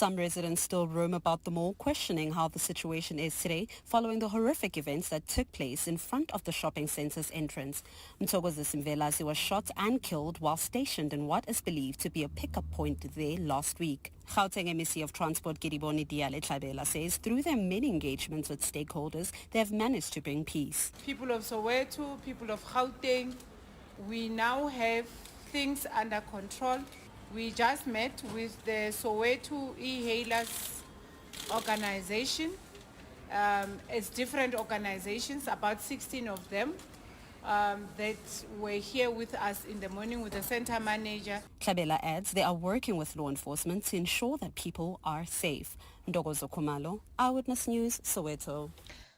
Some residents still roam about the mall questioning how the situation is today following the horrific events that took place in front of the shopping centre's entrance. Mthokozi Simvelasi was shot and killed while stationed in what is believed to be a pickup point there last week. Gauteng MEC of Transport Giba Dabella says through their many engagements with stakeholders, they have managed to bring peace. People of Soweto, people of Gauteng, we now have things under control. We just met with the Soweto e-hailers organization. It's different organizations, about 16 of them, that were here with us in the morning with the center manager. Dabella adds they are working with law enforcement to ensure that people are safe. Ndogozo Khumalo, Eyewitness News, Soweto.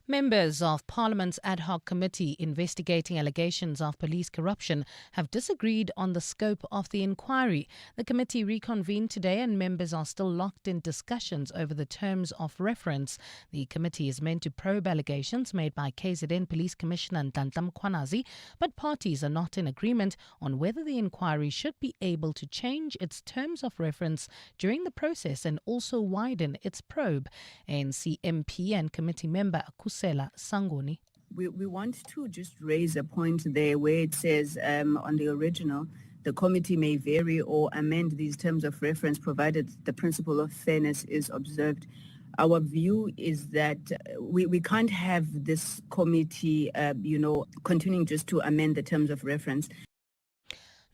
Members of Parliament's ad hoc committee investigating allegations of police corruption have disagreed on the scope of the inquiry. The committee reconvened today and members are still locked in discussions over the terms of reference. The committee is meant to probe allegations made by KZN Police Commissioner Nhlanhla Mkhwanazi, but parties are not in agreement on whether the inquiry should be able to change its terms of reference during the process and also widen its probe. ANC MP and committee member Sangoni. We want to just raise a point there where it says on the original, the committee may vary or amend these terms of reference provided the principle of fairness is observed. Our view is that we can't have this committee, continuing just to amend the terms of reference.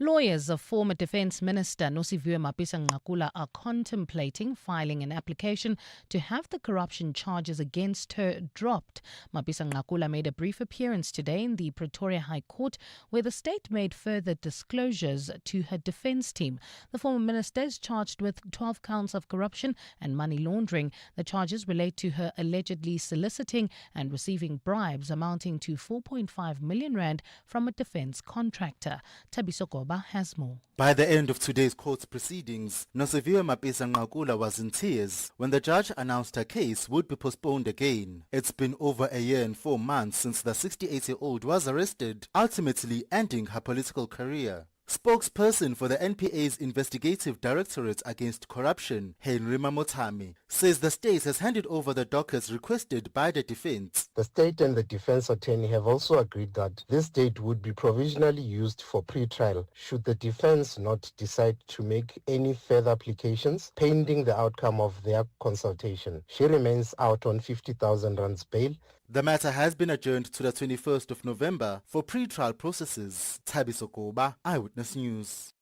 Lawyers of former Defence Minister Nosiviwe Mapisa-Nqakula are contemplating filing an application to have the corruption charges against her dropped. Mapisa-Nqakula made a brief appearance today in the Pretoria High Court where the state made further disclosures to her defence team. The former minister is charged with 12 counts of corruption and money laundering. The charges relate to her allegedly soliciting and receiving bribes amounting to 4.5 million rand from a defence contractor. Tabisoko has more. By the end of today's court proceedings, Nosiviwe Mapisa-Nqakula was in tears when the judge announced her case would be postponed again. It's been over a year and 4 months since the 68-year-old was arrested, ultimately ending her political career. Spokesperson for the NPA's Investigative Directorate Against Corruption, Henry Mamotami, says the state has handed over the dockets requested by the defense. The state and the defense attorney have also agreed that this date would be provisionally used for pre-trial should the defense not decide to make any further applications pending the outcome of their consultation. She remains out on 50,000 rands bail. The matter has been adjourned to the 21st of November for pre-trial processes. Tabisokoba, Eyewitness News.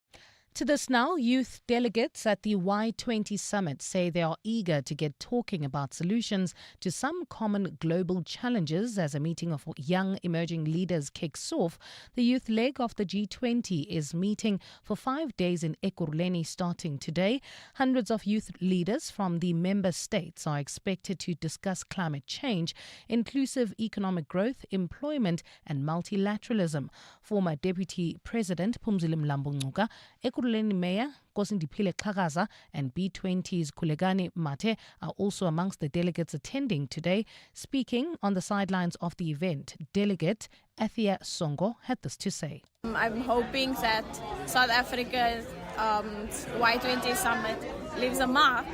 To this now, youth delegates at the Y20 summit say they are eager to get talking about solutions to some common global challenges as a meeting of young emerging leaders kicks off. The youth leg of the G20 is meeting for 5 days in Ekurhuleni starting today. Hundreds of youth leaders from the member states are expected to discuss climate change, inclusive economic growth, employment and multilateralism. Former Deputy President Phumzile Mlambo-Ngcuka, Ekurhuleni Mayor Nkosindiphile Xhakaza and B20's Kulegani Mate are also amongst the delegates attending today. Speaking on the sidelines of the event, Delegate Athia Songo had this to say. I'm hoping that South Africa's Y20 summit leaves a mark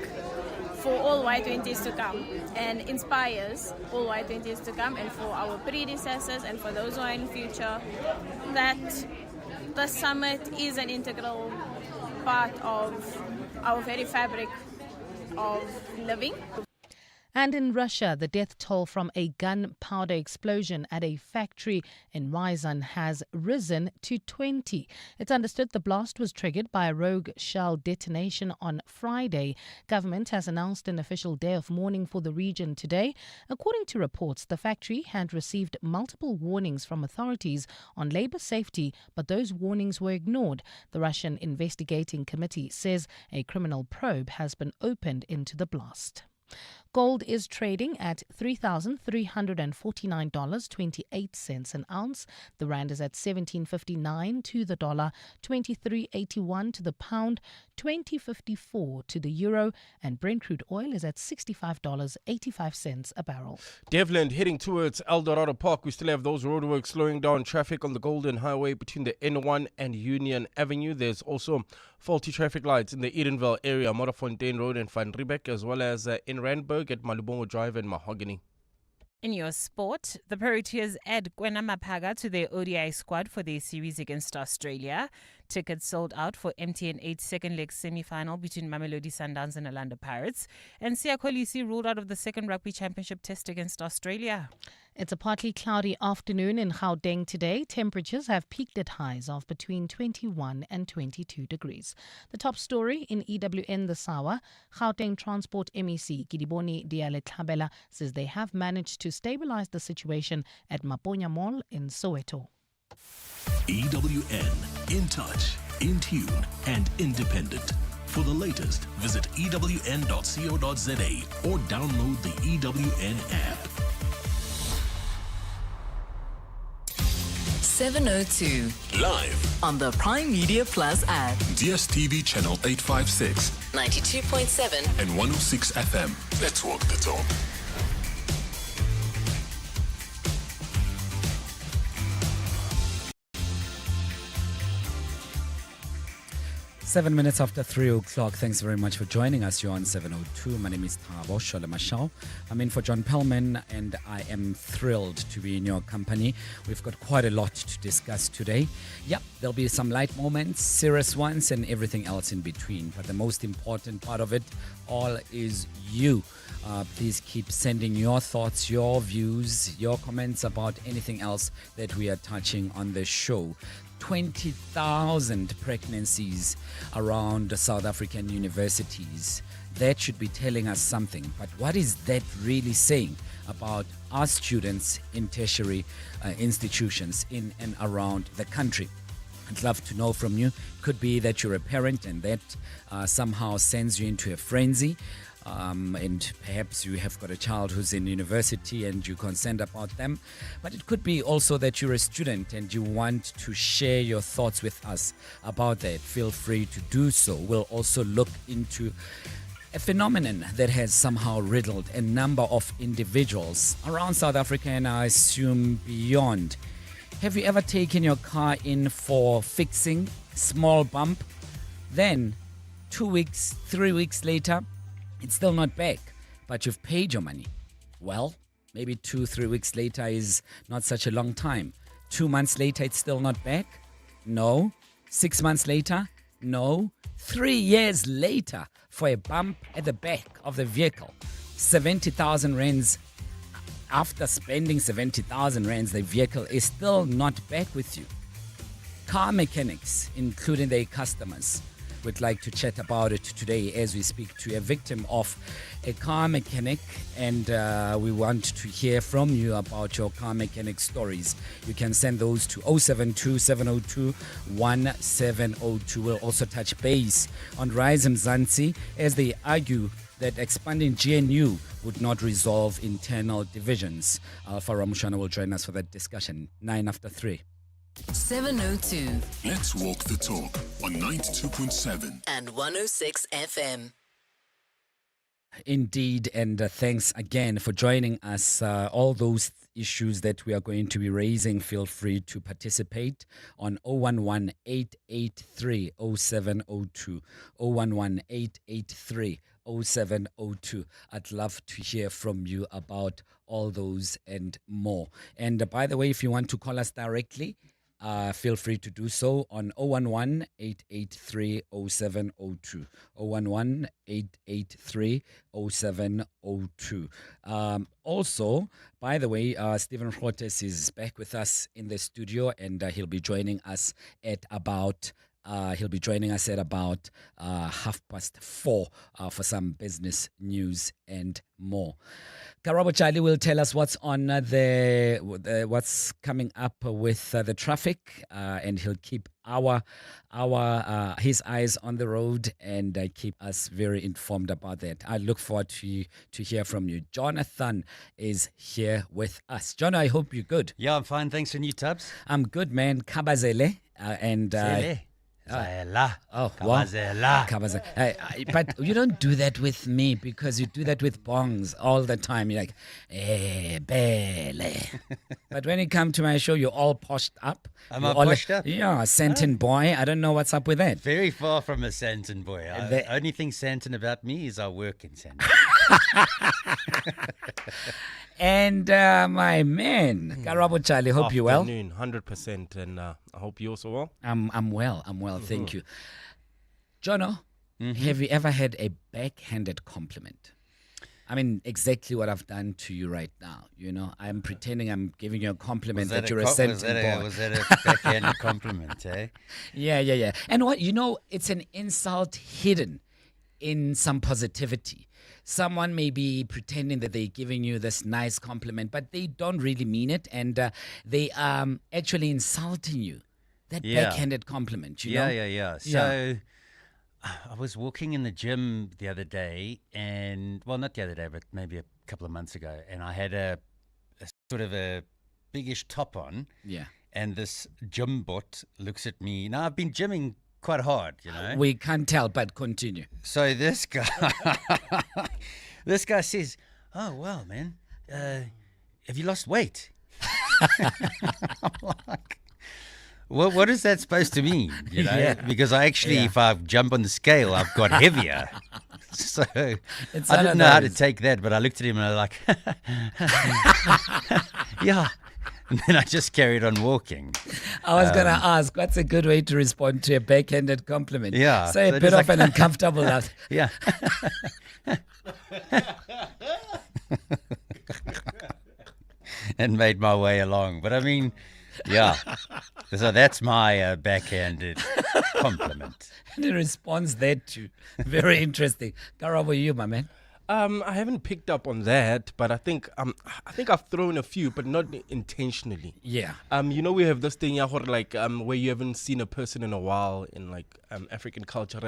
for all Y20s to come and inspires all Y20s to come, and for our predecessors and for those who are in future, that the summit is an integral part of our very fabric of living. And in Russia, the death toll from a gunpowder explosion at a factory in Ryazan has risen to 20. It's understood the blast was triggered by a rogue shell detonation on Friday. Government has announced an official day of mourning for the region today. According to reports, the factory had received multiple warnings from authorities on labor safety, but those warnings were ignored. The Russian investigating committee says a criminal probe has been opened into the blast. Gold is trading at $3,349.28 an ounce. The rand is at 17.59 to the dollar, 23.81 to the pound, 20.54 to the euro, and Brent crude oil is at $65.85 a barrel. Devland heading towards El Dorado Park. We still have those roadworks slowing down traffic on the Golden Highway between the N1 and Union Avenue. There's also faulty traffic lights in the Edenville area, Modderfontein Road and Van Riebeck, as well as in Randburg at Malubongo Drive and Mahogany. In your sport, the Proteas add Kwena Mapaga to their ODI squad for their series against Australia. Tickets sold out for MTN 8's second leg semi-final between Mamelodi Sundowns and Orlando Pirates. And Siya Kolisi ruled out of the second rugby championship test against Australia. It's a partly cloudy afternoon in Gauteng today. Temperatures have peaked at highs of between 21 and 22 degrees. The top story in EWN this hour, Gauteng Transport MEC Giba Dabella says they have managed to stabilize the situation at Maponya Mall in Soweto. EWN, in touch, in tune and independent. For the latest, visit ewn.co.za or download the EWN app. 702. Live On the Prime Media Plus app. DSTV channel 856 92.7 and 106 FM. Let's walk the talk. Seven minutes after 3 o'clock. Thanks very much for joining us. You're on 702. My name is Thabo Sholemashao. I'm in for John Perlman, and I am thrilled to be in your company. We've got quite a lot to discuss today. Yep, there'll be some light moments, serious ones, and everything else in between. But the most important part of it all is you. Please keep sending your thoughts, your views, your comments about anything else that we are touching on the show. 20,000 pregnancies around South African universities. That should be telling us something. But what is that really saying about our students in tertiary institutions in and around the country? I'd love to know from you. Could be that you're a parent and that somehow sends you into a frenzy. And perhaps you have got a child who's in university and you're concerned about them. But it could be also that you're a student and you want to share your thoughts with us about that. Feel free to do so. We'll also look into a phenomenon that has somehow riddled a number of individuals around South Africa and I assume beyond. Have you ever taken your car in for fixing, small bump, then 2 weeks, 3 weeks later, it's still not back, but you've paid your money? Well, maybe 2-3 weeks later is not such a long time. 2 months later, it's still not back? No. 6 months later? No. 3 years later, for a bump at the back of the vehicle, 70,000 rands. After spending 70,000 rands, the vehicle is still not back with you. Car mechanics, including their customers, would like to chat about it today as we speak to a victim of a car mechanic, and we want to hear from you about your car mechanic stories. You can send those to 072 702 1702. We'll also touch base on Rise Mzansi as they argue that expanding GNU would not resolve internal divisions. Alpha Ramushana will join us for that discussion. 9 after 3. 702 Let's walk the talk on 92.7 and 106 FM. Indeed, and thanks again for joining us. All those issues that we are going to be raising, feel free to participate on 011-883-0702. 011-883-0702. I'd love to hear from you about all those and more. And by the way, if you want to call us directly, feel free to do so on 011-883-0702. 011-883-0702. Also, by the way, Stephen Rotes is back with us in the studio, and he'll be joining us at about He'll be joining us at about 4:30 for some business news and more. Karabo Charlie will tell us what's on what's coming up with the traffic, and he'll keep his eyes on the road and keep us very informed about that. I look forward to hear from you. Jonathan is here with us. John, I hope you're good. Yeah, I'm fine. Thanks for new tubs. I'm good, man. Kabazele and. Zela. Oh, Kabazela. Kabazela. But you don't do that with me because you do that with bongs all the time. You're like, bele. But when you come to my show, you're all poshed up. Am I poshed up? Yeah, Santon boy. I don't know what's up with that. Very far from a Santon boy. The only thing Santon about me is I work in Santon. And my man, Karabo Charlie, hope you're well. Afternoon, 100%, and I hope you also well. I'm well, thank you. Jono, have you ever had a backhanded compliment? I mean, exactly what I've done to you right now. You know, I'm pretending I'm giving you a compliment that you're a Santon boy. Was that a backhanded compliment, eh? Yeah. And what, it's an insult hidden in some positivity. Someone may be pretending that they're giving you this nice compliment, but they don't really mean it, and they are actually insulting you. That backhanded compliment, you know? Yeah. So I was walking in the gym the other day, not the other day, but maybe a couple of months ago, and I had a sort of a biggish top on. Yeah. And this gym bot looks at me. Now, I've been gymming quite hard, We can't tell, but continue. So this guy says, "Oh, well, man, have you lost weight?" I'm like, well, what is that supposed to mean? Yeah. Because if I jump on the scale, I've got heavier. So I didn't know how to take that, but I looked at him and I was like, yeah. And then I just carried on walking. I was going to ask, what's a good way to respond to a backhanded compliment? Yeah. So a bit of an uncomfortable laugh. Yeah. And made my way along. But I mean, yeah. So that's my backhanded compliment. And he responds that too. Very interesting. Karabo, you, my man. I haven't picked up on that, but I think I've thrown a few, but not intentionally. Yeah. We have this thing where you haven't seen a person in a while in African culture,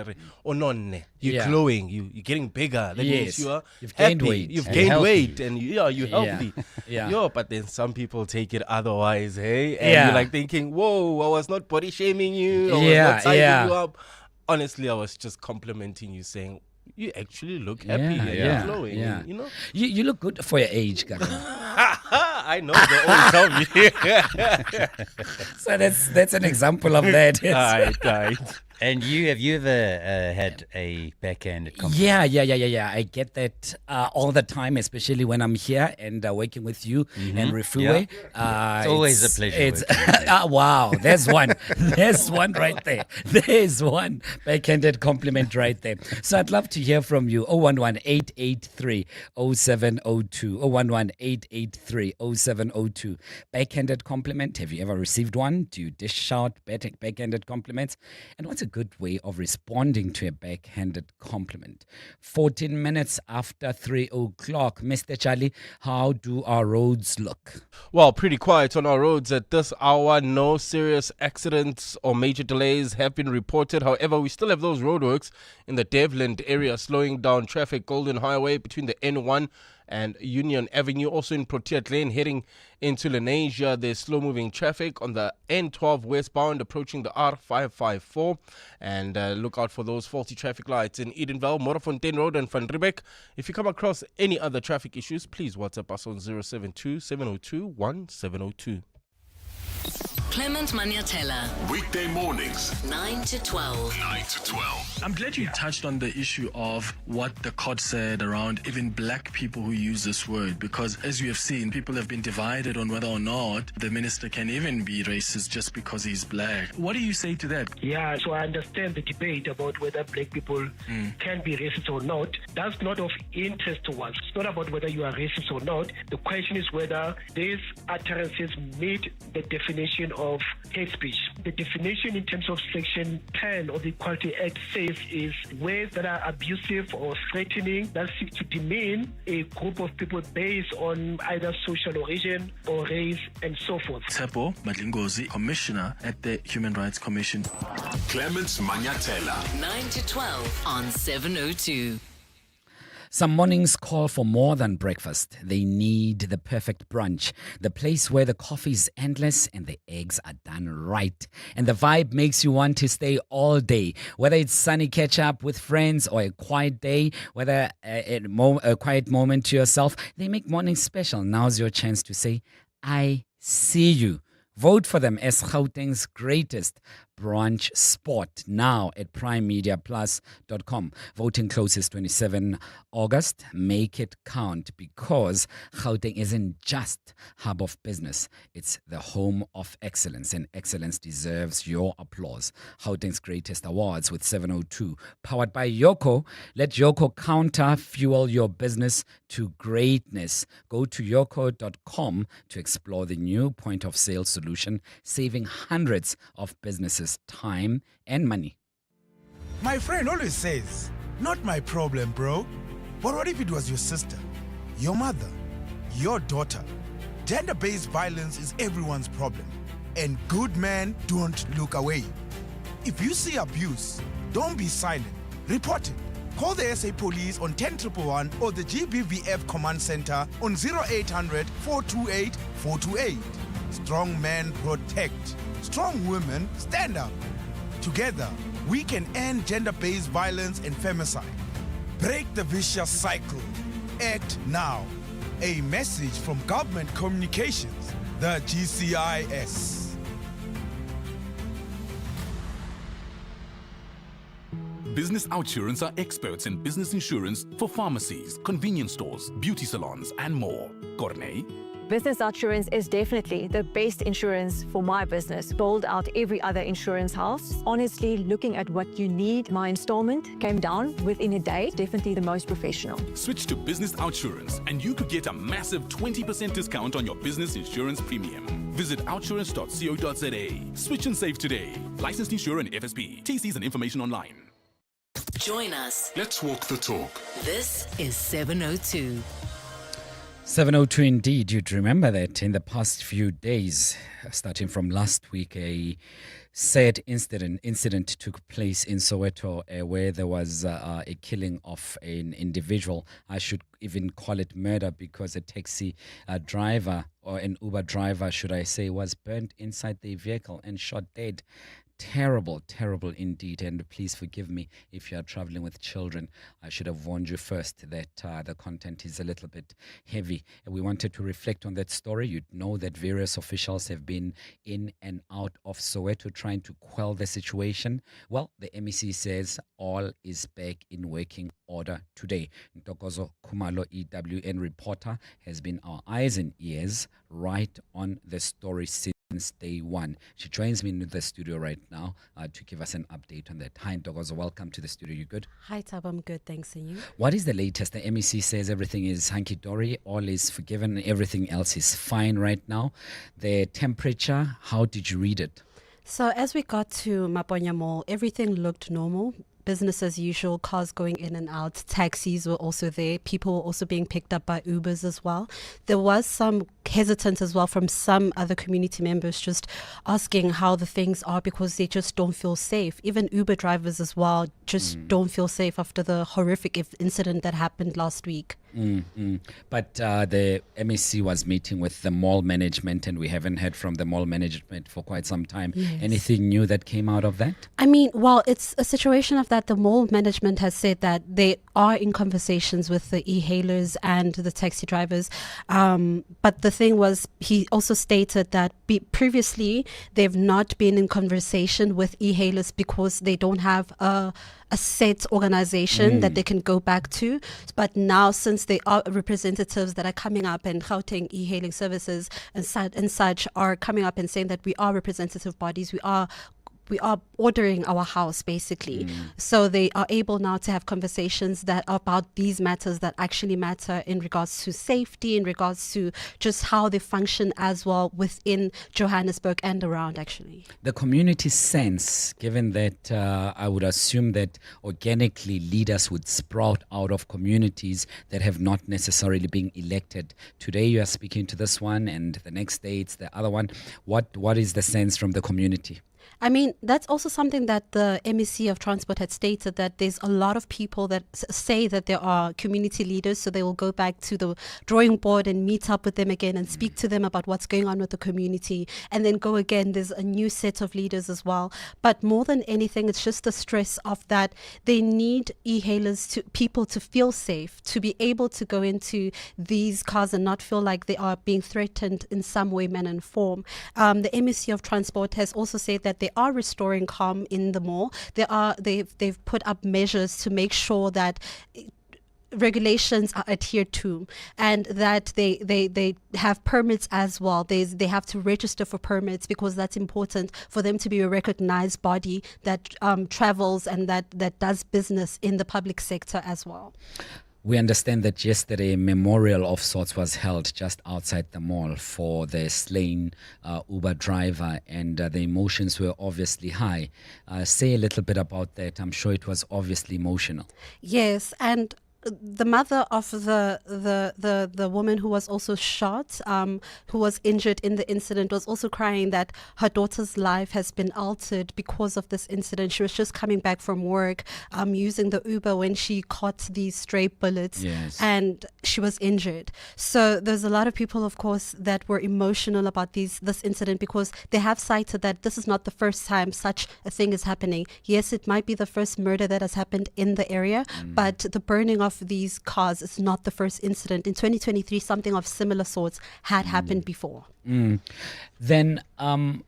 or none. You're glowing, you're getting bigger. That means you are You've happy. gained weight. You've gained weight, and you're healthy. Yeah. But then some people take it otherwise, hey? And you're thinking, whoa, I was not body shaming you. I was not sizing you up. Honestly, I was just complimenting you, saying, you actually look happy. You're glowing. Yeah. And, You look good for your age, Karabo. I know, they always tell me. So that's an example of that. Right. And have you ever had a backhanded compliment? Yeah. I get that all the time, especially when I'm here and working with you and Refuwe. Yeah. It's always a pleasure. Wow, there's one. There's one right there. There's one backhanded compliment right there. So I'd love to hear from you. 011-883-0702. 011-883-0702. Backhanded compliment. Have you ever received one? Do you dish out backhanded compliments? And what's a good way of responding to a backhanded compliment? 14 minutes after 3 o'clock. Mr. Charlie, how do our roads look? Well, pretty quiet on our roads at this hour. No serious accidents or major delays have been reported. However, we still have those roadworks in the Devland area slowing down traffic. Golden Highway between the N1 and Union Avenue. Also in Proteas Lane heading into Lenasia, there's slow-moving traffic on the N12 westbound approaching the R554. And look out for those faulty traffic lights in Edenvale, Morafontein Road and Van Riebeek. If you come across any other traffic issues, please WhatsApp us on 072-702-1702. Clement Maniatella. Weekday mornings, 9 to 12. 9 to 12. I'm glad you touched on the issue of what the court said around even black people who use this word, because as you have seen, people have been divided on whether or not the minister can even be racist just because he's black. What do you say to that? Yeah, so I understand the debate about whether black people can be racist or not. That's not of interest to us. It's not about whether you are racist or not. The question is whether these utterances meet the definition definition of hate speech. The definition in terms of Section 10 of the Equality Act says is words that are abusive or threatening that seek to demean a group of people based on either social origin or race and so forth. Tsepo Madlingozi, Commissioner at the Human Rights Commission. Clement Manyatela. 9 to 12 on 702. Some mornings call for more than breakfast. They need the perfect brunch, the place where the coffee is endless and the eggs are done right. And the vibe makes you want to stay all day. Whether it's sunny catch up with friends or a quiet day, whether a quiet moment to yourself, they make mornings special. Now's your chance to say, I see you. Vote for them as Gauteng's greatest brunch spot now at primemediaplus.com. Voting closes 27 August. Make it count, because Gauteng isn't just hub of business. It's the home of excellence, and excellence deserves your applause. Gauteng's greatest awards with 702. Powered by Yoko. Let Yoko counter fuel your business to greatness. Go to yoko.com to explore the new point of sale solution, saving hundreds of businesses time and money. My friend always says, not my problem, bro. But what if it was your sister, your mother, your daughter? Gender-based violence is everyone's problem. And good men don't look away. If you see abuse, don't be silent. Report it. Call the SA Police on 10111 or the GBVF Command Center on 0800 428 428. Strong men protect. Strong women stand up. Together, we can end gender-based violence and femicide. Break the vicious cycle. Act now. A message from Government Communications, the GCIS. Business Outsurance are experts in business insurance for pharmacies, convenience stores, beauty salons, and more. Corney? Business Outsurance is definitely the best insurance for my business. Sold out every other insurance house. Honestly, looking at what you need, my installment came down within a day. Definitely the most professional. Switch to Business Outsurance and you could get a massive 20% discount on your business insurance premium. Visit outsurance.co.za. Switch and save today. Licensed insurer and FSP. TCs and information online. Join us. Let's walk the talk. This is 702. 702 indeed. You'd remember that in the past few days, starting from last week, a sad incident took place in Soweto where there was a killing of an individual. I should even call it murder, because a taxi driver, or an Uber driver, should I say, was burnt inside the vehicle and shot dead. Terrible, terrible indeed. And please forgive me if you are traveling with children. I should have warned you first that the content is a little bit heavy. We wanted to reflect on that story. You'd know that various officials have been in and out of Soweto trying to quell the situation. Well, the MEC says all is back in working order today. Ntokozo Kumalo, EWN reporter, has been our eyes and ears right on the story since day one. She joins me in the studio right now to give us an update on that. Hi, Ntokozo. Welcome to the studio. You good? Hi, Tab. I'm good. Thanks. And you? What is the latest? The MEC says everything is hunky-dory, all is forgiven, everything else is fine right now. The temperature, how did you read it? So as we got to Maponya Mall, everything looked normal. Business as usual, cars going in and out, taxis were also there, people were also being picked up by Ubers as well. There was some hesitance as well from some other community members just asking how the things are, because they just don't feel safe. Even Uber drivers as well just don't feel safe after the horrific incident that happened last week. But the MEC was meeting with the mall management, and we haven't heard from the mall management for quite some time. Yes. Anything new that came out of that? I mean, well, it's a situation of that the mall management has said that they are in conversations with the e-hailers and the taxi drivers. But the thing was, he also stated that previously they've not been in conversation with e-hailers because they don't have a set organization that they can go back to. But now, since they are representatives that are coming up, and Gauteng e-hailing services and such are coming up and saying that we are representative bodies, we are ordering our house basically. So they are able now to have conversations that are about these matters that actually matter in regards to safety, in regards to just how they function as well within Johannesburg and around actually. The community sense, given that I would assume that organically leaders would sprout out of communities that have not necessarily been elected. Today you are speaking to this one and the next day it's the other one. What is the sense from the community? I mean, that's also something that the MEC of Transport had stated, that there's a lot of people that say that there are community leaders, so they will go back to the drawing board and meet up with them again and speak to them about what's going on with the community, and then go again. There's a new set of leaders as well. But more than anything, it's just the stress of that they need e-hailers, people to feel safe, to be able to go into these cars and not feel like they are being threatened in some way, manner and form. The MEC of Transport has also said that they are restoring calm in the mall. They've put up measures to make sure that regulations are adhered to, and that they have permits as well. They have to register for permits, because that's important for them to be a recognized body that travels and that does business in the public sector as well. We understand that yesterday a memorial of sorts was held just outside the mall for the slain Uber driver, and the emotions were obviously high. Say a little bit about that. I'm sure it was obviously emotional. Yes, and the mother of the woman who was also shot, who was injured in the incident, was also crying that her daughter's life has been altered because of this incident. She was just coming back from work, using the Uber when she caught these stray bullets, and she was injured. So there's a lot of people, of course, that were emotional about this incident, because they have cited that this is not the first time such a thing is happening. Yes, it might be the first murder that has happened in the area, but the burning of these cars is not the first incident. In 2023, something of similar sorts had happened before. Then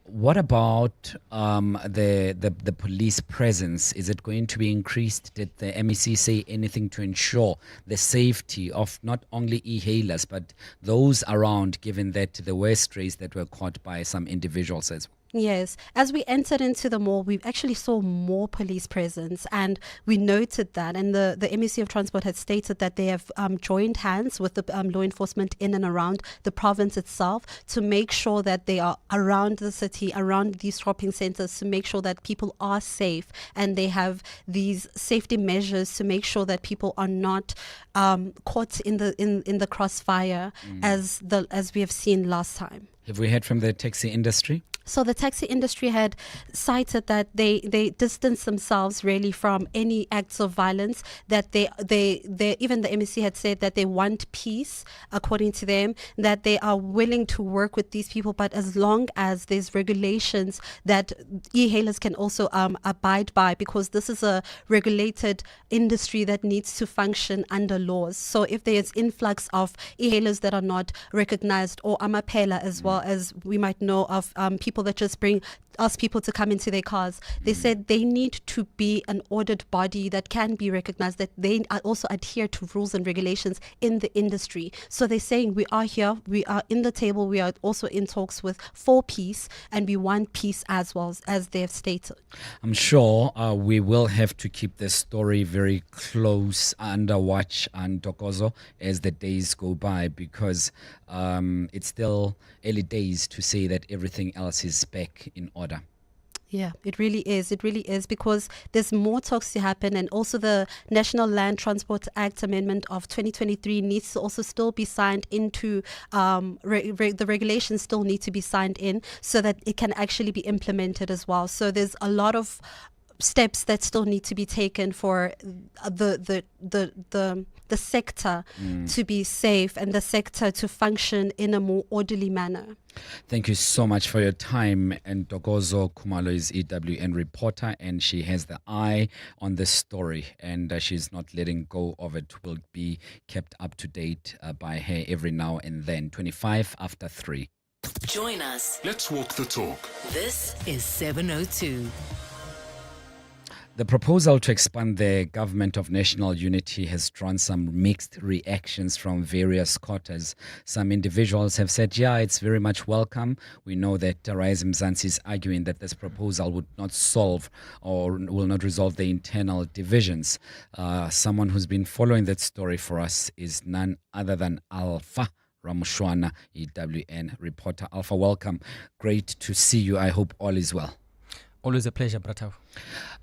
what about the police presence? Is it going to be increased? Did the MEC say anything to ensure the safety of not only e-hailers but those around, given that there were strays that were caught by some individuals as well? Yes, as we entered into the mall, we actually saw more police presence, and we noted that. And the MEC of Transport had stated that they have joined hands with the law enforcement in and around the province itself to make sure that they are around the city, around these shopping centers, to make sure that people are safe, and they have these safety measures to make sure that people are not caught in the crossfire as we have seen last time. Have we heard from the taxi industry? So the taxi industry had cited that they distance themselves really from any acts of violence, that they even the MEC had said that they want peace, according to them, that they are willing to work with these people, but as long as there's regulations that e-hailers can also abide by, because this is a regulated industry that needs to function under laws. So if there's influx of e-hailers that are not recognized, or amaphela, as well as we might know of people that just ask people to come into their cars, they said they need to be an ordered body that can be recognized, that they also adhere to rules and regulations in the industry. So they're saying we are here, we are in the table, we are also in talks for peace, and we want peace as well, as they have stated. I'm sure we will have to keep this story very close under watch and Dokozo as the days go by, because it's still early days to say that everything else is back in order. Yeah, it really is. It really is, because there's more talks to happen, and also the National Land Transport Act Amendment of 2023 needs to also still be signed into, the regulations still need to be signed in so that it can actually be implemented as well. So there's a lot of steps that still need to be taken for the sector to be safe, and the sector to function in a more orderly manner. Thank you so much for your time. And Dokozo Khumalo is EWN reporter, and she has the eye on this story, and she's not letting go of it. Will be kept up to date by her every now and then. 25 after 3. Join us. Let's walk the talk. This is 702. The proposal to expand the government of national unity has drawn some mixed reactions from various quarters. Some individuals have said, yeah, it's very much welcome. We know that Rise Mzansi is arguing that this proposal would not solve or will not resolve the internal divisions. Someone who's been following that story for us is none other than Alpha Ramushwana, EWN reporter. Alpha, welcome. Great to see you. I hope all is well. Always a pleasure, Bratav.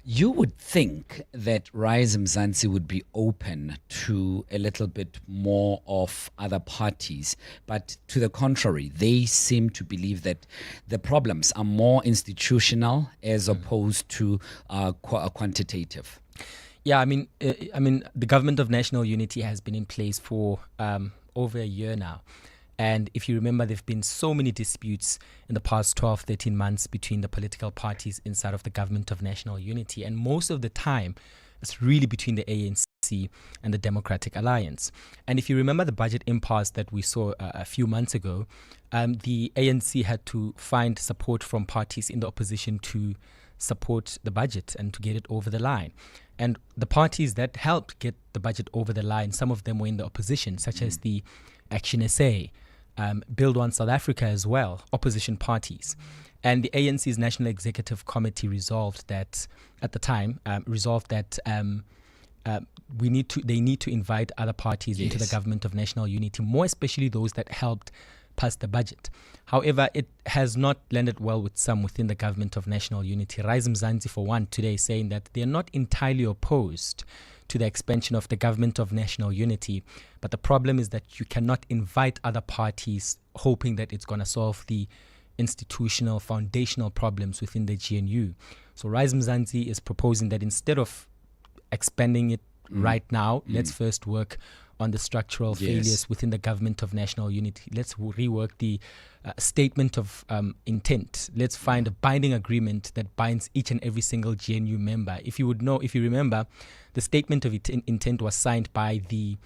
You would think that Rise Mzansi would be open to a little bit more of other parties, but to the contrary, they seem to believe that the problems are more institutional as opposed to quantitative. Yeah, I mean, the government of national unity has been in place for over a year now. And if you remember, there have been so many disputes in the past 12, 13 months between the political parties inside of the government of national unity. And most of the time, it's really between the ANC and the Democratic Alliance. And if you remember the budget impasse that we saw a few months ago, the ANC had to find support from parties in the opposition to support the budget and to get it over the line. And the parties that helped get the budget over the line, some of them were in the opposition, such as the Action SA, Build One South Africa as well, opposition parties. And the ANC's National Executive Committee resolved that, at the time, they need to invite other parties into the government of national unity, more especially those that helped pass the budget. However, it has not landed well with some within the government of national unity. Rise Mzansi, for one, today saying that they are not entirely opposed to the expansion of the government of national unity, but the problem is that you cannot invite other parties hoping that it's going to solve the institutional, foundational problems within the GNU. So Rise Mzansi is proposing that instead of expanding it right now, let's first work on the structural failures within the government of national unity. Let's rework the statement of intent. Let's find a binding agreement that binds each and every single GNU member. If you remember, the statement of intent was signed by the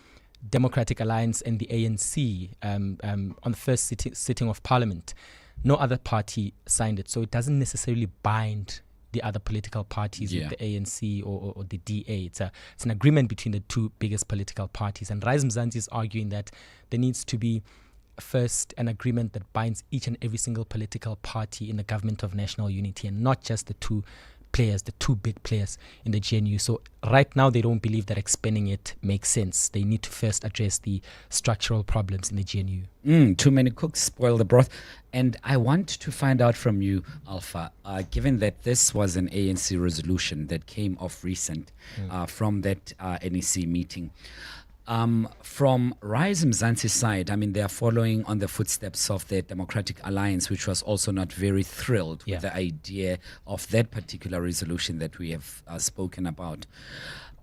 Democratic Alliance and the ANC on the first sitting of Parliament. No other party signed it, so it doesn't necessarily bind the other political parties with the ANC or the DA. It's an agreement between the two biggest political parties. And Rise Mzansi is arguing that there needs to be first an agreement that binds each and every single political party in the government of national unity, and not just the two big players in the GNU. So right now they don't believe that expanding it makes sense. They need to first address the structural problems in the GNU. Too many cooks spoil the broth. And I want to find out from you, Alpha, given that this was an ANC resolution that came off recent from that NEC meeting, from Rise Mzansi's side, I mean, they are following on the footsteps of the Democratic Alliance, which was also not very thrilled with the idea of that particular resolution that we have spoken about.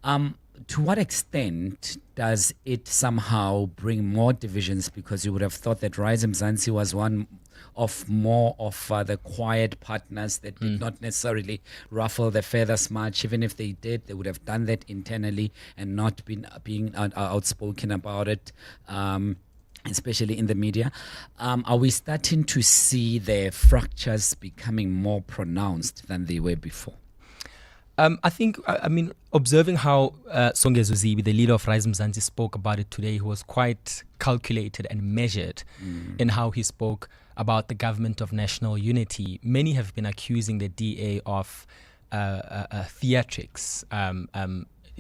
To what extent does it somehow bring more divisions? Because you would have thought that Rise Mzansi was one of more of the quiet partners that did not necessarily ruffle the feathers much. Even if they did, they would have done that internally and not being outspoken about it, especially in the media. Are we starting to see the fractures becoming more pronounced than they were before? I think, observing how Songezo Zibi, the leader of Rise Mzansi, spoke about it today, he was quite calculated and measured in how he spoke about the government of national unity. Many have been accusing the DA of theatrics.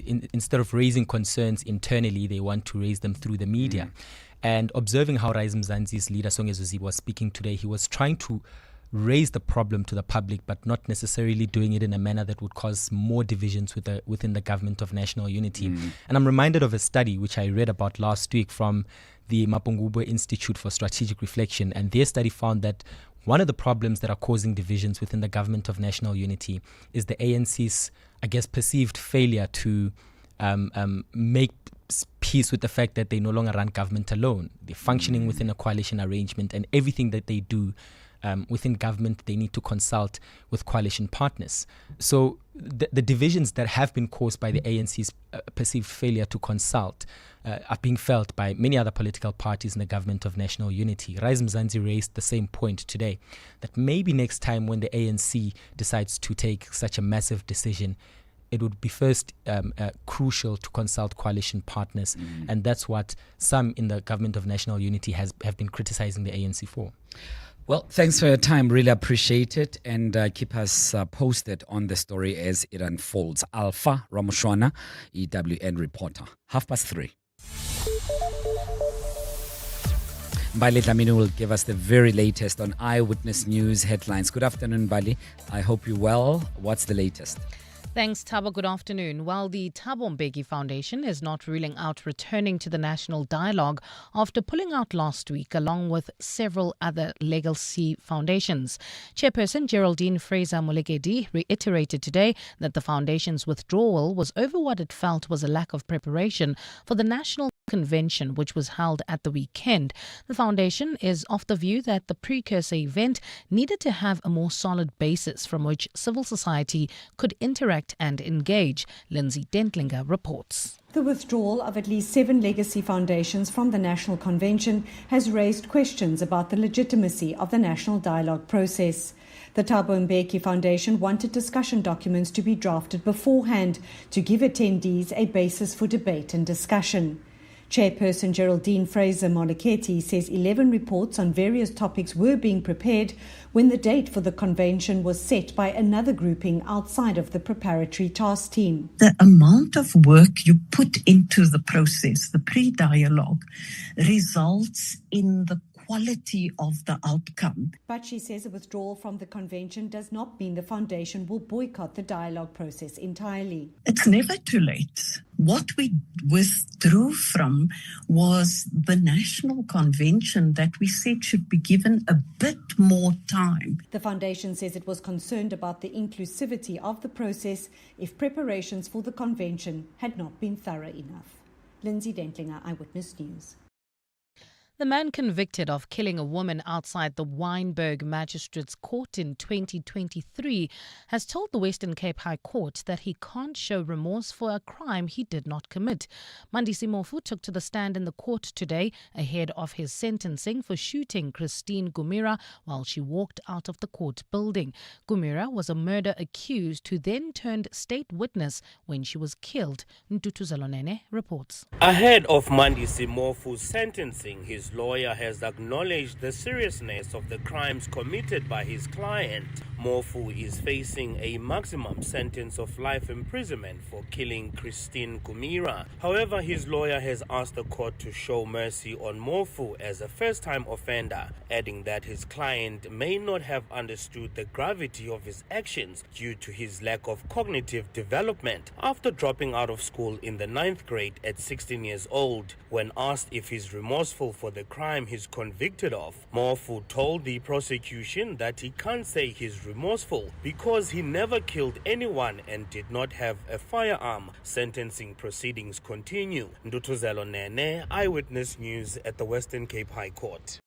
Instead of raising concerns internally, they want to raise them through the media. And observing how Rise Mzansi's leader, Songezo Zibi, was speaking today, he was trying to raise the problem to the public, but not necessarily doing it in a manner that would cause more divisions within the government of national unity. And I'm reminded of a study which I read about last week from the Mapungubwe Institute for Strategic Reflection, and their study found that one of the problems that are causing divisions within the government of national unity is the ANC's, perceived failure to make peace with the fact that they no longer run government alone. They're functioning within a coalition arrangement, and everything that they do within government, they need to consult with coalition partners. So the divisions that have been caused by the ANC's perceived failure to consult are being felt by many other political parties in the government of national unity. Rise Mzansi raised the same point today, that maybe next time when the ANC decides to take such a massive decision, it would be first crucial to consult coalition partners. And that's what some in the Government of National Unity have been criticizing the ANC for. Well, thanks for your time. Really appreciate it. And keep us posted on the story as it unfolds. Alpha Ramushwana, EWN reporter. 3:30. Mbali Dlamini will give us the very latest on Eyewitness News headlines. Good afternoon, Mbali. I hope you're well. What's the latest? Thanks, Thabo. Good afternoon. While the Thabo Mbeki Foundation is not ruling out returning to the national dialogue after pulling out last week, along with several other legacy foundations, Chairperson Geraldine Fraser-Molekedi reiterated today that the foundation's withdrawal was over what it felt was a lack of preparation for the national convention, which was held at the weekend. The foundation is of the view that the precursor event needed to have a more solid basis from which civil society could interact and engage. Lindsay Dentlinger reports. The withdrawal of at least 7 legacy foundations from the National Convention has raised questions about the legitimacy of the national dialogue process. The Thabo Mbeki Foundation wanted discussion documents to be drafted beforehand to give attendees a basis for debate and discussion. Chairperson Geraldine Fraser-Molekedi says 11 reports on various topics were being prepared when the date for the convention was set by another grouping outside of the preparatory task team. The amount of work you put into the process, the pre-dialogue, results in the quality of the outcome. But she says a withdrawal from the convention does not mean the foundation will boycott the dialogue process entirely. It's never too late. What we withdrew from was the national convention that we said should be given a bit more time. The foundation says it was concerned about the inclusivity of the process if preparations for the convention had not been thorough enough. Lindsay Dentlinger, Eyewitness News. The man convicted of killing a woman outside the Wynberg Magistrates Court in 2023 has told the Western Cape High Court that he can't show remorse for a crime he did not commit. Mandisi Mofu took to the stand in the court today ahead of his sentencing for shooting Christine Gumira while she walked out of the court building. Gumira was a murder accused who then turned state witness when she was killed. Ntutu Zalonene reports. Ahead of Mandisi Mofu's sentencing, his lawyer has acknowledged the seriousness of the crimes committed by his client. Mofu is facing a maximum sentence of life imprisonment for killing Christine Gumira. However, his lawyer has asked the court to show mercy on Mofu as a first-time offender, adding that his client may not have understood the gravity of his actions due to his lack of cognitive development after dropping out of school in the 9th grade at 16 years old. When asked if he's remorseful for the crime he's convicted of, Mofu told the prosecution that he can't say he's remorseful because he never killed anyone and did not have a firearm. Sentencing proceedings continue. Ndutuzelo Nene, Eyewitness News at the Western Cape High Court.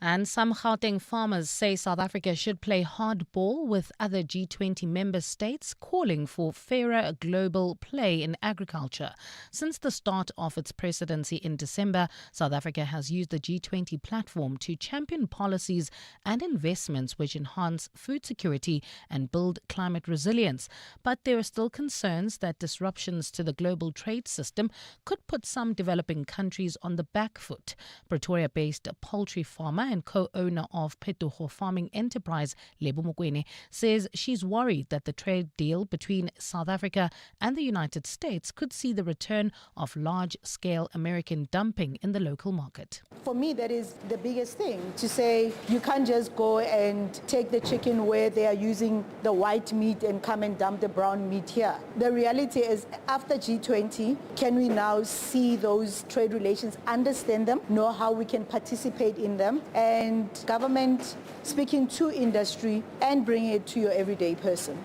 And some Gauteng farmers say South Africa should play hardball with other G20 member states, calling for fairer global play in agriculture. Since the start of its presidency in December, South Africa has used the G20 platform to champion policies and investments which enhance food security and build climate resilience. But there are still concerns that disruptions to the global trade system could put some developing countries on the back foot. Pretoria-based poultry farmer and co-owner of Petogo Farming Enterprise, Lebo Mokwene, says she's worried that the trade deal between South Africa and the United States could see the return of large-scale American dumping in the local market. For me, that is the biggest thing, to say you can't just go and take the chicken where they are using the white meat and come and dump the brown meat here. The reality is, after G20, can we now see those trade relations, understand them, know how we can participate in them, and government speaking to industry and bringing it to your everyday person.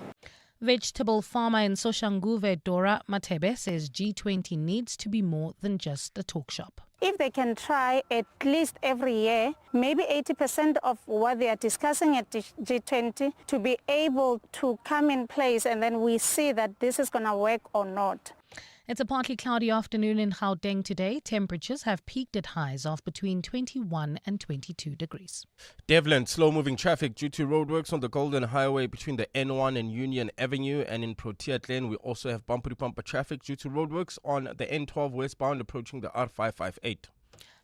Vegetable farmer in Soshanguve, Dora Matebe, says G20 needs to be more than just a talk shop. If they can try at least every year, maybe 80% of what they are discussing at G20 to be able to come in place, and then we see that this is going to work or not. It's a partly cloudy afternoon in Gauteng today. Temperatures have peaked at highs of between 21 and 22 degrees. Devlin, slow-moving traffic due to roadworks on the Golden Highway between the N1 and Union Avenue, and in Protea Lane we also have bumper-to-bumper traffic due to roadworks on the N12 westbound approaching the R558.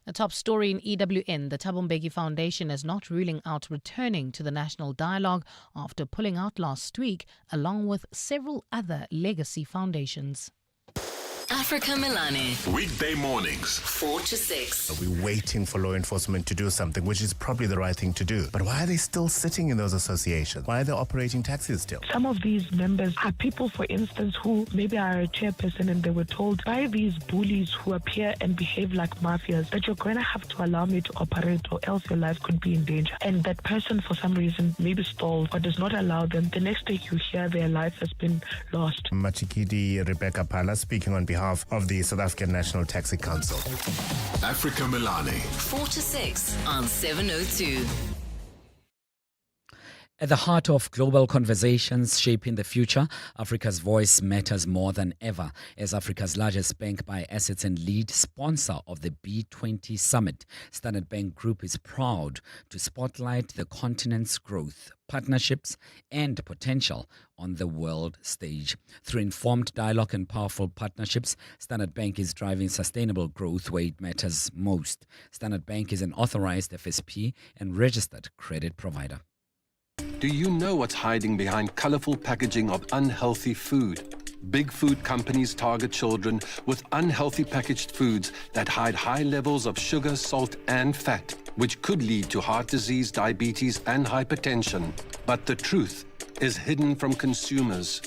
A top story in EWN, the Thabo Mbeki Foundation is not ruling out returning to the national dialogue after pulling out last week, along with several other legacy foundations. Africa Milani. Weekday mornings, 4 to 6. We're waiting for law enforcement to do something, which is probably the right thing to do. But why are they still sitting in those associations? Why are they operating taxis still? Some of these members are people, for instance, who maybe are a chairperson and they were told by these bullies who appear and behave like mafias that you're going to have to allow me to operate or else your life could be in danger. And that person, for some reason, maybe stalled or does not allow them. The next day you hear their life has been lost. Machikidi Rebecca Pala speaking on behalf of the South African National Taxi Council. Africa Milani. 4 to 6 on 702. At the heart of global conversations shaping the future, Africa's voice matters more than ever. As Africa's largest bank by assets and lead sponsor of the B20 Summit, Standard Bank Group is proud to spotlight the continent's growth, partnerships and potential on the world stage. Through informed dialogue and powerful partnerships, Standard Bank is driving sustainable growth where it matters most. Standard Bank is an authorized FSP and registered credit provider. Do you know what's hiding behind colorful packaging of unhealthy food? Big food companies target children with unhealthy packaged foods that hide high levels of sugar, salt, and fat, which could lead to heart disease, diabetes, and hypertension. But the truth is hidden from consumers.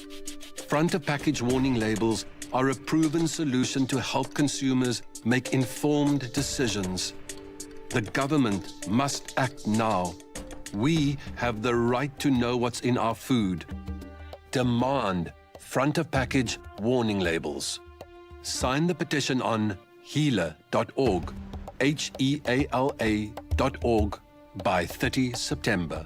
Front of package warning labels are a proven solution to help consumers make informed decisions. The government must act now. We have the right to know what's in our food. Demand front of package warning labels. Sign the petition on heala.org, HEALA.org by 30 September.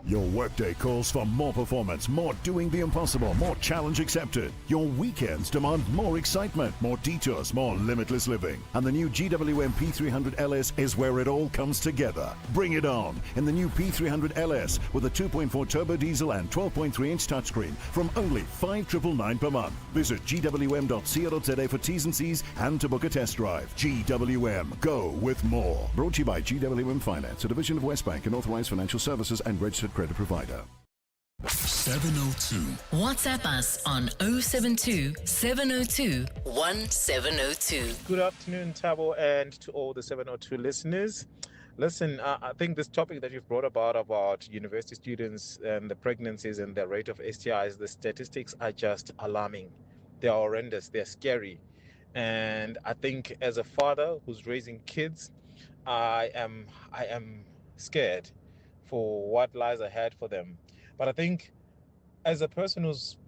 Your workday calls for more performance, more doing the impossible, more challenge accepted. Your weekends demand more excitement, more detours, more limitless living. And the new GWM P300 LS is where it all comes together. Bring it on in the new P300 LS with a 2.4 turbo diesel and 12.3-inch touchscreen from only $5,999 per month. Visit gwm.co.za for T's and C's and to book a test drive. GWM, go with more. Brought to you by GWM Finance, a division of Westbank and authorized financial services and registered credit provider. 702. WhatsApp us on 072 702 1702. Good afternoon, Thabo, and to all the 702 listeners. Listen, I think this topic that you've brought about university students and the pregnancies and the rate of STIs, the statistics are just alarming. They are horrendous. They're scary. And I think as a father who's raising kids, I am scared for what lies ahead for them. But I think as a person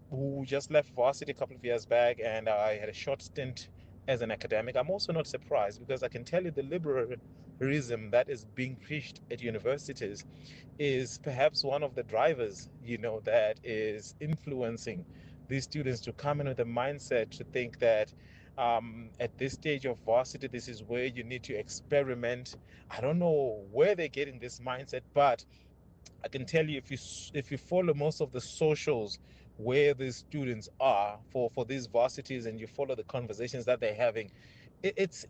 who just left varsity a couple of years back and I had a short stint as an academic, I'm also not surprised because I can tell you the liberalism that is being preached at universities is perhaps one of the drivers, that is influencing these students to come in with a mindset to think that at this stage of varsity, this is where you need to experiment. I don't know where they're getting this mindset, but I can tell you if you follow most of the socials where these students are for these varsities and you follow the conversations that they're having, it's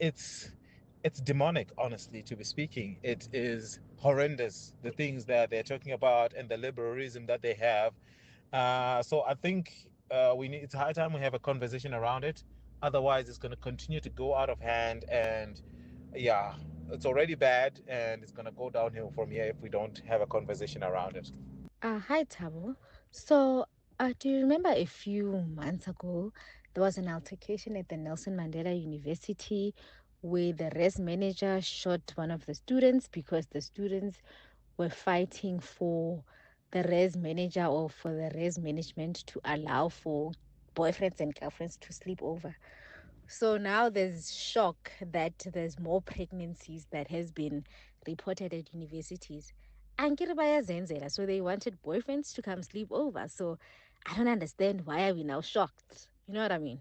demonic, honestly, to be speaking. It is horrendous, the things that they're talking about and the liberalism that they have. So I think it's high time we have a conversation around it. Otherwise, it's going to continue to go out of hand, and it's already bad, and it's going to go downhill from here if we don't have a conversation around it. Hi, Thabo. So, do you remember a few months ago, there was an altercation at the Nelson Mandela University where the res manager shot one of the students because the students were fighting for the res manager or for the res management to allow for boyfriends and girlfriends to sleep over. So now there's shock that there's more pregnancies that has been reported at universities. So they wanted boyfriends to come sleep over. So I don't understand, why are we now shocked? You know what I mean?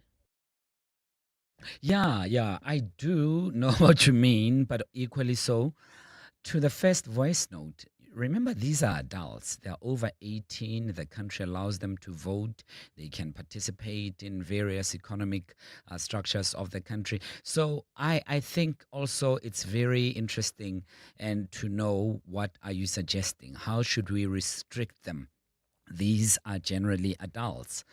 Yeah, I do know what you mean, but equally so. To the first voice note, remember these are adults. They're over 18. The country allows them to vote. They can participate in various economic structures of the country. So I think also it's very interesting and to know what are you suggesting? How should we restrict them? These are generally adults.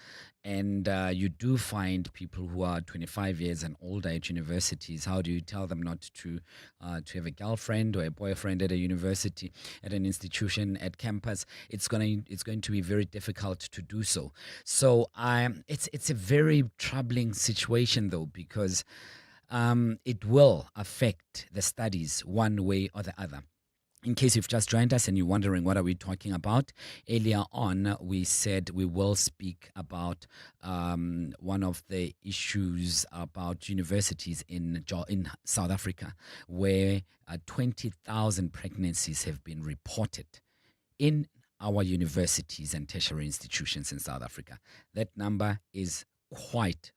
And you do find people who are 25 years and older at universities. How do you tell them not to have a girlfriend or a boyfriend at a university, at an institution, at campus? It's going to be very difficult to do so. So it's a very troubling situation, though, because it will affect the studies one way or the other. In case you've just joined us and you're wondering what are we talking about, earlier on we said we will speak about one of the issues about universities in South Africa, where 20,000 pregnancies have been reported in our universities and tertiary institutions in South Africa. That number is quite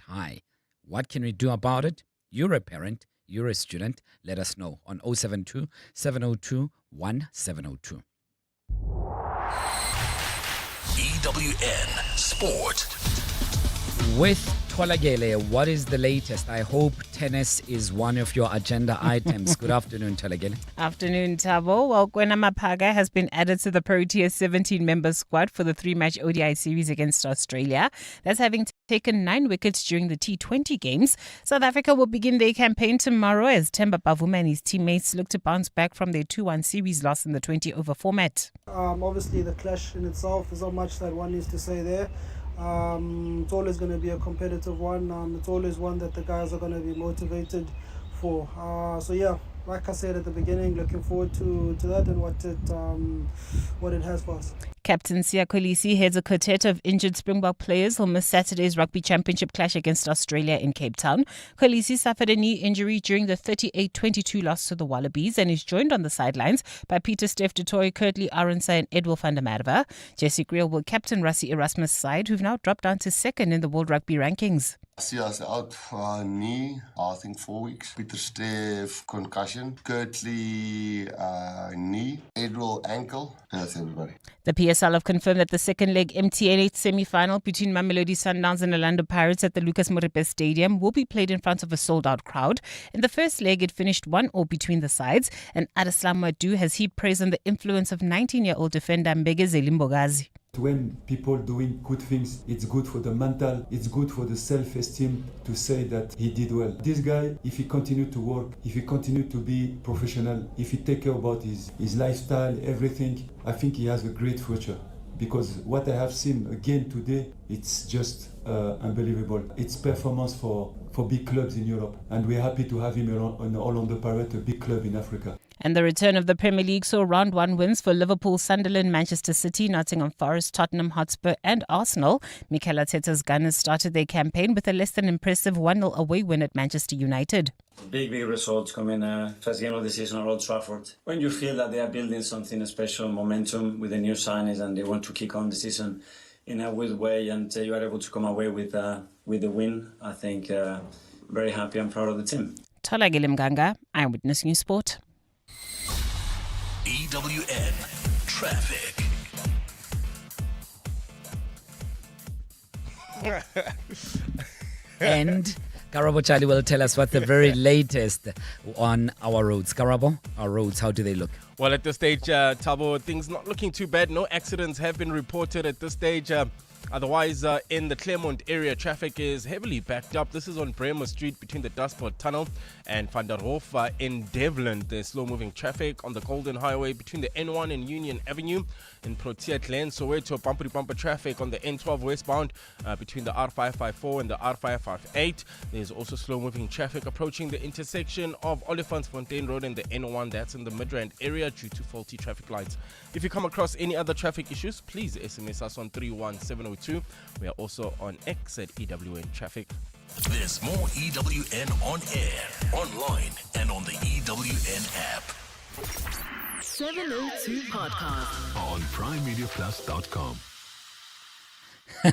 high. What can we do about it? You're a parent. You're a student, let us know on 072 702 1702. EWN Sport. With Tolagele, what is the latest? I hope tennis is one of your agenda items. Good afternoon, Tolagele. Afternoon, Tabo. Well, Gwena Mapaga has been added to the Proteas 17-member squad for the 3-match ODI series against Australia. That's having taken 9 wickets during the T20 games. South Africa will begin their campaign tomorrow as Themba Bavuma and his teammates look to bounce back from their 2-1 series loss in the 20-over format. Obviously, the clash in itself, there's not much that one needs to say there. It's always going to be a competitive one. It's always one that the guys are going to be motivated for. So yeah, like I said at the beginning, looking forward to that and what it has for us. Captain Siya Kolisi heads a quartet of injured Springbok players who'll miss Saturday's Rugby Championship clash against Australia in Cape Town. Kolisi suffered a knee injury during the 38-22 loss to the Wallabies and is joined on the sidelines by Peter Steph du Toit, Kurtley Arendse and Edwin van der Merwe. Jesse Creel will captain Rassie Erasmus' side, who've now dropped down to second in the World Rugby rankings. Sia's out for knee, I think 4 weeks. Peter Steph, concussion. Kurtley, knee. Edwin, ankle. And that's everybody. The PSL have confirmed that the second leg MTN8 semi-final between Mamelodi Sundowns and Orlando Pirates at the Lucas Moripe Stadium will be played in front of a sold-out crowd. In the first leg, it finished 1-1 between the sides, and Adeslam Madu has heaped praise on the influence of 19-year-old defender Mbegezeli Mbogazi. When people doing good things, it's good for the mental, it's good for the self-esteem to say that he did well. This guy, if he continue to work, if he continue to be professional, if he take care about his lifestyle, everything, I think he has a great future. Because what I have seen again today, it's just unbelievable. It's performance for big clubs in Europe. And we're happy to have him on Orlando Pirates, a big club in Africa. And the return of the Premier League saw round 1 wins for Liverpool, Sunderland, Manchester City, Nottingham Forest, Tottenham Hotspur and Arsenal. Mikel Arteta's Gunners started their campaign with a less than impressive 1-0 away win at Manchester United. Big results coming first game of the season at Old Trafford. When you feel that they are building something special, momentum with the new signings and they want to kick on the season in a good way and you are able to come away with the win, I think very happy and proud of the team. Tola Gilimganga, Eyewitness News Sport. EWN Traffic. And Karabo Charlie will tell us what's the very latest on our roads. Karabo, our roads, how do they look? Well, at this stage, Tabo, things not looking too bad. No accidents have been reported at this stage. Otherwise, in the Claremont area, traffic is heavily backed up. This is on Bremer Street between the Dustport Tunnel and Van der Hof. In Devlin, there's slow-moving traffic on the Golden Highway between the N1 and Union Avenue. In Protea Glen, Soweto, bumper-to-bumper traffic on the N12 westbound between the R554 and the R558. There's also slow-moving traffic approaching the intersection of Olifantsfontein Road and the N1. That's in the Midrand area due to faulty traffic lights. If you come across any other traffic issues, please SMS us on 31702. We are also on X at EWN Traffic. There's more EWN on air, online, and on the EWN app. 702 Podcast on PrimeMediaPlus.com.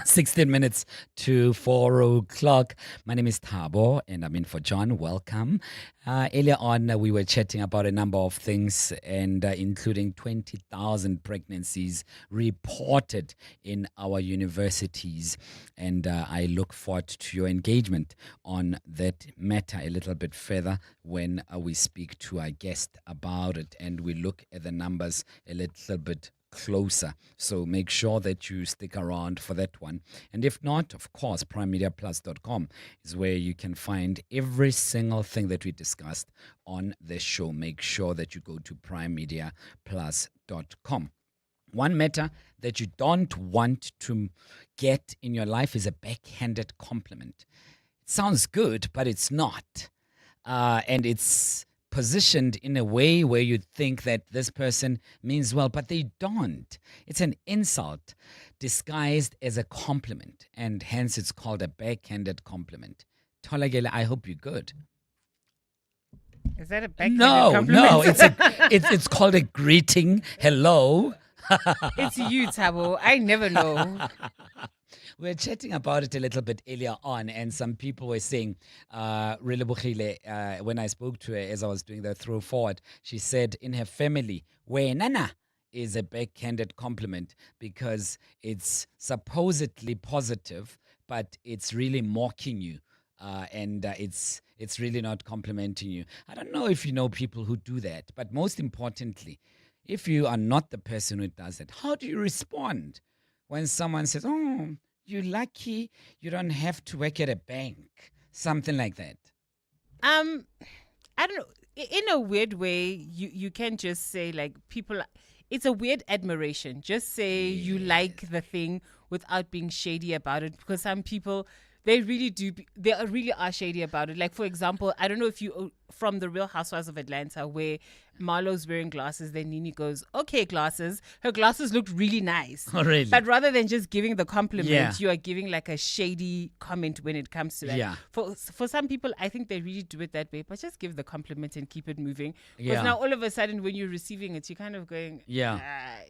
16 minutes to 4 o'clock. My name is Thabo, and I'm in for John. Welcome. Earlier on, we were chatting about a number of things, and including 20,000 pregnancies reported in our universities. And I look forward to your engagement on that matter a little bit further when we speak to our guest about it, and we look at the numbers a little bit closer. So make sure that you stick around for that one. And if not, of course, primemediaplus.com is where you can find every single thing that we discussed on this show. Make sure that you go to primemediaplus.com. One matter that you don't want to get in your life is a backhanded compliment. It sounds good, but it's not. And it's positioned in a way where you think that this person means well, but they don't. It's an insult disguised as a compliment, and hence it's called a backhanded compliment. Tolagele, I hope you're good. Is that a backhanded compliment? No, it's called a greeting. Hello. It's you, Thabo. I never know. We're chatting about it a little bit earlier on, and some people were saying, when I spoke to her as I was doing the throw forward, she said in her family, Nana is a backhanded compliment because it's supposedly positive, but it's really mocking you, and it's really not complimenting you. I don't know if you know people who do that, but most importantly, if you are not the person who does it, how do you respond when someone says, oh, you're lucky you don't have to work at a bank, something like that? I don't know. In a weird way, you can just say, like, people, it's a weird admiration. Just say you like the thing without being shady about it, because some people, they really are shady about it. Like, for example, I don't know if you from the Real Housewives of Atlanta, where Marlo's wearing glasses, then Nini goes, okay, glasses. Her glasses looked really nice. Oh, really? But rather than just giving the compliment, you are giving like a shady comment when it comes to that. Yeah. For some people, I think they really do it that way, but just give the compliment and keep it moving. Because Yeah. now all of a sudden when you're receiving it, you're kind of going, Yeah.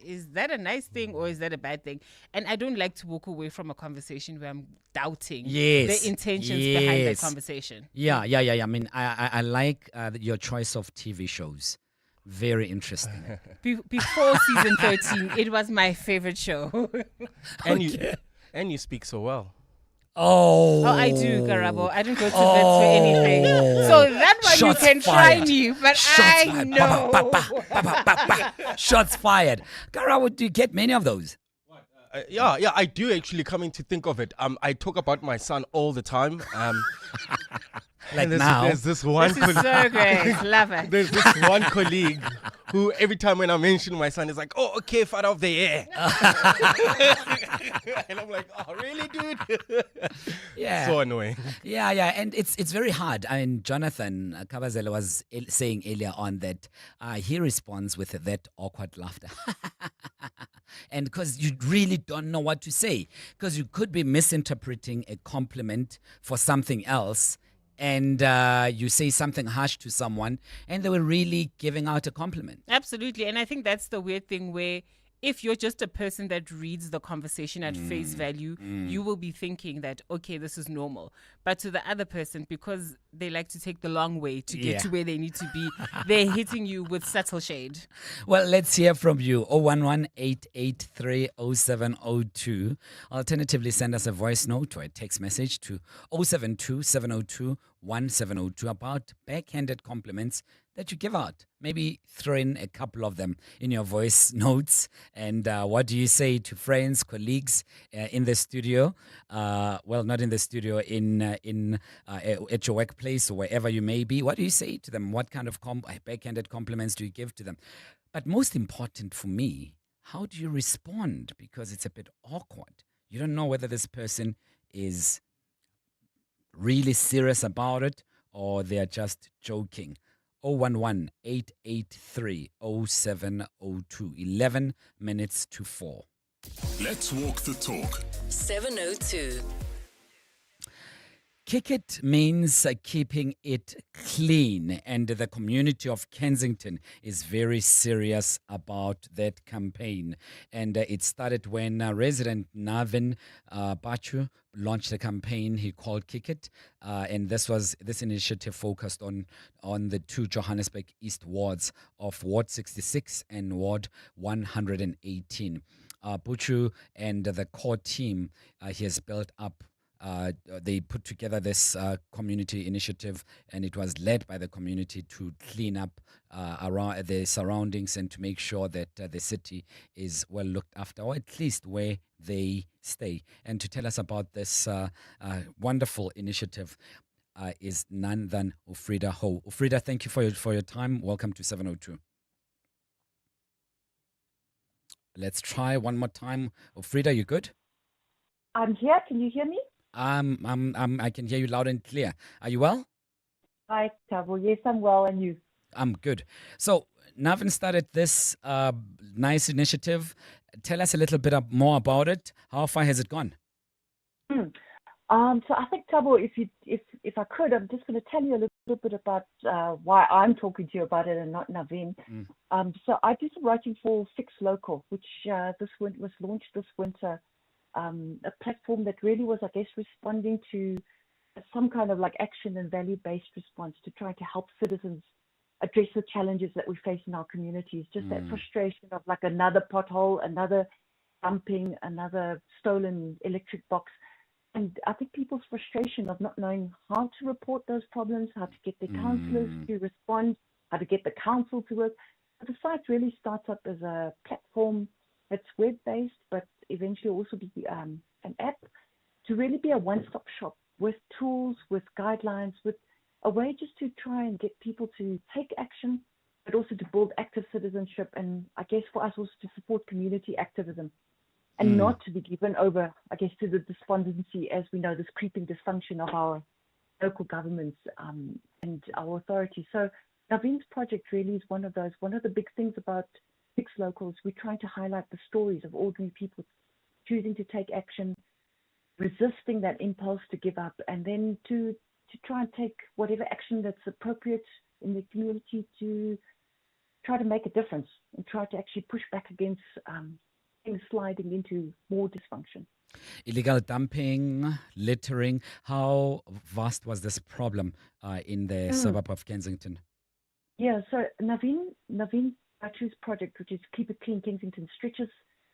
is that a nice thing or is that a bad thing? And I don't like to walk away from a conversation where I'm doubting the intentions behind that conversation. Yeah. I mean, I like your choice of TV shows. Very interesting. Before season 13, it was my favorite show. And you speak so well. Oh, I do, Karabo. I didn't go to vet for anything. So that one Shots you can fired. try me, but Shots I fired. know. Shots fired. Karabo, do you get many of those? Yeah, I do actually. Coming to think of it, I talk about my son all the time. Like there's this one. This is so great. Love it. There's this one colleague who every time when I mention my son is like, oh, okay, father of the air. And I'm like, oh, really, dude? Yeah. So annoying. Yeah, and it's very hard. I mean, Jonathan Kabazela was saying earlier on that he responds with that awkward laughter. And because you really don't know what to say, because you could be misinterpreting a compliment for something else, and you say something harsh to someone, and they were really giving out a compliment. Absolutely. And I think that's the weird thing where if you're just a person that reads the conversation at face value, you will be thinking that, okay, this is normal. But to the other person, because they like to take the long way to get to where they need to be, they're hitting you with subtle shade. Well, let's hear from you. 011-883-0702. Alternatively, send us a voice note or a text message to 072-702-1702 about backhanded compliments that you give out. Maybe throw in a couple of them in your voice notes. And what do you say to friends, colleagues in the studio? Well, not in the studio, at your workplace or wherever you may be. What do you say to them? What kind of backhanded compliments do you give to them? But most important for me, how do you respond? Because it's a bit awkward. You don't know whether this person is really serious about it or they're just joking. 011-883-0702. 11 minutes to 4. Let's walk the talk. 702. Kick it means keeping it clean, and the community of Kensington is very serious about that campaign. And it started when resident Navin Bachu launched a campaign he called Kick It, and this initiative focused on the two Johannesburg East wards of Ward 66 and Ward 118. Buchu and the core team he has built up. They put together this community initiative, and it was led by the community to clean up around the surroundings and to make sure that the city is well looked after, or at least where they stay. And to tell us about this wonderful initiative is none than Ufrida Ho. Ufrida, thank you for your time. Welcome to 702. Let's try one more time. Ufrida, you good? I'm here. Can you hear me? I can hear you loud and clear. Are you well? Hi, Tabo. Yes, I'm well, and you? I'm good. So, Navin started this nice initiative. Tell us a little bit more about it. How far has it gone? So I think, Tabo, if I could, I'm just going to tell you a little bit about why I'm talking to you about it and not Navin. So I did some writing for Fix Local, which was launched this winter. A platform that really was, I guess, responding to some kind of like action and value-based response to try to help citizens address the challenges that we face in our communities. Just that frustration of like another pothole, another dumping, another stolen electric box. And I think people's frustration of not knowing how to report those problems, how to get the councillors to respond, how to get the council to work. So the site really starts up as a platform that's web-based, but eventually also be an app to really be a one-stop shop with tools, with guidelines, with a way just to try and get people to take action, but also to build active citizenship, and I guess for us also to support community activism and not to be given over, I guess, to the despondency, as we know, this creeping dysfunction of our local governments and our authorities. So Navin's project really is one of those. One of the big things about Fix Locals, we're trying to highlight the stories of ordinary people choosing to take action, resisting that impulse to give up, and then to try and take whatever action that's appropriate in the community to try to make a difference and try to actually push back against things sliding into more dysfunction. Illegal dumping, littering. How vast was this problem in the suburb of Kensington? Yeah, so Navin Bachu's project, which is Keep It Clean Kensington, stretches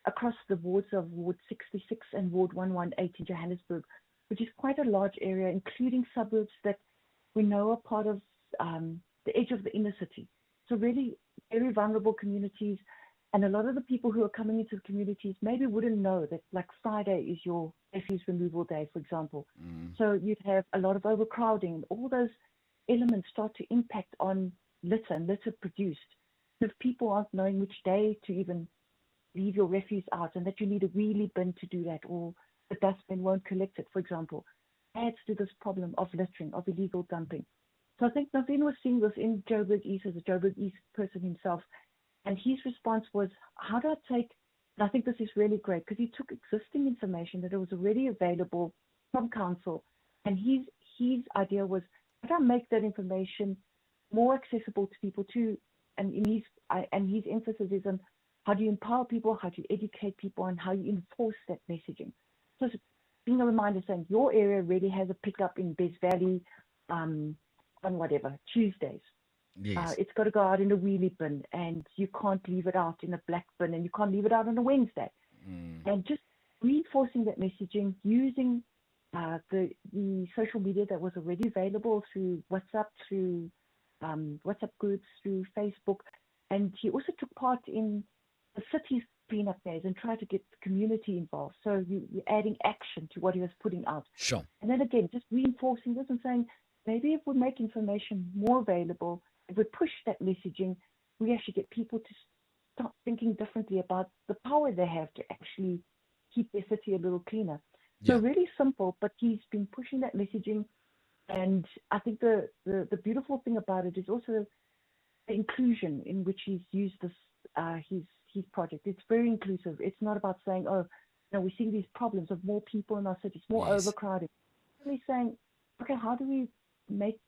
across the wards of Ward 66 and Ward 118 in Johannesburg, which is quite a large area, including suburbs that we know are part of the edge of the inner city. So really very vulnerable communities. And a lot of the people who are coming into the communities maybe wouldn't know that like Friday is your refuse removal day, for example. So you'd have a lot of overcrowding. All those elements start to impact on litter and litter produced. If people aren't knowing which day to even leave your refuse out and that you need a wheelie bin to do that, or the dustbin won't collect it, for example, adds to this problem of littering, of illegal dumping. So I think Navin was seeing this in Joburg East as a Joburg East person himself. And his response was, how do I take, and I think this is really great, because he took existing information that was already available from council, and his idea was, how do I make that information more accessible to people too? And his emphasis is on how do you empower people, how do you educate people, and how you enforce that messaging. So it's being a reminder saying your area really has a pickup in Bez Valley on whatever, Tuesdays. Yes. It's got to go out in a wheelie bin, and you can't leave it out in a black bin, and you can't leave it out on a Wednesday. And just reinforcing that messaging, using the social media that was already available through WhatsApp, through WhatsApp groups, through Facebook. And he also took part in the city's cleanup days and tried to get the community involved. So you're adding action to what he was putting out. Sure. And then again, just reinforcing this and saying, maybe if we make information more available, if we push that messaging, we actually get people to start thinking differently about the power they have to actually keep their city a little cleaner. So really simple, but he's been pushing that messaging. And I think the beautiful thing about it is also the inclusion in which he's used this his project. It's very inclusive. It's not about saying, oh, we're seeing these problems of more people in our cities, more overcrowding. Really saying, okay, how do we make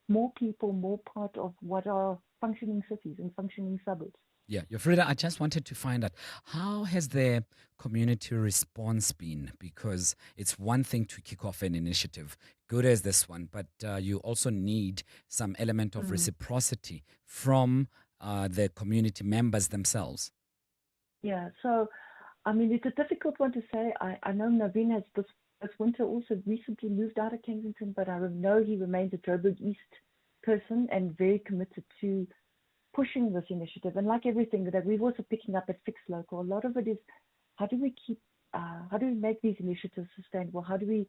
more people more part of what are functioning cities and functioning suburbs? Yeah, Frida, I just wanted to find out, how has the community response been? Because it's one thing to kick off an initiative, good as this one, but you also need some element of reciprocity from the community members themselves. Yeah, so, I mean, it's a difficult one to say. I know Naveen has this winter also recently moved out of Kensington, but I know he remains a Joburg East person and very committed to pushing this initiative. And like everything that we've also picking up at Fix Local, a lot of it is how do we make these initiatives sustainable? How do we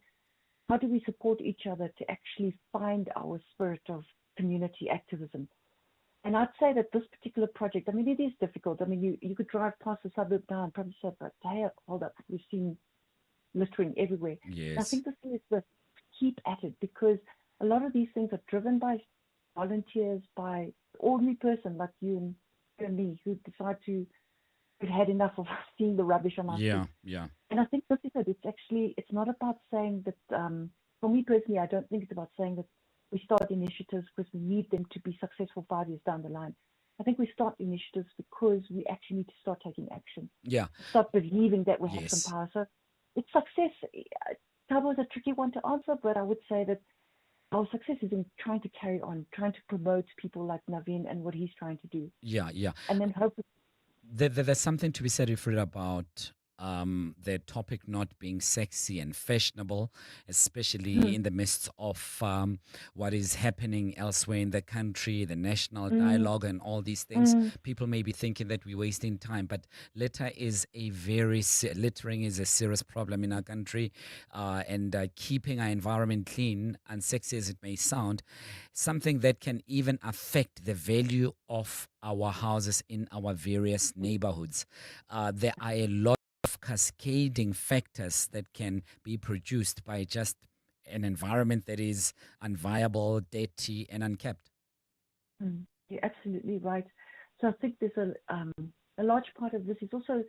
support each other to actually find our spirit of community activism? And I'd say that this particular project, I mean, it is difficult. I mean, you could drive past the suburb now and probably say, but hey, hold up, we've seen littering everywhere. Yes. And I think the thing is to keep at it, because a lot of these things are driven by volunteers, by ordinary person like you and me who decide who've had enough of seeing the rubbish on our streets. Yeah. And I think this is it. It's not about saying that, for me personally, I don't think it's about saying that we start initiatives because we need them to be successful 5 years down the line. I think we start initiatives because we actually need to start taking action. Yeah. Start believing that we have some power. So it's success. Thabo is a tricky one to answer, but I would say that our success is in trying to carry on, trying to promote people like Naveen and what he's trying to do. Yeah. And then hope. There's something to be said, Frida, about the topic not being sexy and fashionable, especially in the midst of what is happening elsewhere in the country, the national dialogue and all these things. People may be thinking that we're wasting time, but littering is a serious problem in our country, and keeping our environment clean, unsexy as it may sound, something that can even affect the value of our houses in our various neighborhoods. There are a lot of cascading factors that can be produced by just an environment that is unviable, dirty, and unkept. You're absolutely right. So I think there's a large part of this is also,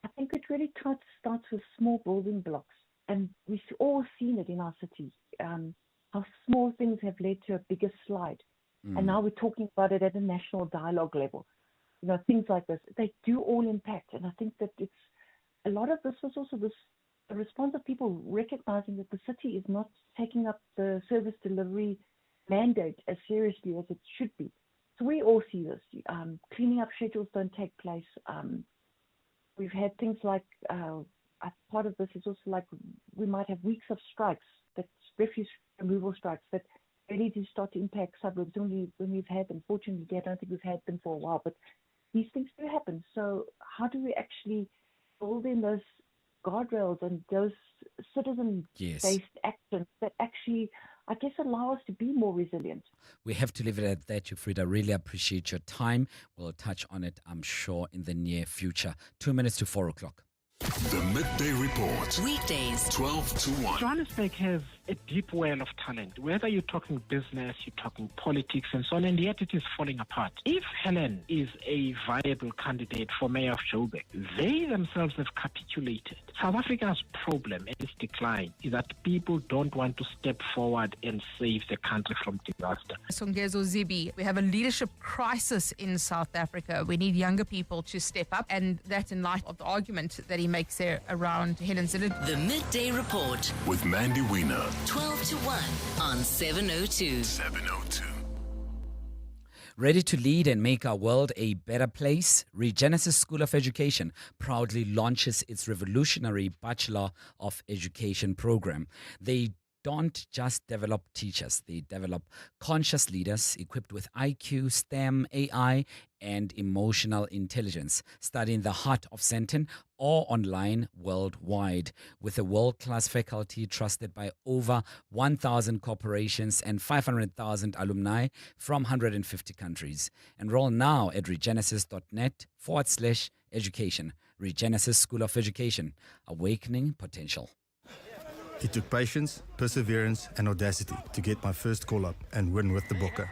I think it really starts with small building blocks. And we've all seen it in our cities, how small things have led to a bigger slide. And now we're talking about it at a national dialogue level. You know, things like this, they do all impact. And I think that a lot of this was also the response of people recognizing that the city is not taking up the service delivery mandate as seriously as it should be. So we all see this. Cleaning up schedules don't take place. We've had things like, part of this is also like we might have weeks of strikes, that's refuse removal strikes, that really do start to impact suburbs only when we've had them. Fortunately, I don't think we've had them for a while, but these things do happen. So how do we actually build in those guardrails and those citizen-based actions that actually, I guess, allow us to be more resilient? We have to leave it at that, Frida. Really appreciate your time. We'll touch on it, I'm sure, in the near future. 2 minutes to 4 o'clock. The Midday Report. Weekdays, 12 to 1. Johannesburg has a deep well of talent. Whether you're talking business, you're talking politics and so on, and yet it is falling apart. If Helen is a viable candidate for mayor of Joburg, they themselves have capitulated. South Africa's problem and its decline is that people don't want to step forward and save the country from disaster. Songezo Zibi, we have a leadership crisis in South Africa. We need younger people to step up, and that's in light of the argument that he makes there around Helen Zille. The Midday Report with Mandy Wiener. 12 to 1 on 702. 702. Ready to lead and make our world a better place? Regenesis School of Education proudly launches its revolutionary Bachelor of Education program. They don't just develop teachers, they develop conscious leaders equipped with IQ, STEM, AI, and emotional intelligence. Study in the heart of Sandton or online worldwide with a world-class faculty trusted by over 1,000 corporations and 500,000 alumni from 150 countries. Enroll now at regenesis.net/education. Regenesis School of Education, awakening potential. It took patience, perseverance, and audacity to get my first call-up and win with the Booker.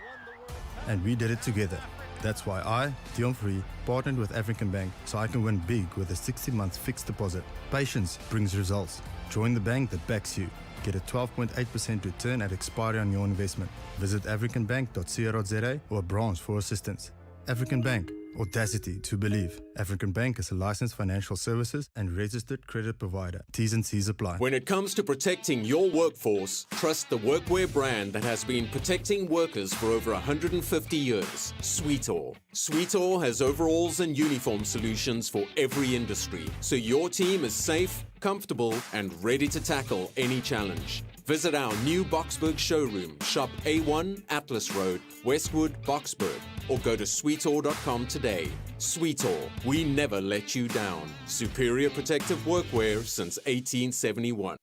And we did it together. That's why I, Dion Free, partnered with African Bank so I can win big with a 60-month fixed deposit. Patience brings results. Join the bank that backs you. Get a 12.8% return at expiry on your investment. Visit africanbank.co.za or a branch for assistance. African Bank, audacity to believe. African Bank is a licensed financial services and registered credit provider. T's and C's apply. When it comes to protecting your workforce, trust the workwear brand that has been protecting workers for over 150 years, Soweto. Soweto has overalls and uniform solutions for every industry, so your team is safe, comfortable, and ready to tackle any challenge. Visit our new Boksburg showroom, shop A1 Atlas Road, Westwood, Boksburg, or go to Soweto.com today. Soweto, we never let you down. Superior protective workwear since 1871.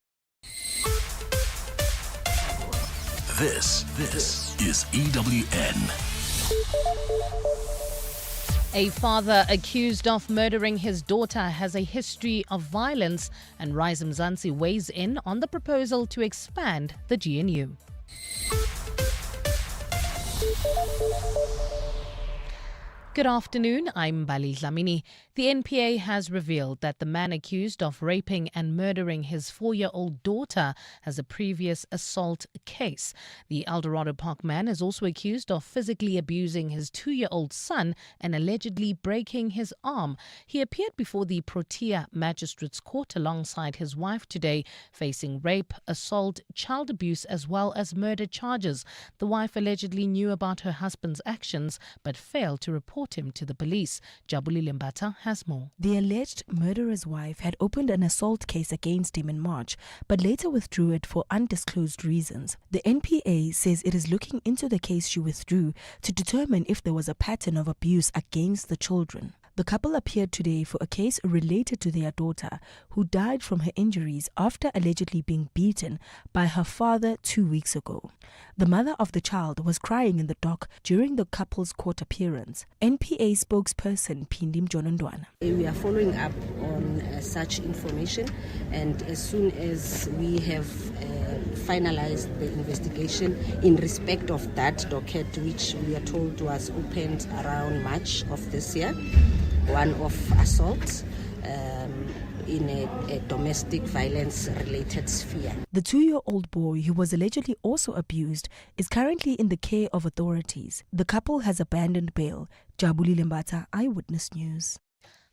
This is EWN. A father accused of murdering his daughter has a history of violence, and Rise Mzansi weighs in on the proposal to expand the GNU. Good afternoon, I'm Bali Dlamini. The NPA has revealed that the man accused of raping and murdering his 4-year-old daughter has a previous assault case. The Eldorado Park man is also accused of physically abusing his 2-year-old son and allegedly breaking his arm. He appeared before the Protea Magistrates Court alongside his wife today, facing rape, assault, child abuse as well as murder charges. The wife allegedly knew about her husband's actions but failed to report him to the police. Jabuli Limbata has more. The alleged murderer's wife had opened an assault case against him in March, but later withdrew it for undisclosed reasons. The NPA says it is looking into the case she withdrew to determine if there was a pattern of abuse against the children. The couple appeared today for a case related to their daughter, who died from her injuries after allegedly being beaten by her father 2 weeks ago. The mother of the child was crying in the dock during the couple's court appearance. NPA spokesperson Pindim Jonondwana. We are following up on such information, and as soon as we have finalized the investigation in respect of that docket, which we are told was opened around March of this year, one of assault in a domestic violence related sphere. The 2-year-old boy, who was allegedly also abused, is currently in the care of authorities. The couple has abandoned bail. Jabuli Lembata, Eyewitness News.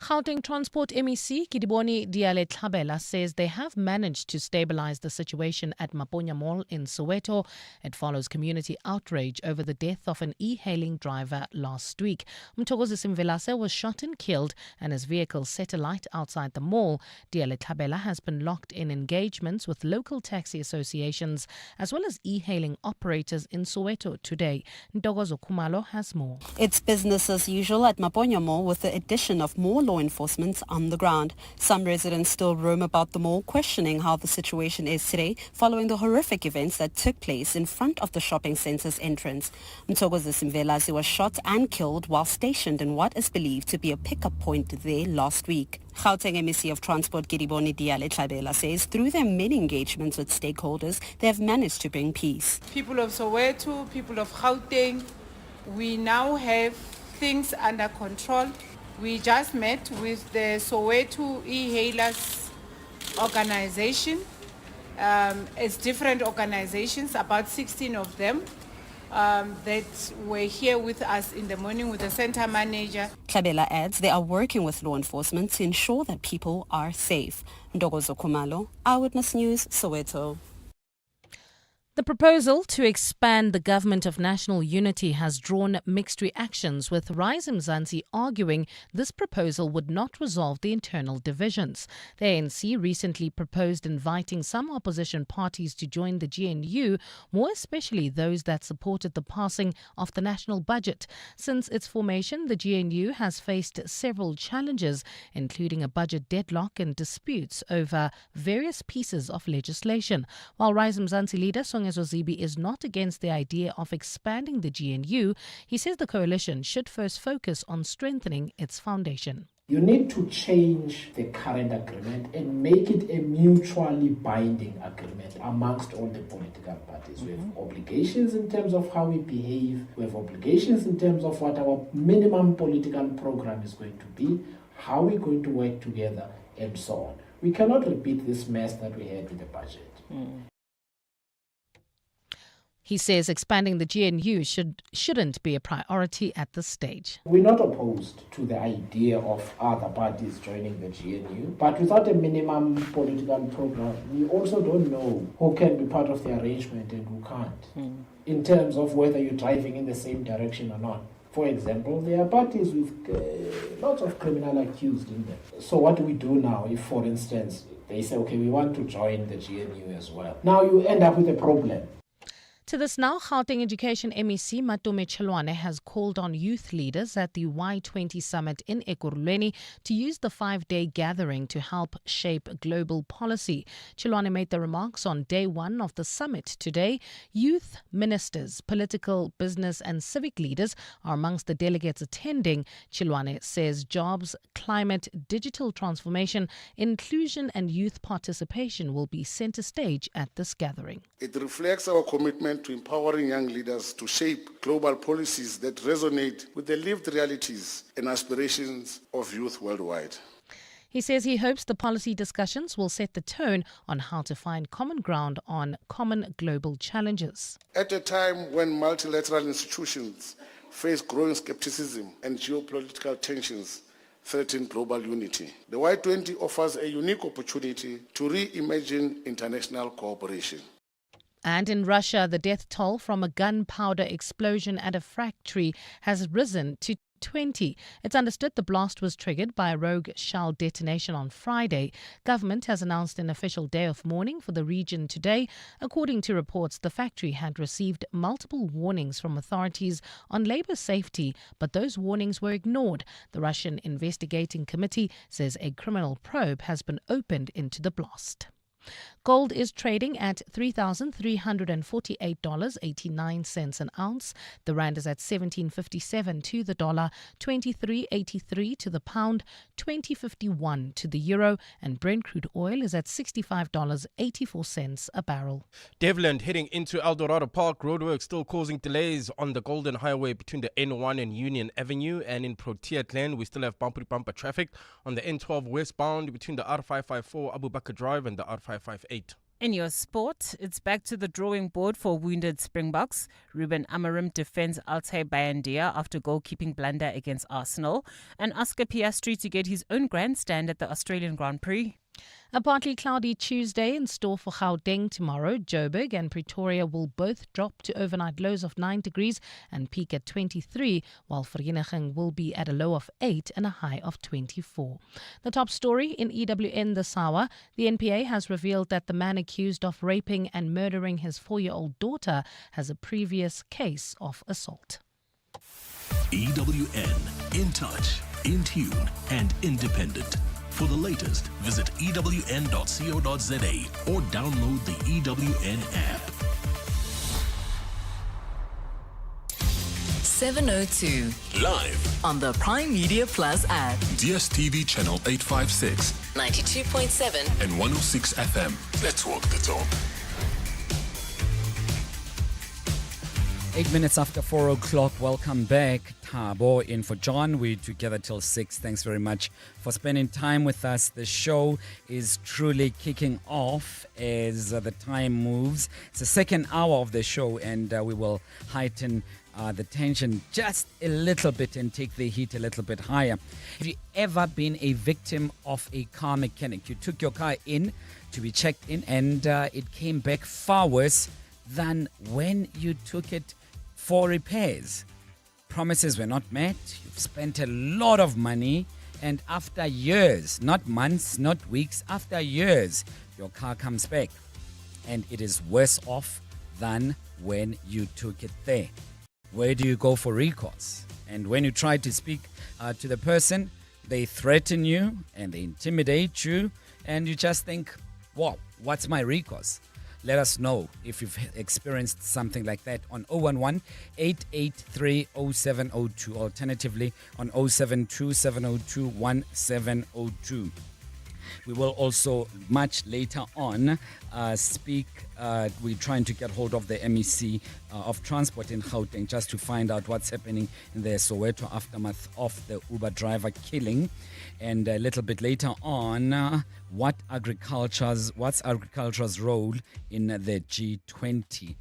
Gauteng Transport MEC Giba Dabella says they have managed to stabilize the situation at Maponya Mall in Soweto. It follows community outrage over the death of an e-hailing driver last week. Mthokozi Simvelase was shot and killed and his vehicle set alight outside the mall. Dabella has been locked in engagements with local taxi associations as well as e-hailing operators in Soweto today. Ntokozo Khumalo has more. It's business as usual at Maponya Mall with the addition of more law enforcement on the ground. Some residents still roam about the mall questioning how the situation is today following the horrific events that took place in front of the shopping centre's entrance. Mthokozi Simvelase was shot and killed while stationed in what is believed to be a pickup point there last week. Gauteng MEC of Transport Giba Dabella says through their many engagements with stakeholders, they have managed to bring peace. People of Soweto, people of Gauteng, we now have things under control. We just met with the Soweto e-hailers organization. It's different organizations, about 16 of them that were here with us in the morning with the center manager. Dabella adds they are working with law enforcement to ensure that people are safe. Ntokozo Khumalo, Eyewitness News, Soweto. The proposal to expand the Government of National Unity has drawn mixed reactions, with Rise Mzansi arguing this proposal would not resolve the internal divisions. The ANC recently proposed inviting some opposition parties to join the GNU, more especially those that supported the passing of the national budget. Since its formation, the GNU has faced several challenges, including a budget deadlock and disputes over various pieces of legislation. While Rise Mzansi leader Zozibi is not against the idea of expanding the GNU, he says the coalition should first focus on strengthening its foundation. You need to change the current agreement and make it a mutually binding agreement amongst all the political parties. We have obligations in terms of how we behave. We have obligations in terms of what our minimum political program is going to be, how we're going to work together, and so on. We cannot repeat this mess that we had with the budget. He says expanding the GNU shouldn't be a priority at this stage. We're not opposed to the idea of other parties joining the GNU, but without a minimum political program, we also don't know who can be part of the arrangement and who can't, in terms of whether you're driving in the same direction or not. For example, there are parties with lots of criminal accused in them. So what do we do now if, for instance, they say, okay, we want to join the GNU as well? Now you end up with a problem. To this now, Gauteng Education MEC Matome Chelwane has called on youth leaders at the Y20 summit in Ekurhuleni to use the 5-day gathering to help shape global policy. Chelwane made the remarks on day one of the summit today. Youth ministers, political, business and civic leaders are amongst the delegates attending. Chelwane says jobs, climate, digital transformation, inclusion and youth participation will be centre stage at this gathering. It reflects our commitment to empowering young leaders to shape global policies that resonate with the lived realities and aspirations of youth worldwide. He says he hopes the policy discussions will set the tone on how to find common ground on common global challenges. At a time when multilateral institutions face growing skepticism and geopolitical tensions threaten global unity, the Y20 offers a unique opportunity to reimagine international cooperation. And in Russia, the death toll from a gunpowder explosion at a factory has risen to 20. It's understood the blast was triggered by a rogue shell detonation on Friday. Government has announced an official day of mourning for the region today. According to reports, the factory had received multiple warnings from authorities on labor safety, but those warnings were ignored. The Russian investigating committee says a criminal probe has been opened into the blast. Gold is trading at $3,348.89 an ounce. The rand is at 17.57 to the dollar, 23.83 to the pound, 20.51 to the euro, and Brent crude oil is at $65.84 a barrel. Devland heading into Eldorado Park. Roadwork still causing delays on the Golden Highway between the N1 and Union Avenue, and in Protea Glen we still have bumper traffic on the N12 westbound between the R554 Abu Bakr Drive and the R558. In your sport, it's back to the drawing board for wounded Springboks. Ruben Amorim defends Altay Bayandia after goalkeeping blunder against Arsenal, and Oscar Piastri to get his own grandstand at the Australian Grand Prix. A partly cloudy Tuesday in store for Gauteng tomorrow. Joburg and Pretoria will both drop to overnight lows of 9 degrees and peak at 23, while Vereeniging will be at a low of 8 and a high of 24. The top story in EWN this hour, the NPA has revealed that the man accused of raping and murdering his 4-year-old daughter has a previous case of assault. EWN, in touch, in tune and independent. For the latest, visit ewn.co.za or download the EWN app. 702. Live on the Prime Media Plus app. DSTV channel 856. 92.7 and 106 FM. Let's walk the talk. 8 minutes after 4 o'clock. Welcome back. Thabo in for John. We're together till 6. Thanks very much for spending time with us. The show is truly kicking off as the time moves. It's the second hour of the show, and we will heighten the tension just a little bit and take the heat a little bit higher. Have you ever been a victim of a car mechanic? You took your car in to be checked in, and it came back far worse than when you took it for repairs. Promises were not met. You've spent a lot of money, and after years, not months, not weeks, after years, your car comes back and it is worse off than when you took it there. Where do you go for recourse? And when you try to speak to the person, they threaten you and they intimidate you, and you just think, wow, what's my recourse? Let us know if you've experienced something like that on 011-883-0702. Alternatively, on 072-702-1702. We will also, much later on, speak. We're trying to get hold of the MEC of Transport in Gauteng just to find out what's happening in the Soweto aftermath of the Uber driver killing. And a little bit later on, what's agriculture's role in the G20?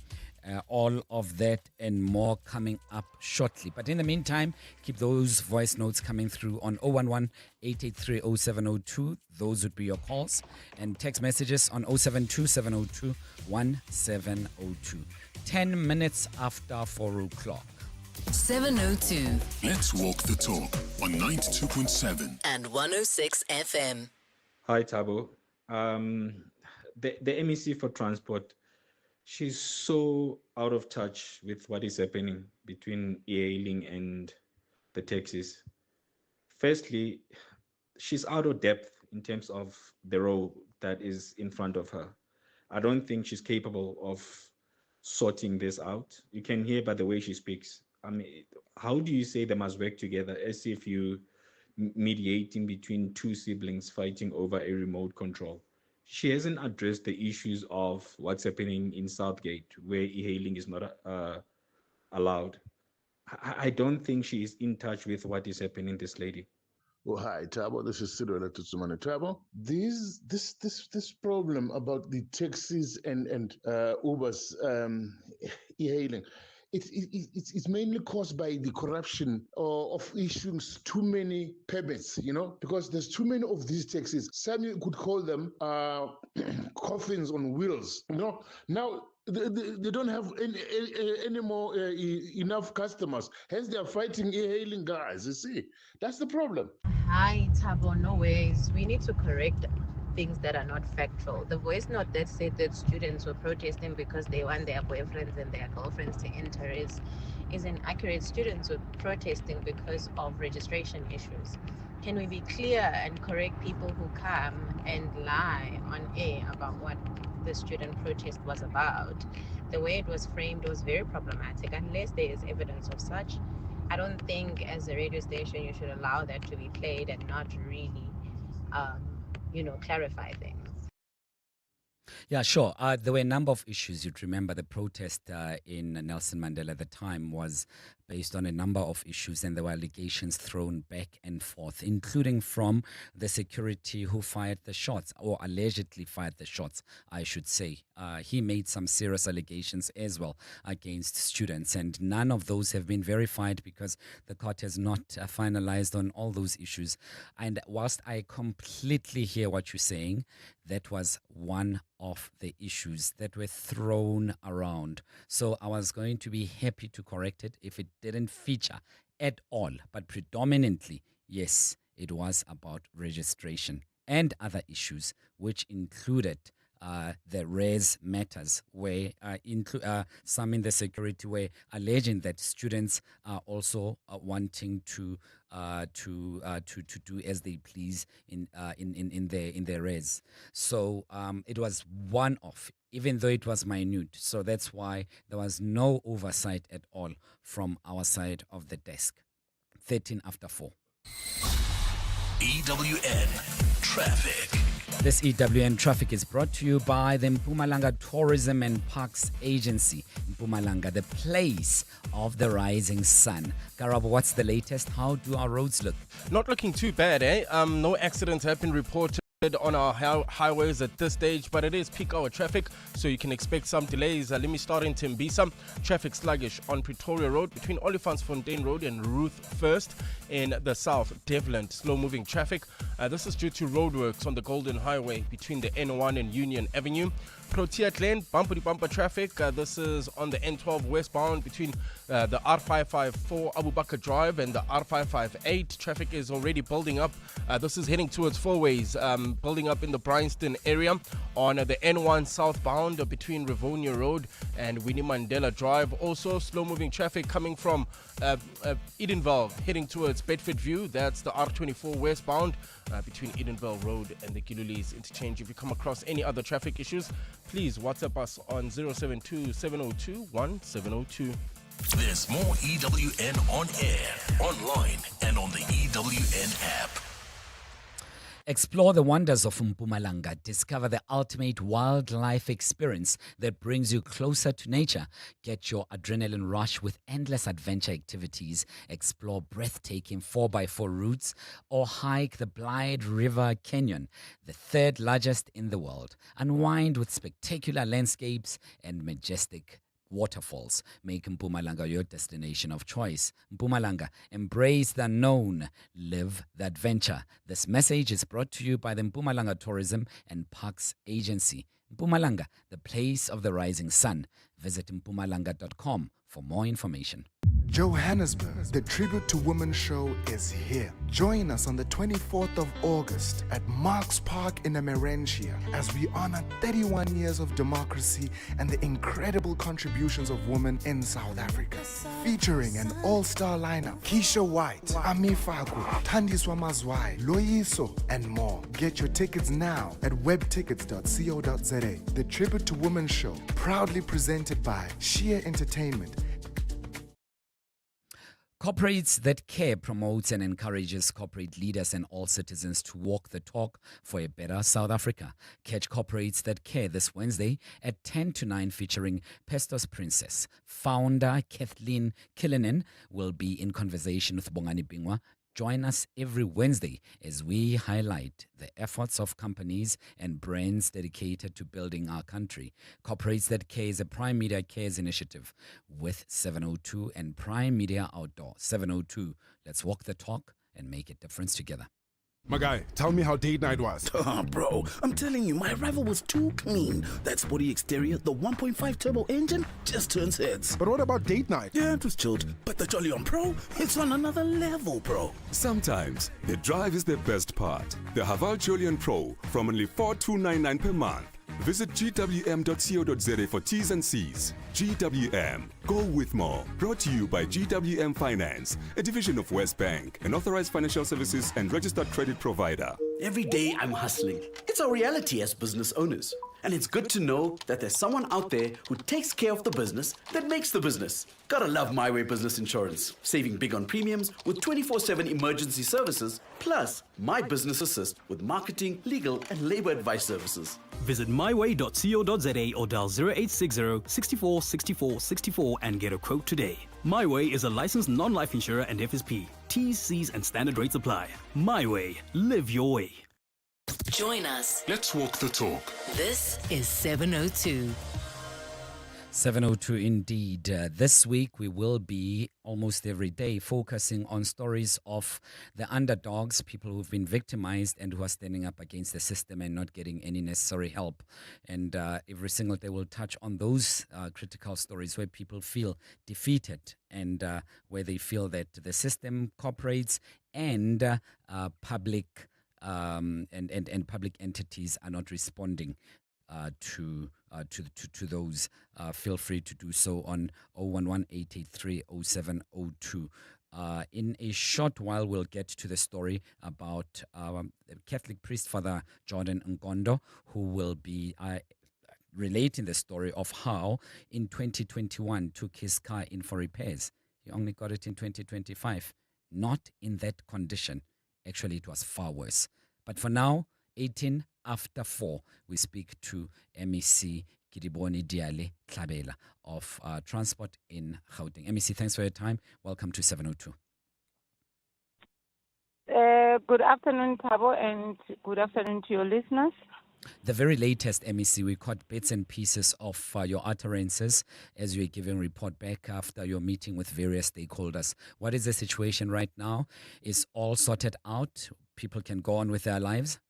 All of that and more coming up shortly. But in the meantime, keep those voice notes coming through on 011-883-0702. Those would be your calls. And text messages on 072-702-1702. 10 minutes after 4 o'clock. 702. Let's walk the talk on 92.7 and 106 FM. Hi, Tabo. The MEC for Transport, she's so out of touch with what is happening between e-hailing and the taxis. Firstly, she's out of depth in terms of the role that is in front of her. I don't think she's capable of sorting this out. You can hear by the way she speaks. I mean, how do you say they must work together as if you mediating between two siblings fighting over a remote control? She hasn't addressed the issues of what's happening in Southgate, where e-hailing is not allowed. I don't think she is in touch with what is happening, this lady. Well, hi, Tabo. This is Sidwela Tutsumane. Tabo, this problem about the taxis and Uber's e-hailing, it's mainly caused by the corruption of issuing too many permits, because there's too many of these taxis. Some you could call them coffins on wheels, Now, they don't have any more enough customers. Hence, they are fighting e-hailing guys, you see. That's the problem. Hi, Tabo. No ways. We need to correct things that are not factual. The voice note that said that students were protesting because they want their boyfriends and their girlfriends to enter is inaccurate. Students were protesting because of registration issues. Can we be clear and correct people who come and lie on air about what the student protest was about? The way it was framed was very problematic. Unless there is evidence of such, I don't think as a radio station you should allow that to be played and not really clarify things. Yeah, sure. There were a number of issues. You'd remember the protest in Nelson Mandela at the time was based on a number of issues, and there were allegations thrown back and forth, including from the security who fired the shots, or allegedly fired the shots, I should say. He made some serious allegations as well against students, and none of those have been verified because the court has not finalized on all those issues. And whilst I completely hear what you're saying, that was one of the issues that were thrown around. So I was going to be happy to correct it if it didn't feature at all. But predominantly, yes, it was about registration and other issues, which included the res matters, where some in the security were alleging that students are also wanting to do as they please in their res. So it was one of, even though it was minute. So that's why there was no oversight at all from our side of the desk. 13 after 4. EWN Traffic. This EWN Traffic is brought to you by the Mpumalanga Tourism and Parks Agency. Mpumalanga, the place of the rising sun. Karabo, what's the latest? How do our roads look? Not looking too bad, eh? No accidents have been reported on our highways at this stage, but it is peak hour traffic, so you can expect some delays. Let me start in Tembisa. Traffic sluggish on Pretoria Road between Olifantsfontein Road and Ruth First in the south. Devland, slow moving traffic. This is due to roadworks on the Golden Highway between the N1 and Union Avenue. Protea Glen, bumper-to-bumper traffic. This is on the N12 westbound between the R554 Abu Bakr Drive and the R558. Traffic is already building up. This is heading towards four ways, building up in the Bryanston area on the N1 southbound between Rivonia Road and Winnie Mandela Drive. Also, slow-moving traffic coming from Edenville heading towards Bedford View. That's the R24 westbound between Edenville Road and the Gilulis interchange. If you come across any other traffic issues, please WhatsApp us on 072-702-1702. There's more EWN on air, online, and on the EWN app. Explore the wonders of Mpumalanga. Discover the ultimate wildlife experience that brings you closer to nature. Get your adrenaline rush with endless adventure activities. Explore breathtaking 4x4 routes or hike the Blythe River Canyon, the third largest in the world. Unwind with spectacular landscapes and majestic waterfalls. Make Mpumalanga your destination of choice. Mpumalanga, embrace the known, live the adventure. This message is brought to you by the Mpumalanga Tourism and Parks Agency. Mpumalanga, the place of the rising sun. Visit mpumalanga.com for more information. Johannesburg, the Tribute to Women show is here. Join us on the 24th of August at Marks Park in Emerentia as we honor 31 years of democracy and the incredible contributions of women in South Africa. Featuring an all-star lineup, Keisha White, Ami Faku, Thandiswa Mazwai, Loyiso, and more. Get your tickets now at webtickets.co.za. The Tribute to Women show, proudly presented by Sheer Entertainment. Corporates That Care promotes and encourages corporate leaders and all citizens to walk the talk for a better South Africa. Catch Corporates That Care this Wednesday at 10 to 9 featuring Pestos Princess. Founder Kathleen Killinen will be in conversation with Bongani Bingwa. Join us every Wednesday as we highlight the efforts of companies and brands dedicated to building our country. Corporates That Care is a Prime Media Cares initiative with 702 and Prime Media Outdoor. 702, let's walk the talk and make a difference together. My guy, tell me how date night was. Bro, I'm telling you, my arrival was too clean. That sporty exterior, the 1.5 turbo engine, just turns heads. But what about date night? Yeah, it was chilled. But the Jolly On Pro, it's on another level, bro. Sometimes the drive is the best part. The Haval Jolly On Pro from only $4,299 per month. Visit gwm.co.za for T's and C's. GWM. Go with more. Brought to you by GWM Finance, a division of West Bank, an authorized financial services and registered credit provider. Every day I'm hustling. It's our reality as business owners. And it's good to know that there's someone out there who takes care of the business that makes the business. Gotta love My Way Business Insurance. Saving big on premiums with 24/7 emergency services, plus My Business Assist with marketing, legal, and labor advice services. Visit myway.co.za or dial 0860 64 64 64 and get a quote today. My Way is a licensed non-life insurer and FSP. T's, C's, and standard rates apply. My Way. Live your way. Join us. Let's walk the talk. This is 702. 702 indeed. This week we will be almost every day focusing on stories of the underdogs, people who've been victimized and who are standing up against the system and not getting any necessary help. And every single day we'll touch on those critical stories where people feel defeated and where they feel that the system, corporates, and public public entities are not responding to those. Feel free to do so on 011-883-0702. In a short while, we'll get to the story about Catholic priest Father Jordan Nkondo, who will be relating the story of how in 2021 took his car in for repairs. He only got it in 2025. Not in that condition. Actually, it was far worse. But for now, 18 after 4, we speak to MEC Giba Dabella of Transport in Gauteng. MEC, thanks for your time. Welcome to 702. Good afternoon, Thabo, and good afternoon to your listeners. The very latest, MEC, we caught bits and pieces of your utterances as you were giving report back after your meeting with various stakeholders. What is the situation right now? Is all sorted out? People can go on with their lives?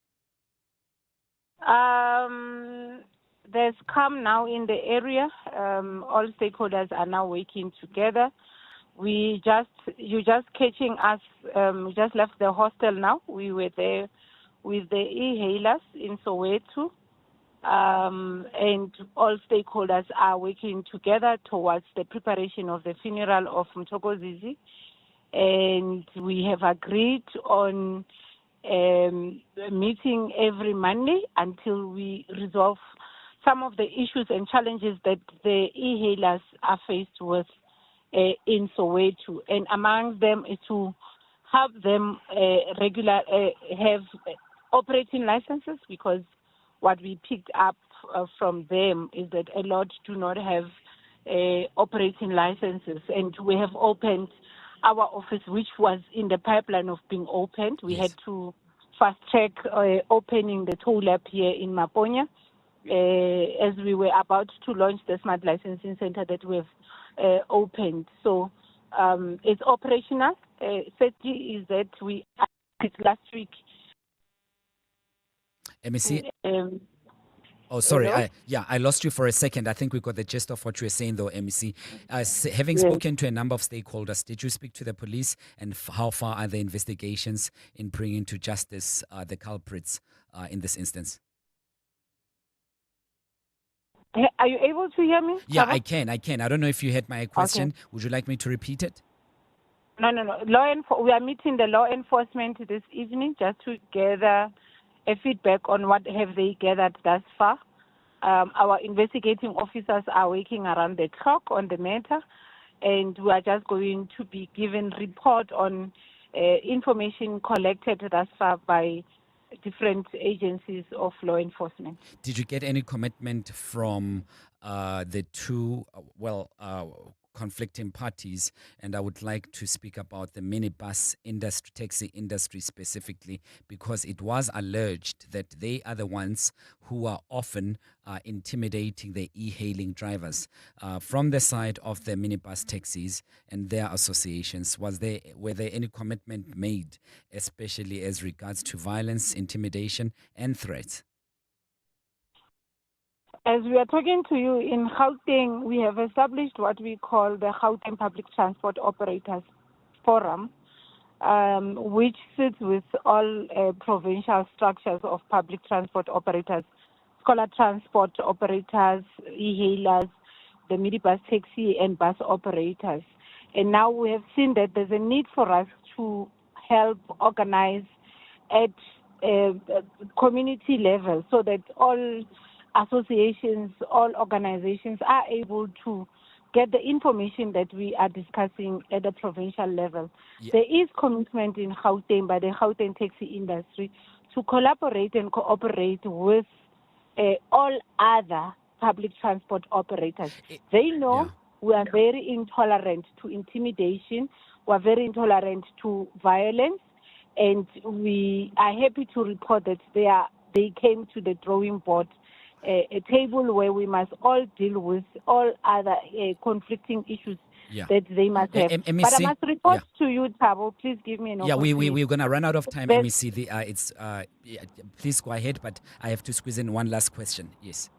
There's calm now in the area. All stakeholders are now working together. You're just catching us. We just left the hostel now. We were there with the e-hailers in Soweto, and all stakeholders are working together towards the preparation of the funeral of Mthokozisi. And we have agreed on a meeting every Monday until we resolve some of the issues and challenges that the e-hailers are faced with in Soweto. And among them is to help them have operating licenses, because what we picked up from them is that a lot do not have operating licenses. And we have opened our office, which was in the pipeline of being opened. We had to fast track opening the toll lab here in Maponya. as we were about to launch the smart licensing center that we have opened. So it's operational. Safety is that we last week. MEC? Oh, sorry. Hello? I lost you for a second. I think we got the gist of what you were saying, though, MEC. Having spoken to a number of stakeholders, did you speak to the police, and how far are the investigations in bringing to justice the culprits in this instance? Are you able to hear me? Yeah, Tabo? I can. I don't know if you had my question. Okay. Would you like me to repeat it? No. We are meeting the law enforcement this evening just to gather a feedback on what have they gathered thus far. Our investigating officers are working around the clock on the matter, and we are just going to be given report on information collected thus far by different agencies of law enforcement. Did you get any commitment from the two, conflicting parties? And I would like to speak about the minibus industry, taxi industry specifically, because it was alleged that they are the ones who are often intimidating the e-hailing drivers. From the side of the minibus taxis and their associations, were there any commitment made, especially as regards to violence, intimidation, and threats? As we are talking to you in Gauteng, we have established what we call the Gauteng Public Transport Operators Forum, which sits with all provincial structures of public transport operators, scholar transport operators, e-hailers, the minibus taxi and bus operators. And now we have seen that there's a need for us to help organize at community level so that all associations, all organizations are able to get the information that we are discussing at the provincial level. Yeah. There is commitment in Gauteng by the Gauteng taxi industry to collaborate and cooperate with all other public transport operators. They know we are very intolerant to intimidation, we are very intolerant to violence, and we are happy to report that they came to the drawing board, a table where we must all deal with all other conflicting issues that they must have. MEC, but I must report to you, Thabo. Please give me an opportunity. We're going to run out of time, MEC. Please go ahead, but I have to squeeze in one last question. Yes.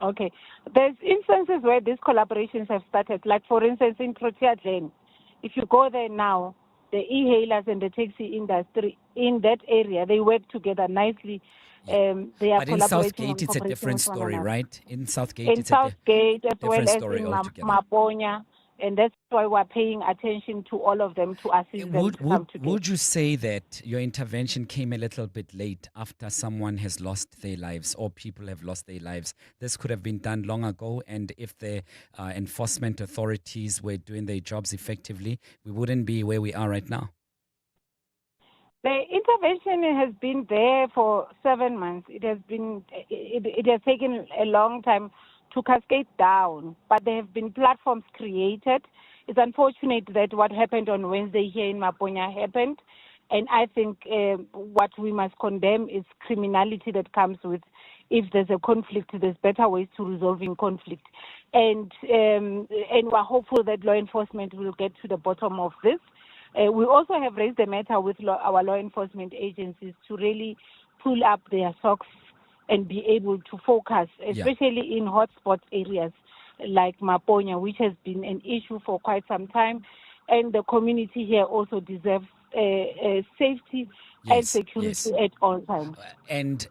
Okay. There's instances where these collaborations have started, like, for instance, in Protea Glen. If you go there now, the e-hailers and the taxi industry in that area, they work together nicely. They are but in Southgate, it's a different story, right? In Southgate, as well as in Maponya, and that's why we're paying attention to all of them to assist them to come together. Would you say that your intervention came a little bit late after someone has lost their lives or people have lost their lives? This could have been done long ago, and if the enforcement authorities were doing their jobs effectively, we wouldn't be where we are right now. The intervention has been there for 7 months. It has taken a long time to cascade down, but there have been platforms created. It's unfortunate that what happened on Wednesday here in Maponya happened, and I think what we must condemn is criminality that comes with, if there's a conflict, there's better ways to resolving conflict. And we're hopeful that law enforcement will get to the bottom of this. We also have raised the matter with our law enforcement agencies to really pull up their socks and be able to focus, especially in hotspot areas like Maponya, which has been an issue for quite some time. And the community here also deserves safety and security at all times. And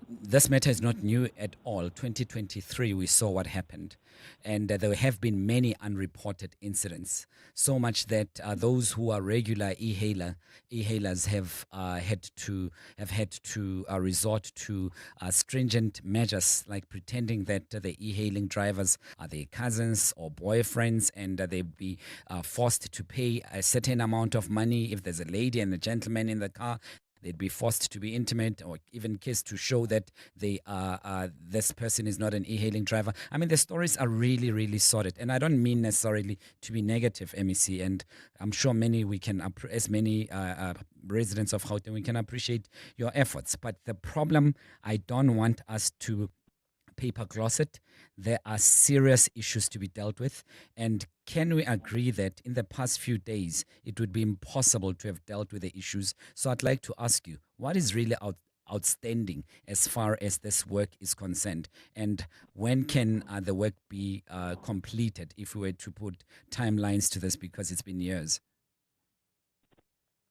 this matter is not new at all. 2023, we saw what happened. And there have been many unreported incidents, so much that those who are regular e-hailers have had to resort to stringent measures, like pretending that the e-hailing drivers are their cousins or boyfriends, and they'd be forced to pay a certain amount of money. If there's a lady and a gentleman in the car, they'd be forced to be intimate or even kissed to show that they this person is not an e-hailing driver. I mean, the stories are really, really sordid. And I don't mean necessarily to be negative, MEC. And I'm sure as many residents of Gauteng, we can appreciate your efforts. But the problem, I don't want us to paper closet. There are serious issues to be dealt with. And can we agree that in the past few days, it would be impossible to have dealt with the issues? So I'd like to ask you, what is really outstanding as far as this work is concerned? And when can the work be completed, if we were to put timelines to this, because it's been years?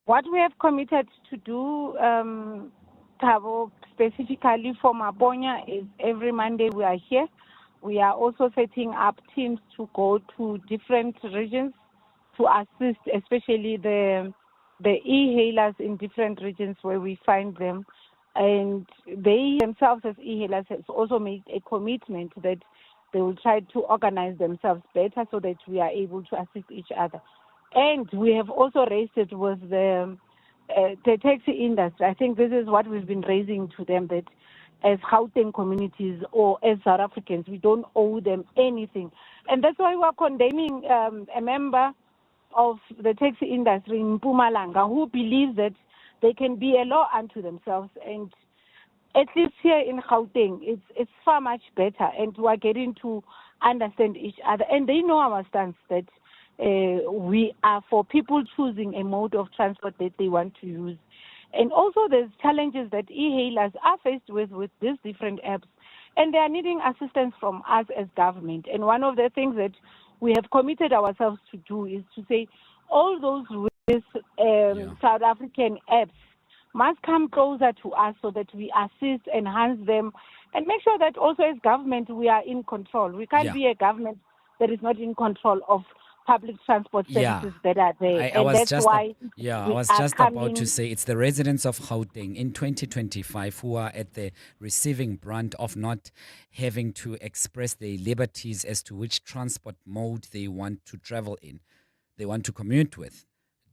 What we have committed to do, Thabo, specifically for Maponya, is every Monday we are here. We are also setting up teams to go to different regions to assist, especially the e-hailers in different regions where we find them. And they themselves as e-hailers have also made a commitment that they will try to organize themselves better so that we are able to assist each other. And we have also raised it with the taxi industry. I think this is what we've been raising to them, that as Gauteng communities or as South Africans, we don't owe them anything. And that's why we are condemning a member of the taxi industry in Mpumalanga who believes that they can be a law unto themselves. And at least here in Gauteng, it's far much better, and we are getting to understand each other. And they know our stance, that we are for people choosing a mode of transport that they want to use. And also there's challenges that e-hailers are faced with these different apps, and they are needing assistance from us as government. And one of the things that we have committed ourselves to do is to say all those with South African apps must come closer to us so that we assist, enhance them, and make sure that also as government we are in control. We can't be a government that is not in control of public transport services that are there. I was just about to say it's the residents of Gauteng in 2025 who are at the receiving brunt of not having to express their liberties as to which transport mode they want to travel in, they want to commute with.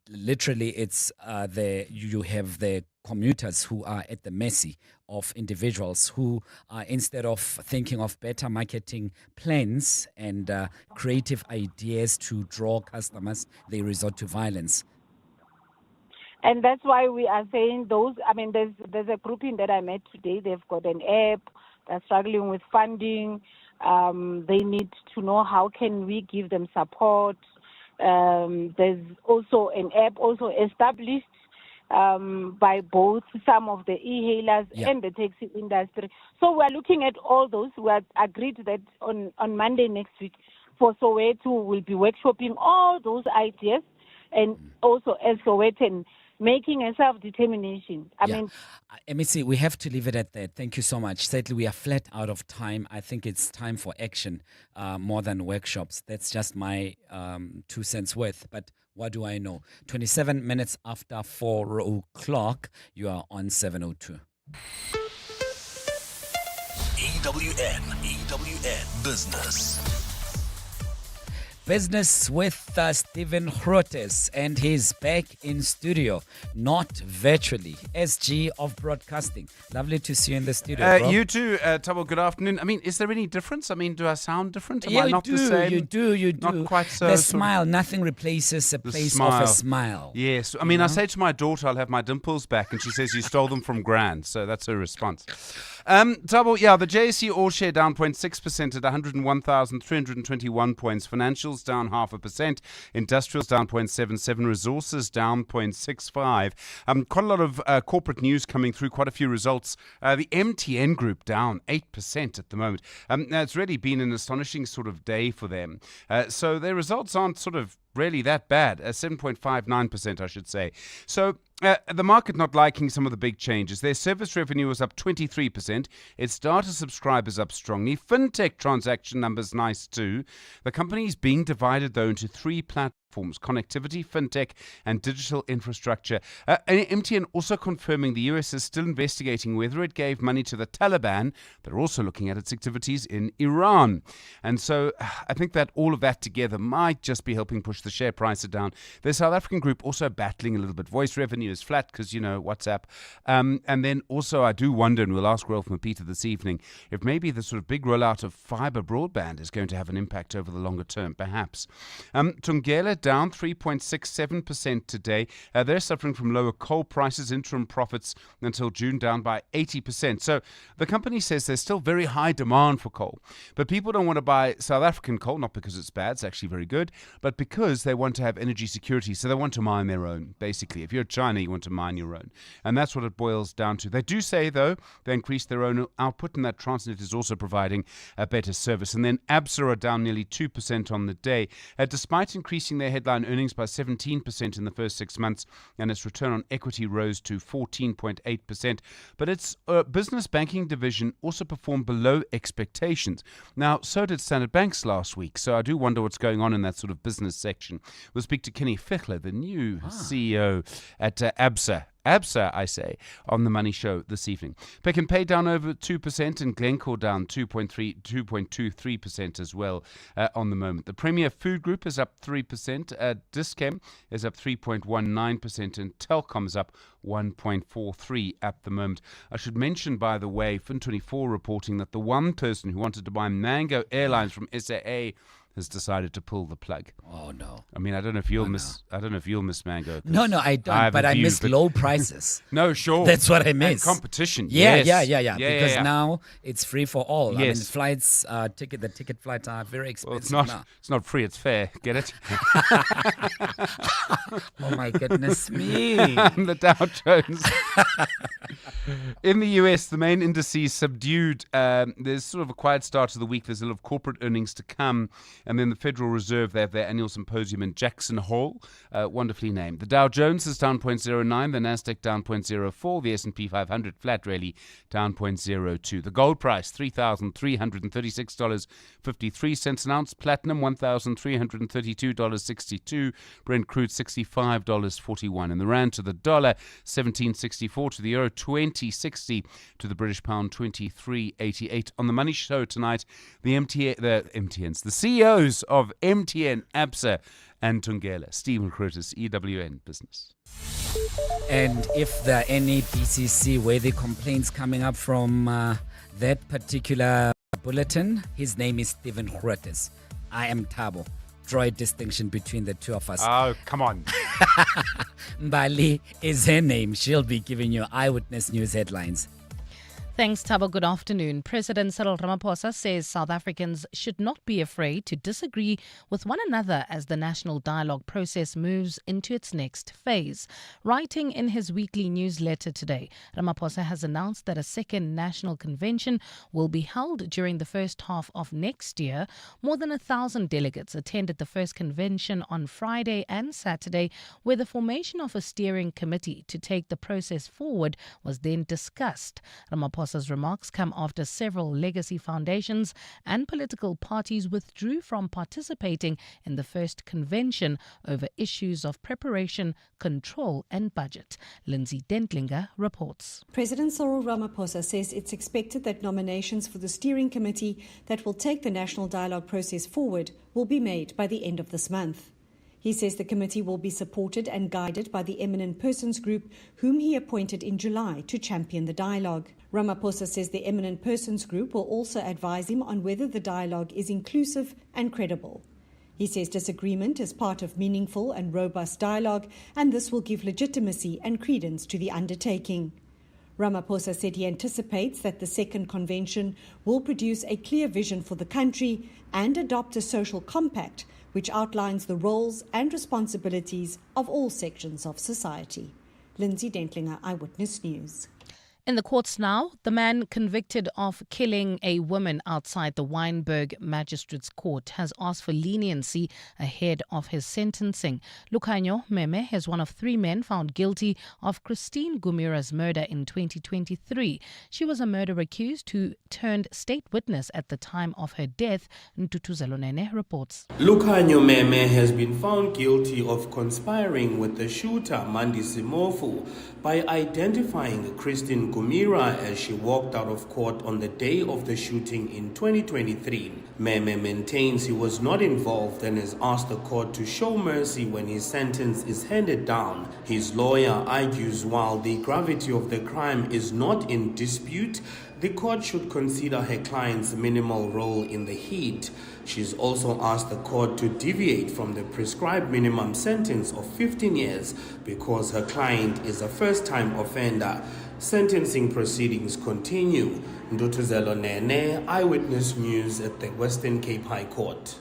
Literally, it's you have the commuters who are at the mercy of individuals who, instead of thinking of better marketing plans and creative ideas to draw customers, they resort to violence. And that's why we are saying those. I mean, there's a grouping that I met today. They've got an app. They're struggling with funding. They need to know how can we give them support. There's also an app also established by both some of the e-hailers and the taxi industry. So we're looking at all those. We are agreed that on Monday next week for Soweto we'll be workshopping all those ideas, and also as Sowetan making a self-determination. I mean, MEC, we have to leave it at that. Thank you so much. Sadly, we are flat out of time. I think it's time for action more than workshops. That's just my 2 cents worth. But what do I know? 27 minutes after 4 o'clock, you are on 702. EWN Business. Business with Stephen Grotes, and he's back in studio, not virtually. SG of Broadcasting. Lovely to see you in the studio, bro. You too, Thabo. Good afternoon. I mean, is there any difference? I mean, do I sound different? Am I not the same? You do. Not quite so. The smile, nothing replaces a place of a smile. Yes. I mean, I say to my daughter, I'll have my dimples back, and she says, you stole them from Grand. So that's her response. Thabo, the JSE All Share down 0.6% at 101,321 points. Financials down 0.5%. Industrials down 0.77%. Resources down 0.65%. Quite a lot of corporate news coming through, quite a few results. The MTN Group down 8% at the moment. It's really been an astonishing sort of day for them. So their results aren't sort of really that bad, 7.59%, I should say. So the market not liking some of the big changes. Their service revenue was up 23%. Its data subscribers up strongly. FinTech transaction numbers nice too. The company is being divided, though, into 3 platforms: connectivity, fintech, and digital infrastructure. MTN also confirming the US is still investigating whether it gave money to the Taliban. They're also looking at its activities in Iran. And so I think that all of that together might just be helping push the share price down. The South African group also battling a little bit. Voice revenue menu is flat because, WhatsApp. And then also I do wonder, and we'll ask Rolf Mapita this evening, if maybe the sort of big rollout of fibre broadband is going to have an impact over the longer term, perhaps. Thungela down 3.67% today. They're suffering from lower coal prices, interim profits until June down by 80%. So the company says there's still very high demand for coal, but people don't want to buy South African coal, not because it's bad, it's actually very good, but because they want to have energy security, so they want to mine their own, basically. If you're China, you want to mine your own. And that's what it boils down to. They do say, though, they increased their own output, and that Transnet is also providing a better service. And then ABSA are down nearly 2% on the day, despite increasing their headline earnings by 17% in the first 6 months, and its return on equity rose to 14.8%. But its business banking division also performed below expectations. Now, so did Standard Bank's last week, so I do wonder what's going on in that sort of business section. We'll speak to Kenny Fichler, the new CEO at ABSA. ABSA, I say, on the Money Show this evening. Pick n Pay down over 2% and Glencore down 2.23% as well on the moment. The Premier Food Group is up 3%, Dis-Chem is up 3.19%, and Telkom is up 1.43% at the moment. I should mention, by the way, Fin24 reporting that the one person who wanted to buy Mango Airlines from SAA has decided to pull the plug. Oh no! I mean, I don't know if you'll miss Mango. No, I don't. But I miss low prices. No, sure. That's what I miss. And competition. Yeah, yes. yeah. Because now it's free for all. Yes. I mean, flights, the ticket flights are very expensive. Well, it's not free. It's fair. Get it? Oh my goodness me! The Dow Jones. In the US, the main indices subdued. There's sort of a quiet start to the week. There's a lot of corporate earnings to come. And then the Federal Reserve, they have their annual symposium in Jackson Hole, wonderfully named. The Dow Jones is down 0.09, the Nasdaq down 0.04, the S&P 500 flat really down 0.02. The gold price, $3,336.53 an ounce. Platinum, $1,332.62. Brent crude, $65.41. And the rand to the dollar, 17.64 to the euro, 20.60 to the British pound, 23.88. On the Money Show tonight, the CEOs of MTN, ABSA, and Thungela. Stephen Curtis, EWN Business. And if there are any DCC-worthy complaints coming up from that particular bulletin, his name is Stephen Curtis. I am Thabo. Draw a distinction between the two of us. Oh, come on. Mbali is her name. She'll be giving you eyewitness news headlines. Thanks, Thabo. Good afternoon. President Cyril Ramaphosa says South Africans should not be afraid to disagree with one another as the national dialogue process moves into its next phase. Writing in his weekly newsletter today, Ramaphosa has announced that a second national convention will be held during the first half of next year. More than 1,000 delegates attended the first convention on Friday and Saturday, where the formation of a steering committee to take the process forward was then discussed. Ramaphosa's remarks come after several legacy foundations and political parties withdrew from participating in the first convention over issues of preparation, control and budget. Lindsay Dentlinger reports. President Cyril Ramaphosa says it's expected that nominations for the steering committee that will take the national dialogue process forward will be made by the end of this month. He says the committee will be supported and guided by the Eminent Persons Group, whom he appointed in July to champion the dialogue. Ramaphosa says the Eminent Persons Group will also advise him on whether the dialogue is inclusive and credible. He says disagreement is part of meaningful and robust dialogue, and this will give legitimacy and credence to the undertaking. Ramaphosa said he anticipates that the second convention will produce a clear vision for the country and adopt a social compact which outlines the roles and responsibilities of all sections of society. Lindsay Dentlinger, Eyewitness News. In the courts now, the man convicted of killing a woman outside the Wynberg Magistrates Court has asked for leniency ahead of his sentencing. Lukhanyo Meme is one of 3 men found guilty of Christine Gumira's murder in 2023. She was a murder accused who turned state witness at the time of her death, Ntutuzelo Nene reports. Lukhanyo Meme has been found guilty of conspiring with the shooter Mandi Simofu by identifying Christine Gumira as she walked out of court on the day of the shooting in 2023. Meme maintains he was not involved and has asked the court to show mercy when his sentence is handed down. His lawyer argues while the gravity of the crime is not in dispute, the court should consider her client's minimal role in the heat. She's also asked the court to deviate from the prescribed minimum sentence of 15 years because her client is a first-time offender. Sentencing proceedings continue. Ndutuzelo Nene, Eyewitness News at the Western Cape High Court.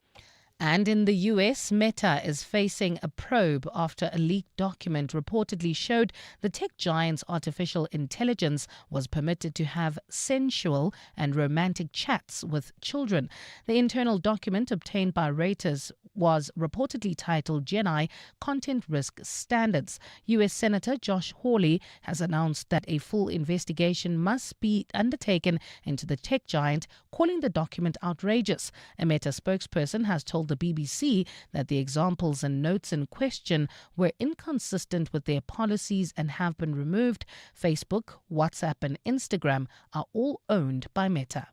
And in the US, Meta is facing a probe after a leaked document reportedly showed the tech giant's artificial intelligence was permitted to have sensual and romantic chats with children. The internal document obtained by Reuters was reportedly titled Genai Content Risk Standards. US Senator Josh Hawley has announced that a full investigation must be undertaken into the tech giant, calling the document outrageous. A Meta spokesperson has told the BBC that the examples and notes in question were inconsistent with their policies and have been removed. Facebook, WhatsApp and Instagram are all owned by Meta.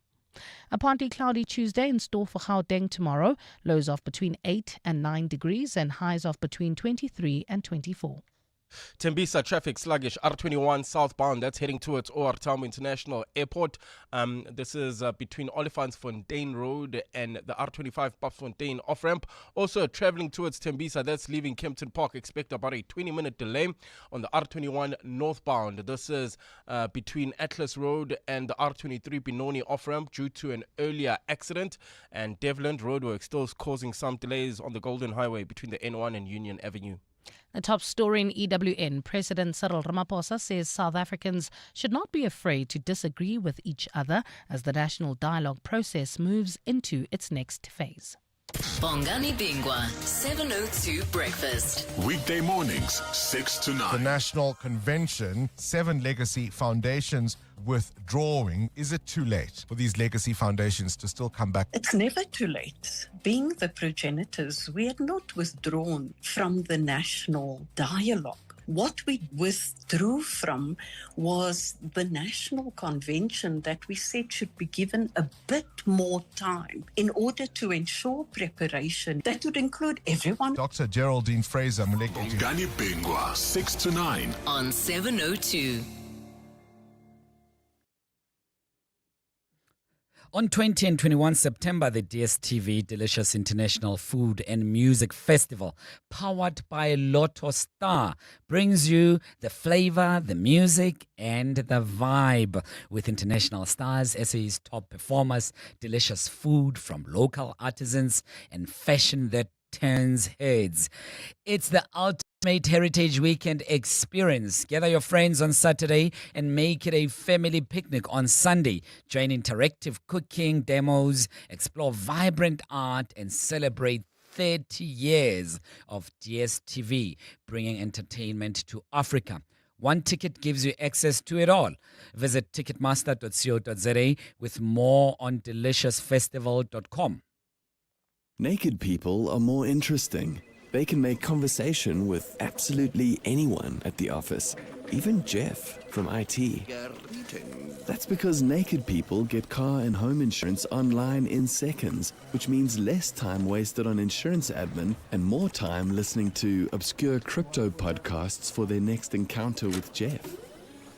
A partly cloudy Tuesday in store for Gauteng tomorrow. Lows of between 8 and 9 degrees and highs of between 23 and 24. Tembisa traffic sluggish. R21 southbound, that's heading towards OR Tambo International Airport. This is between Olifantsfontein Road and the R25 Papsfontein off-ramp. Also traveling towards Tembisa, that's leaving Kempton Park. Expect about a 20-minute delay on the R21 northbound. This is between Atlas Road and the R23 Benoni off-ramp due to an earlier accident. And Devland roadwork still causing some delays on the Golden Highway between the N1 and Union Avenue. The top story in EWN, President Cyril Ramaphosa says South Africans should not be afraid to disagree with each other as the national dialogue process moves into its next phase. Bongani Bingwa, 702 Breakfast. Weekday mornings, 6 to 9. The National Convention, 7 legacy foundations withdrawing. Is it too late for these legacy foundations to still come back? It's never too late. Being the progenitors, we had not withdrawn from the national dialogue. What we withdrew from was the National Convention that we said should be given a bit more time in order to ensure preparation that would include everyone. Dr. Geraldine Fraser, Bongani Bingwa, 6 to 9. On 702. On 20 and 21 September, the DSTV Delicious International Food and Music Festival, powered by Lotto Star, brings you the flavor, the music, and the vibe. With international stars, SA's top performers, delicious food from local artisans, and fashion that turns heads. It's the ultimate Heritage Weekend experience. Gather your friends on Saturday and make it a family picnic on Sunday. Join interactive cooking demos, explore vibrant art, and celebrate 30 years of DSTV, bringing entertainment to Africa. One ticket gives you access to it all. Visit ticketmaster.co.za with more on deliciousfestival.com. Naked people are more interesting. They can make conversation with absolutely anyone at the office, even Jeff from IT. That's because naked people get car and home insurance online in seconds, which means less time wasted on insurance admin and more time listening to obscure crypto podcasts for their next encounter with Jeff.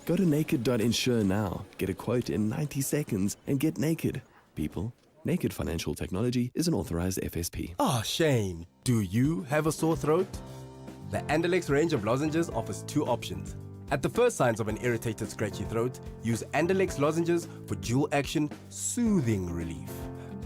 Go to naked.insure now, get a quote in 90 seconds, and get naked, people. Naked Financial Technology is an authorized FSP. Oh, Shane, do you have a sore throat? The Andalex range of lozenges offers 2 options. At the first signs of an irritated, scratchy throat, use Andalex lozenges for dual-action, soothing relief.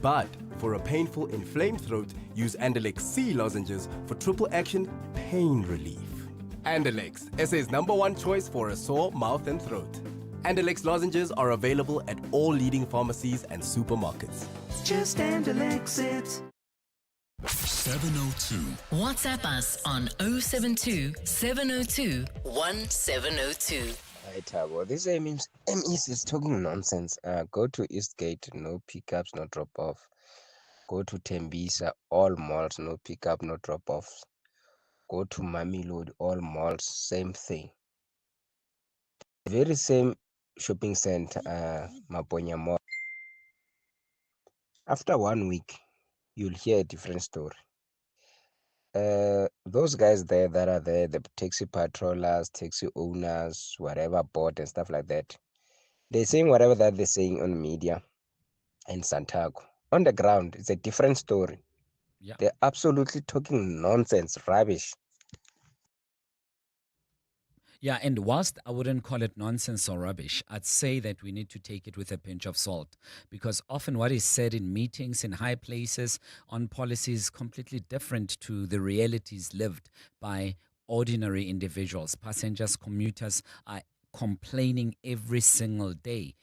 But for a painful, inflamed throat, use Andalex C lozenges for triple-action, pain relief. Andalex, SA's #1 choice for a sore mouth and throat. Andalex lozenges are available at all leading pharmacies and supermarkets. Just Andalex it. 702. WhatsApp us on 072 702 1702. Hi, Tabo. This MEC is talking nonsense. Go to Eastgate, no pickups, no drop-off. Go to Tembisa, all malls, no pickup, no drop-offs. Go to Mamelodi, all malls, same thing. Very same shopping center, Maponya Mall. After 1 week, you'll hear a different story. Those guys there that are there, the taxi patrollers, taxi owners, whatever, bought and stuff like that, they're saying whatever that they're saying on media and Santago. On the ground, it's a different story. Yeah. They're absolutely talking nonsense, rubbish. Yeah, and whilst I wouldn't call it nonsense or rubbish, I'd say that we need to take it with a pinch of salt, because often what is said in meetings in high places on policies is completely different to the realities lived by ordinary individuals. Passengers, commuters are complaining every single day.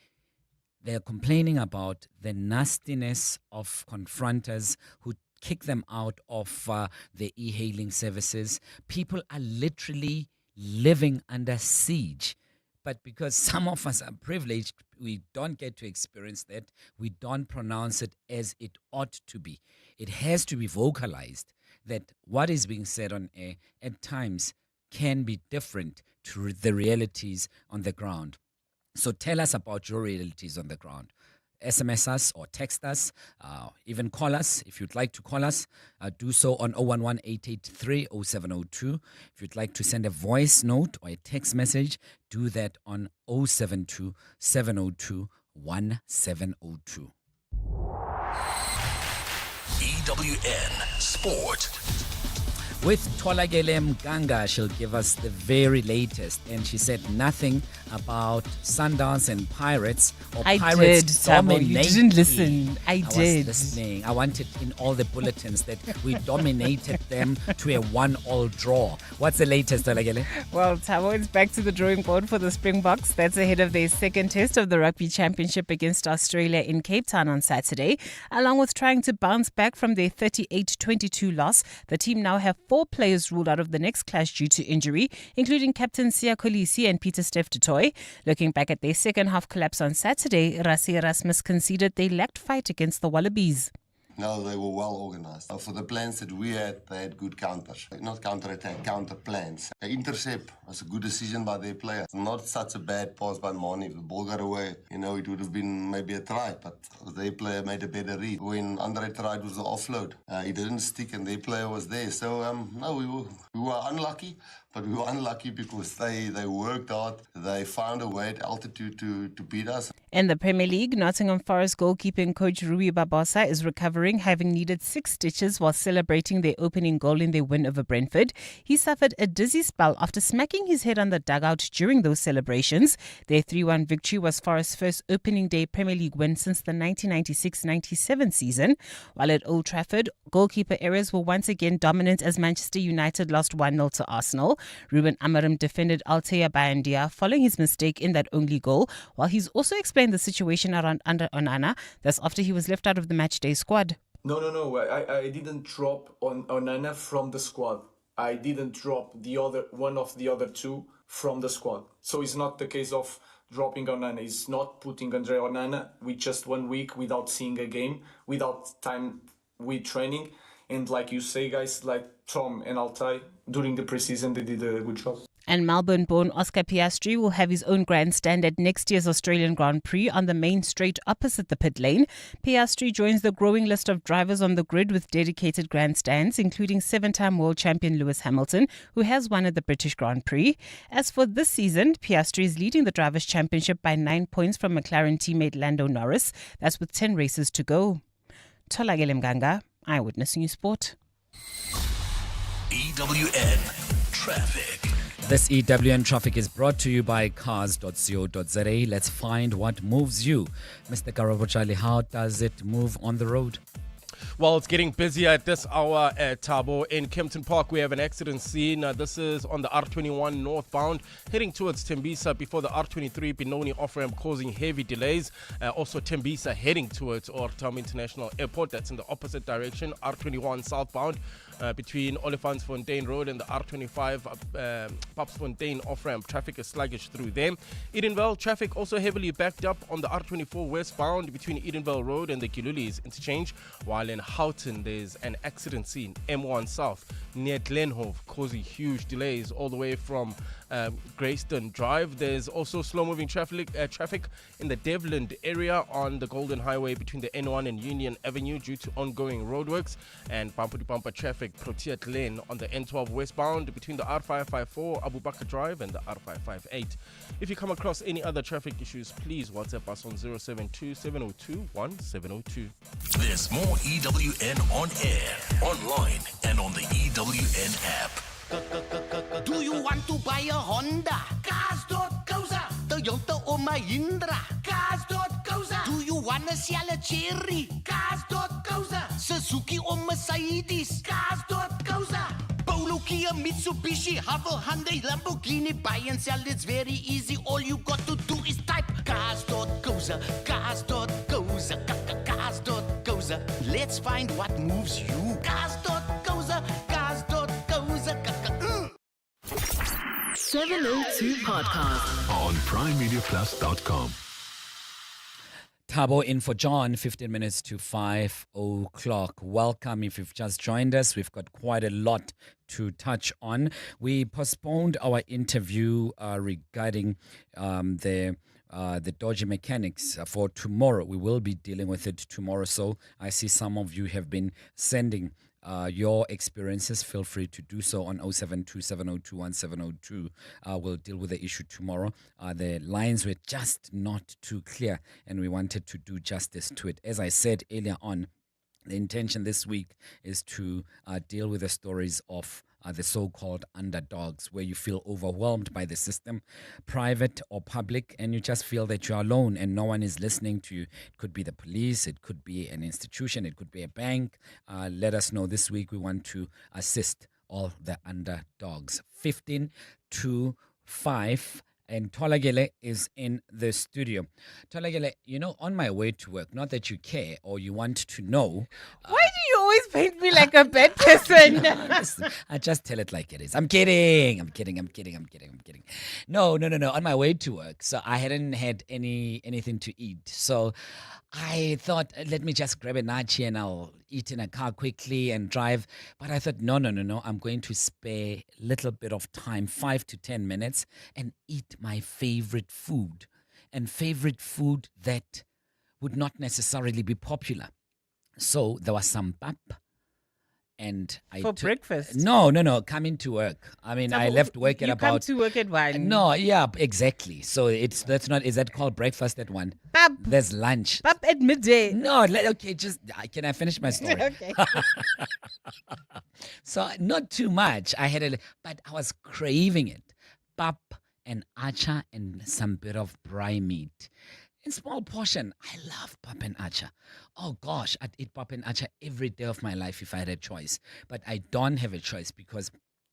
They're complaining about the nastiness of confronters who kick them out of the e-hailing services. People are literally living under siege. But because some of us are privileged, we don't get to experience that. We don't pronounce it as it ought to be. It has to be vocalized that what is being said on air at times can be different to the realities on the ground. So tell us about your realities on the ground. SMS us or text us, even call us. If you'd like to call us, do so on 011-883-0702. If you'd like to send a voice note or a text message, do that on 072-702-1702. EWN Sport. With Tolagele Mganga, she'll give us the very latest. And she said nothing about Sundowns and Pirates or I Pirates did, Tabo. You didn't listen. I did. was listening. I wanted in all the bulletins that we dominated them to a 1-1 draw. What's the latest, Tolagele? Well, Tabo, it's back to the drawing board for the Springboks. That's ahead of their second test of the Rugby Championship against Australia in Cape Town on Saturday. Along with trying to bounce back from their 38-22 loss, the team now have 4 players ruled out of the next clash due to injury, including captain Siya Kolisi and Peter Steph du Toit. Looking back at their second half collapse on Saturday, Rassie Erasmus conceded they lacked fight against the Wallabies. No, they were well organized. For the plans that we had, they had good counters. Not counter-attack, counter plans. The intercept was a good decision by their players. Not such a bad pass by Mane. If the ball got away, it would have been maybe a try, but their player made a better read. When Andre tried with the offload, he didn't stick and their player was there. So, no, we were unlucky, but we were unlucky because they worked hard. They found a way at altitude to beat us. In the Premier League, Nottingham Forest goalkeeping coach Rui Barbosa is recovering, having needed 6 stitches while celebrating their opening goal in their win over Brentford. He suffered a dizzy spell after smacking his head on the dugout during those celebrations. Their 3-1 victory was Forest's first opening day Premier League win since the 1996-97 season. While at Old Trafford, goalkeeper errors were once again dominant as Manchester United lost 1-0 to Arsenal. Ruben Amorim defended Altea Bayandia following his mistake in that only goal, while he's also explained the situation around Andre Onana. That's after he was left out of the matchday squad. No. I didn't drop on Onana from the squad. I didn't drop one of the other 2 from the squad. So it's not the case of dropping Onana. It's not putting Andre Onana with just 1 week without seeing a game, without time with training. And like you say, guys, like Tom and Altai, during the preseason, they did a good job. And Melbourne-born Oscar Piastri will have his own grandstand at next year's Australian Grand Prix on the main straight opposite the pit lane. Piastri joins the growing list of drivers on the grid with dedicated grandstands, including 7-time world champion Lewis Hamilton, who has won at the British Grand Prix. As for this season, Piastri is leading the Drivers' Championship by 9 points from McLaren teammate Lando Norris. That's with 10 races to go. Tolagele Mganga, Eyewitness News Sport. EWN Traffic. This EWN Traffic is brought to you by cars.co.za. Let's find what moves you. Mr. Karabochali, how does it move on the road? Well, it's getting busier at this hour at Tabo. In Kempton Park, we have an accident scene. This is on the R21 northbound, heading towards Tembisa before the R23 Benoni off-ramp, causing heavy delays. Also, Tembisa heading towards Old Tambo International Airport. That's in the opposite direction, R21 southbound. between Olifantsfontein Road and the R25 Papsfontein off-ramp. Traffic is sluggish through there. Edenville, traffic also heavily backed up on the R24 westbound between Edenville Road and the Kilulis interchange, while in Houghton there's an accident scene, M1 South near Glenhove, causing huge delays all the way from Greyston Drive. There's also slow-moving traffic in the Devland area on the Golden Highway between the N1 and Union Avenue due to ongoing roadworks, and bumper-to-bumper traffic Proteas Lane on the N12 westbound between the R554 Abu Bakr Drive and the R558. If you come across any other traffic issues, please WhatsApp us on 072 702 1702. There's more EWN on air, online, and on the EWN app. Do you want to buy a Honda? Cars.coza. Toyota or Mahindra? Cars.coza. Do you want to sell a Cherry? Cars.coza. Suzuki or Mercedes? Cars.coza. Polo, Kia, Mitsubishi, Havel, Hyundai, Lamborghini. Buy and sell, it's very easy. All you got to do is type Cars.coza. Cars.coza. Cars.coza. Let's find what moves you. Cars.coza. Cars.coza. 702 Podcast On primemediaplus.com. Tabo in for John, 15 minutes to 5 o'clock. Welcome. If you've just joined us, we've got quite a lot to touch on. We postponed our interview regarding the dodgy mechanics for tomorrow. We will be dealing with it tomorrow. So I see some of you have been sending your experiences. Feel free to do so on 072 702 1702. We'll deal with the issue tomorrow. The lines were just not too clear, and we wanted to do justice to it. As I said earlier on, the intention this week is to deal with the stories of the so-called underdogs, where you feel overwhelmed by the system, private or public, and you just feel that you're alone and no one is listening to you. It could be the police, it could be an institution, it could be a bank. Let us know this week. We want to assist all the underdogs. 15 to 5. And Tolagele is in the studio. Tolagele, on my way to work, not that you care or you want to know. Why do you always paint me like a bad person? Listen, I just tell it like it is. I'm kidding. No. On my way to work, so I hadn't had anything to eat. So I thought, let me just grab a nachi and I'll eat in a car quickly and drive. But I thought, no. I'm going to spare a little bit of time, 5 to 10 minutes, and eat my favorite food. And favorite food that would not necessarily be popular. So there was some pap. And breakfast? No, coming to work. I mean, I left work at about... You come to work at 1? No, yeah, exactly. So is that called breakfast at 1? Pap. There's lunch. Pap at midday. No, okay, can I finish my story? Okay. So not too much. But I was craving it. Pap and acha and some bit of braai meat. In small portion. I love pap and acha. Oh gosh, I'd eat pap and acha every day of my life if I had a choice. But I don't have a choice because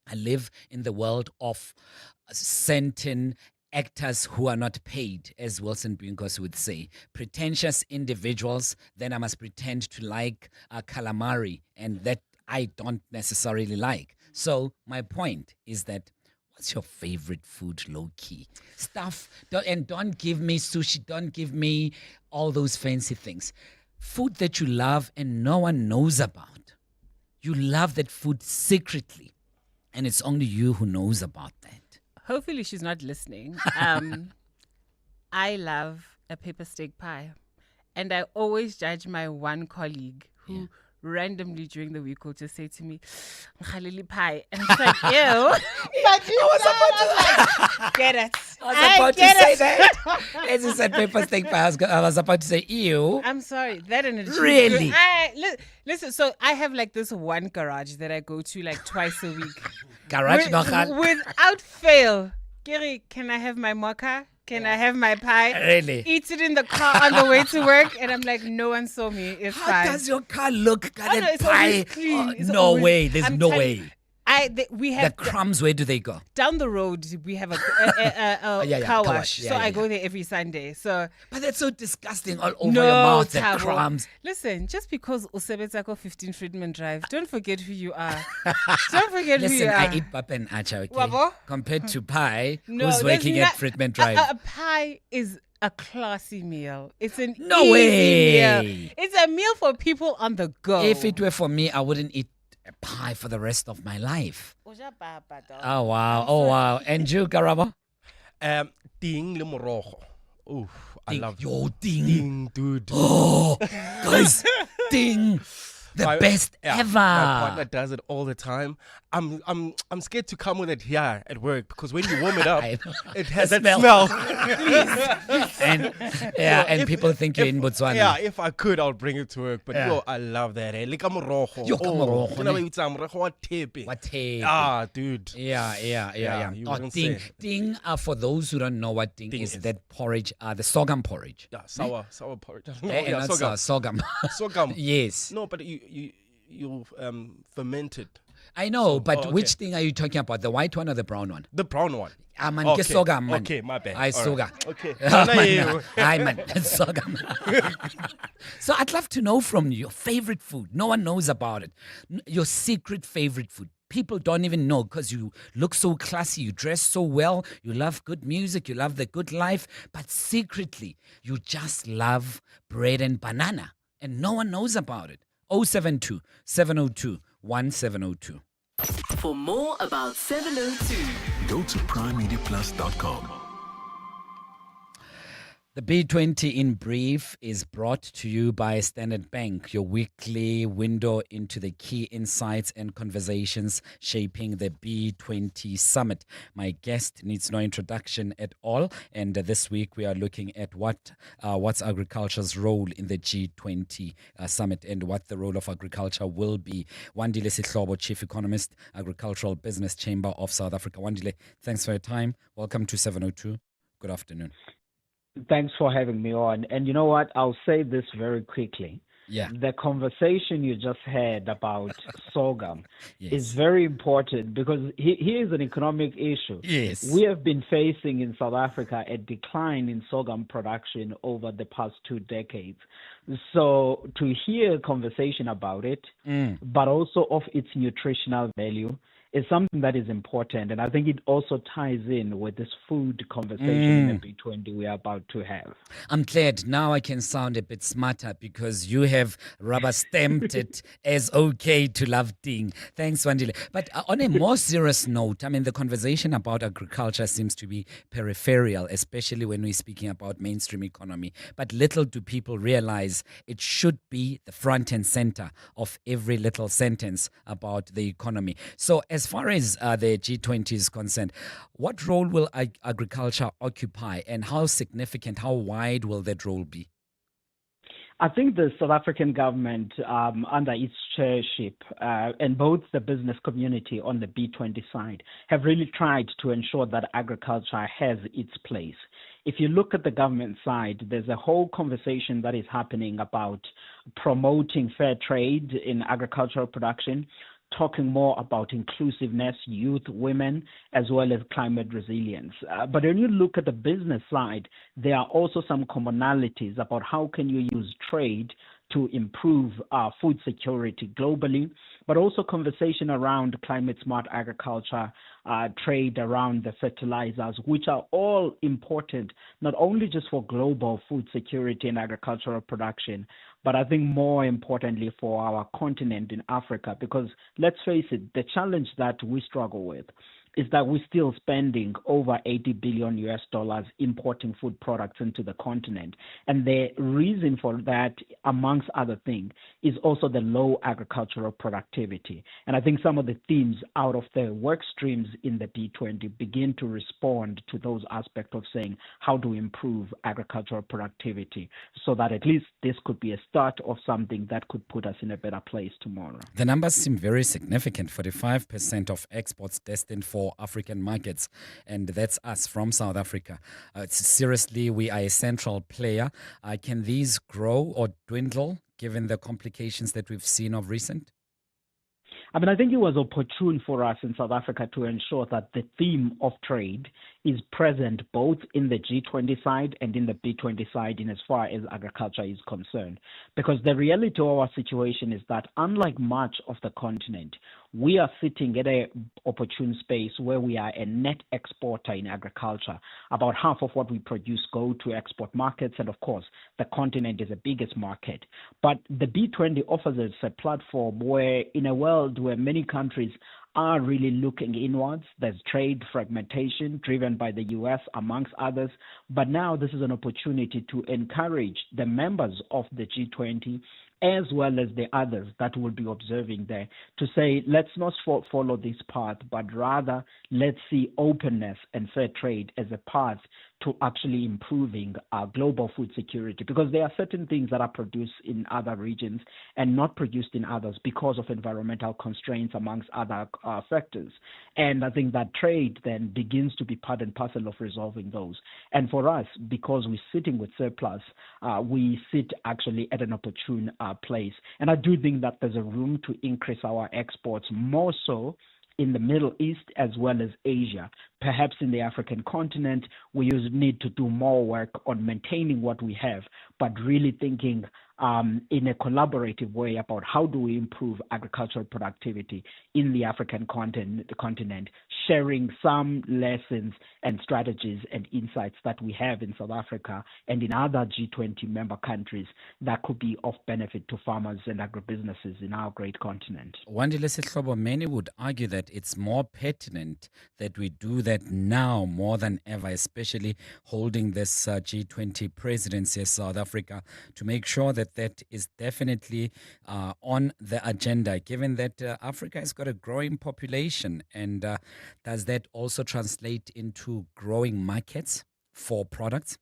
I live in the world of certain actors who are not paid, as Wilson Binkos would say. Pretentious individuals. Then I must pretend to like calamari, and that I don't necessarily like. So my point is that what's your favorite food, low-key? Stuff, don't give me sushi, don't give me all those fancy things. Food that you love and no one knows about. You love that food secretly, and it's only you who knows about that. Hopefully she's not listening. I love a pepper steak pie. And I always judge my one colleague who randomly during the week will just say to me, "Khalili pie," and it's like, ew. But you was about to get it. I was about to say that. As you said, pepper steak pie, I was about to say, ew. I'm sorry. That and it's really. Listen. So I have like this one garage that I go to like twice a week. Garage without fail. Gary, can I have my mocha? Can I have my pie? Really? Eat it in the car on the way to work. And I'm like, no one saw me. It's fine. How does your car look? It's pie? clean. No way. There's no way. we have The crumbs, where do they go? down the road. We have a Yeah, car car wash, wash. so Yeah, I go there every Sunday. So, but that's so disgusting all over no, your mouth, the Thabo. crumbs. Listen, just because Usebenzako 15 Friedman Drive, don't forget who you are. Don't forget who Listen, you are. I eat pap and acha, okay? Wabo? Compared to pie, No, who's there's working not- at Friedman Drive. A pie is a classy meal. It's an No easy way. meal. It's a meal for people on the go. If it were for me, I wouldn't eat a pie for the rest of my life. Oh, wow. Oh, wow. And you, Karabo? Ting le morogo. Oof, I love Yo, ting. Ting, dude. Oh, guys, ting. The best ever. My partner does it all the time. I'm scared to come with it here at work because when you warm it up, it has that smell. and and people think you're in Botswana. Yeah, if I could, I'll bring it to work. But Yeah. yo, I love that. Like morogo. Yo, ka morogo, You know ne? what morogo wa tepe. What tepe. Ah, dude. Yeah. You Oh, wouldn't ting. say. Ting, for those who don't know what ting is, that porridge, the sorghum porridge. Yeah, sour porridge. Not sorghum. Sorghum. Yes. No, but you ferment it. I know, but okay. which thing are you talking about? The white one or the brown one? The brown one. Man, Okay. sorghum, man. Okay, my bad. I All soga. right. Okay. Hi, man. Sorghum. So I'd love to know from you your favorite food. No one knows about it. Your secret favorite food. People don't even know because you look so classy, you dress so well, you love good music, you love the good life, but secretly, you just love bread and banana, and no one knows about it. 072 702 1702. For more about 702, Go to primemediaplus.com. The B20 in brief is brought to you by Standard Bank, your weekly window into the key insights and conversations shaping the B20 summit. My guest needs no introduction at all, and this week we are looking at what's agriculture's role in the G20 summit and what the role of agriculture will be. Wandile Sihlobo, Chief Economist, Agricultural Business Chamber of South Africa. Wandile, thanks for your time. Welcome to 702. Good afternoon. Thanks for having me on. And you know what? I'll say this very quickly. Yeah. The conversation you just had about sorghum Yes. is very important because here is an economic issue. Yes. We have been facing in South Africa a decline in sorghum production over the past 2 decades. So to hear a conversation about it, but also of its nutritional value, is something that is important. And I think it also ties in with this food conversation in the B20 we are about to have. I'm glad now I can sound a bit smarter because you have rubber stamped it as okay to love ting. Thanks, Wandile. But on a more serious note, I mean, the conversation about agriculture seems to be peripheral, especially when we're speaking about mainstream economy. But little do people realize it should be the front and center of every little sentence about the economy. So as far as the G20 is concerned, what role will agriculture occupy and how significant, how wide will that role be? I think the South African government, under its chairship, and both the business community on the B20 side, have really tried to ensure that agriculture has its place. If you look at the government side, there's a whole conversation that is happening about promoting fair trade in agricultural production, talking more about inclusiveness, youth, women, as well as climate resilience. But when you look at the business side, there are also some commonalities about how can you use trade to improve food security globally, but also conversation around climate smart agriculture, trade around the fertilizers, which are all important, not only just for global food security and agricultural production, but I think more importantly for our continent in Africa, because let's face it, the challenge that we struggle with is that we're still spending over $80 billion importing food products into the continent. And the reason for that, amongst other things, is also the low agricultural productivity. And I think some of the themes out of the work streams in the B20 begin to respond to those aspects of saying, how do we improve agricultural productivity so that at least this could be a start of something that could put us in a better place tomorrow. The numbers seem very significant. 45% of exports destined for African markets, and that's us from South Africa. Seriously, we are a central player. Can these grow or dwindle given the complications that we've seen of recent? I mean, I think it was opportune for us in South Africa to ensure that the theme of trade is present both in the G20 side and in the B20 side in as far as agriculture is concerned. Because the reality of our situation is that unlike much of the continent, we are sitting at an opportune space where we are a net exporter in agriculture. About half of what we produce go to export markets, and of course, the continent is the biggest market. But the B20 offers us a platform where, in a world where many countries are really looking inwards, there's trade fragmentation driven by the US, amongst others. But now this is an opportunity to encourage the members of the G20 as well as the others that will be observing there to say, let's not follow this path, but rather let's see openness and fair trade as a path to actually improving our global food security, because there are certain things that are produced in other regions and not produced in others because of environmental constraints amongst other factors. And I think that trade then begins to be part and parcel of resolving those. And for us, because we're sitting with surplus, we sit actually at an opportune place. And I do think that there's a room to increase our exports more so in the Middle East as well as Asia. Perhaps in the African continent, we need to do more work on maintaining what we have, but really thinking in a collaborative way about how do we improve agricultural productivity in the African continent, sharing some lessons and strategies and insights that we have in South Africa and in other G20 member countries that could be of benefit to farmers and agribusinesses in our great continent. Wandile Sihlobo, many would argue that it's more pertinent that we do that now more than ever, especially holding this G20 presidency as South Africa, to make sure that that is definitely on the agenda, given that Africa has got a growing population. And does that also translate into growing markets for products?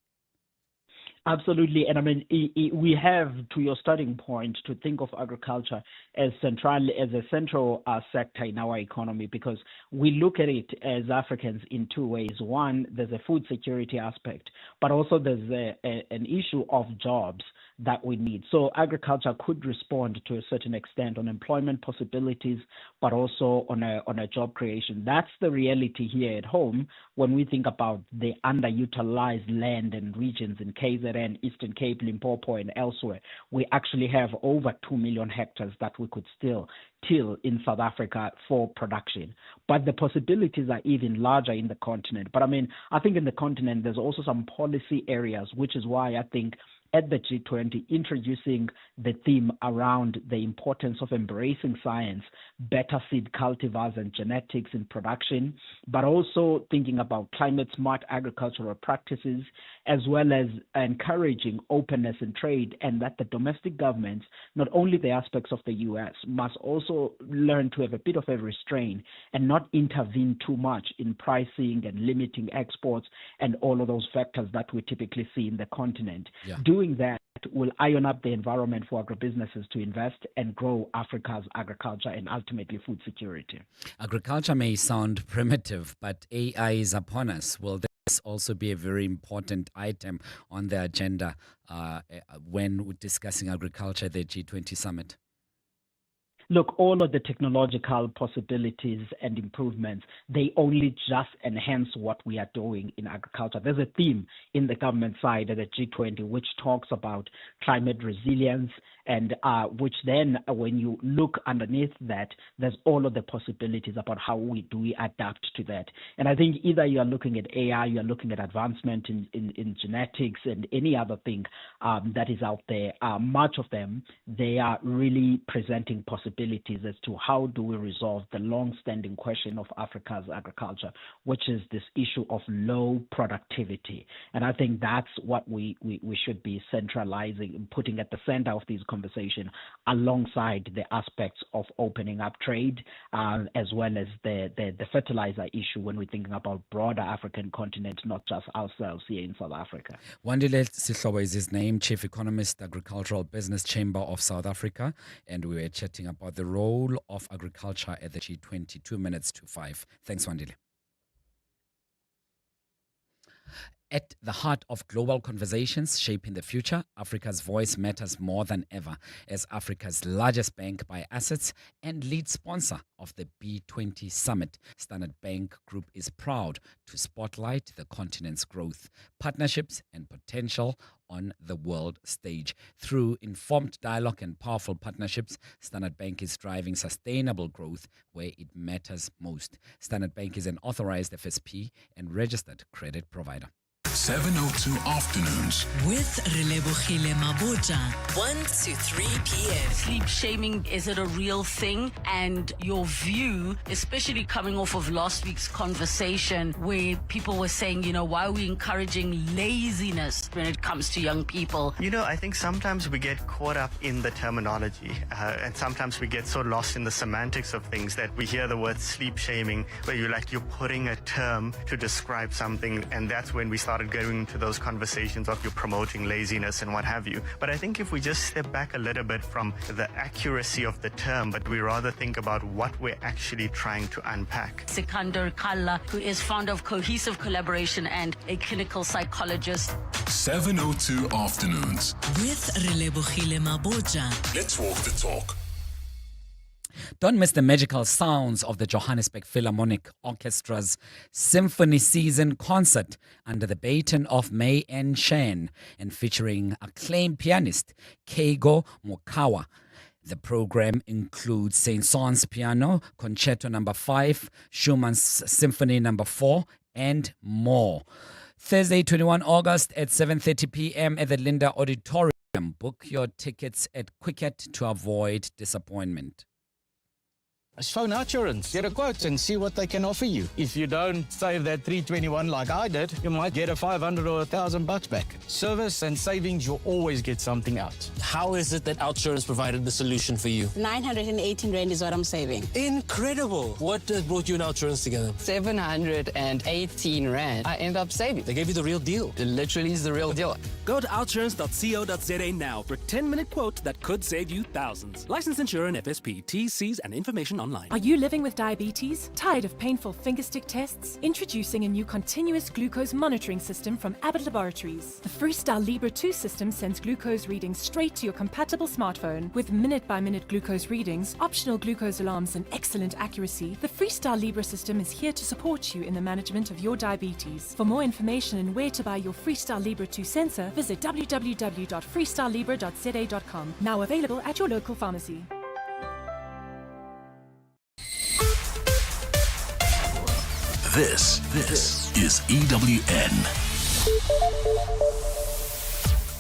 Absolutely. And I mean, we have, to your starting point, to think of agriculture as a central sector in our economy, because we look at it as Africans in two ways. One, there's a food security aspect, but also there's an issue of jobs that we need. So agriculture could respond to a certain extent on employment possibilities, but also on a job creation. That's the reality here at home when we think about the underutilized land and regions in KZN, Eastern Cape, Limpopo, and elsewhere. We actually have over 2 million hectares that we could still till in South Africa for production. But the possibilities are even larger in the continent. But I mean, I think in the continent, there's also some policy areas, which is why I think at the G20, introducing the theme around the importance of embracing science, better seed cultivars and genetics in production, but also thinking about climate-smart agricultural practices, as well as encouraging openness in trade, and that the domestic governments, not only the aspects of the U.S., must also learn to have a bit of a restraint and not intervene too much in pricing and limiting exports and all of those factors that we typically see in the continent. Yeah. Doing that will iron up the environment for agribusinesses to invest and grow Africa's agriculture and ultimately food security. Agriculture may sound primitive, but AI is upon us. Will this also be a very important item on the agenda when we're discussing agriculture at the G20 summit? Look, all of the technological possibilities and improvements, they only just enhance what we are doing in agriculture. There's a theme in the government side at the G20 which talks about climate resilience, and which then, when you look underneath that, there's all of the possibilities about how we adapt to that. And I think either you are looking at AI, you are looking at advancement in genetics and any other thing that is out there. Much of them, they are really presenting possibilities as to how do we resolve the long-standing question of Africa's agriculture, which is this issue of low productivity. And I think that's what we should be centralizing and putting at the center of these conversation, alongside the aspects of opening up trade, as well as the fertilizer issue when we're thinking about broader African continent, not just ourselves here in South Africa. Wandile Sihlobo is his name, Chief Economist, Agricultural Business Chamber of South Africa, and we were chatting about the role of agriculture at the G20, 2 minutes to 5. Thanks, Wandile. At the heart of global conversations shaping the future, Africa's voice matters more than ever. As Africa's largest bank by assets and lead sponsor of the B20 Summit, Standard Bank Group is proud to spotlight the continent's growth, partnerships, and potential on the world stage. Through informed dialogue and powerful partnerships, Standard Bank is driving sustainable growth where it matters most. Standard Bank is an authorized FSP and registered credit provider. 702 Afternoons. With Relebohile Maboja, 1 to 3 p.m. Sleep shaming, is it a real thing? And your view, especially coming off of last week's conversation where people were saying, you know, why are we encouraging laziness when it comes to young people? You know, I think sometimes we get caught up in the terminology and sometimes we get so lost in the semantics of things that we hear the word sleep shaming where you're putting a term to describe something, and that's when we started going into those conversations of you promoting laziness and what have you. But I think if we just step back a little bit from the accuracy of the term, but we rather think about what we're actually trying to unpack. Sikander Kalla, who is founder of Cohesive Collaboration and a clinical psychologist. 702 Afternoons. With Relebohile Maboja. Let's walk the talk. Don't miss the magical sounds of the Johannesburg Philharmonic Orchestra's Symphony Season concert under the baton of May N. Shan and featuring acclaimed pianist Keigo Mokawa. The program includes Saint-Saëns Piano, Concerto No. 5, Schumann's Symphony No. 4, and more. Thursday, 21 August at 7:30 p.m. at the Linda Auditorium. Book your tickets at Quicket to avoid disappointment. Phone Outsurance, get a quote and see what they can offer you. If you don't save that 321 like I did, you might get a 500 or $1,000 back. Service and savings, you'll always get something out. How is it that Outsurance provided the solution for you? 918 Rand is what I'm saving. Incredible. What brought you and Outsurance together? 718 Rand. I end up saving. They gave you the real deal. It literally is the real deal. Go to outsurance.co.za now for a 10-minute quote that could save you thousands. Licensed insurer and FSP. T's, C's, and information online. Are you living with diabetes? Tired of painful fingerstick tests? Introducing a new continuous glucose monitoring system from Abbott Laboratories. The Freestyle Libre 2 system sends glucose readings straight to your compatible smartphone. With minute-by-minute glucose readings, optional glucose alarms, and excellent accuracy, the Freestyle Libre system is here to support you in the management of your diabetes. For more information and where to buy your Freestyle Libre 2 sensor, visit www.freestylelibre.za.com. Now available at your local pharmacy. This is EWN.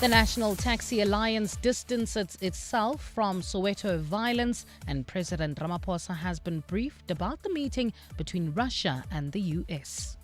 The National Taxi Alliance distances itself from Soweto violence, and President Ramaphosa has been briefed about the meeting between Russia and the US.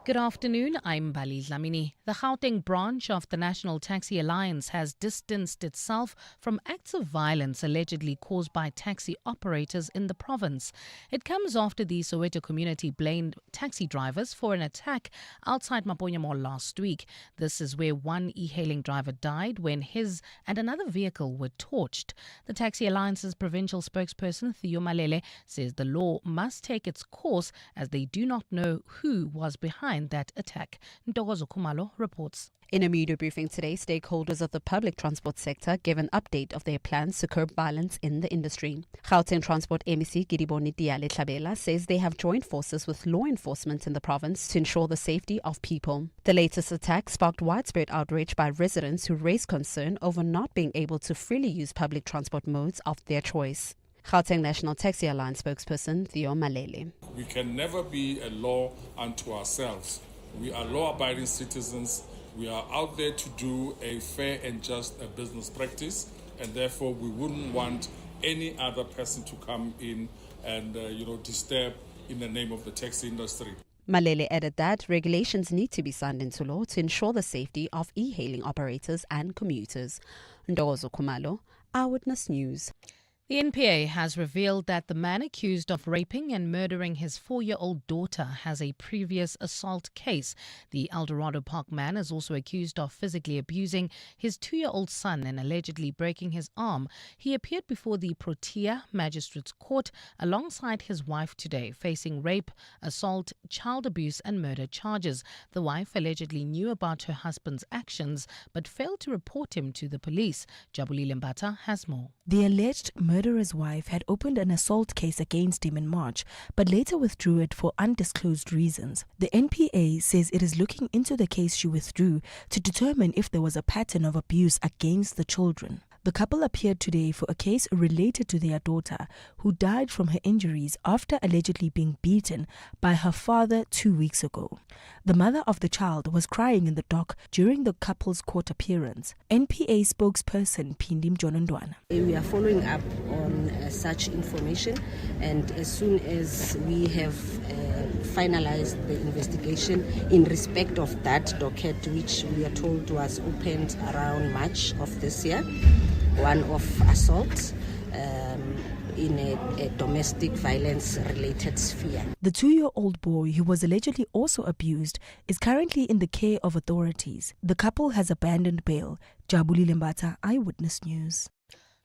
Good afternoon, I'm Bali Dlamini. The Gauteng branch of the National Taxi Alliance has distanced itself from acts of violence allegedly caused by taxi operators in the province. It comes after the Soweto community blamed taxi drivers for an attack outside Maponya Mall last week. This is where one e-hailing driver died when his and another vehicle were torched. The Taxi Alliance's provincial spokesperson, Theo Malele, says the law must take its course as they do not know who was behind that attack. Ntokozo Khumalo reports. In a media briefing today, stakeholders of the public transport sector gave an update of their plans to curb violence in the industry. Gauteng Transport MEC Giba Dabella says they have joined forces with law enforcement in the province to ensure the safety of people. The latest attack sparked widespread outrage by residents who raised concern over not being able to freely use public transport modes of their choice. Gauteng National Taxi Alliance spokesperson Theo Malele. We can never be a law unto ourselves. We are law-abiding citizens. We are out there to do a fair and just business practice, and therefore we wouldn't want any other person to come in and disturb in the name of the taxi industry. Malele added that regulations need to be signed into law to ensure the safety of e-hailing operators and commuters. Ntokozo Khumalo, Eyewitness News. The NPA has revealed that the man accused of raping and murdering his 4-year-old daughter has a previous assault case. The Eldorado Park man is also accused of physically abusing his 2-year-old son and allegedly breaking his arm. He appeared before the Protea Magistrates Court alongside his wife today, facing rape, assault, child abuse and murder charges. The wife allegedly knew about her husband's actions but failed to report him to the police. Jabulile Mbata has more. The alleged murderer's wife had opened an assault case against him in March, but later withdrew it for undisclosed reasons. The NPA says it is looking into the case she withdrew to determine if there was a pattern of abuse against the children. The couple appeared today for a case related to their daughter, who died from her injuries after allegedly being beaten by her father 2 weeks ago. The mother of the child was crying in the dock during the couple's court appearance. NPA spokesperson Pindim Jonondwana. We are following up on such information, and as soon as we have finalized the investigation in respect of that docket, which we are told was opened around March of this year, one of assault in a domestic violence related sphere. The 2-year-old boy, who was allegedly also abused, is currently in the care of authorities. The couple has abandoned bail. Jabulile Mbata, Eyewitness News.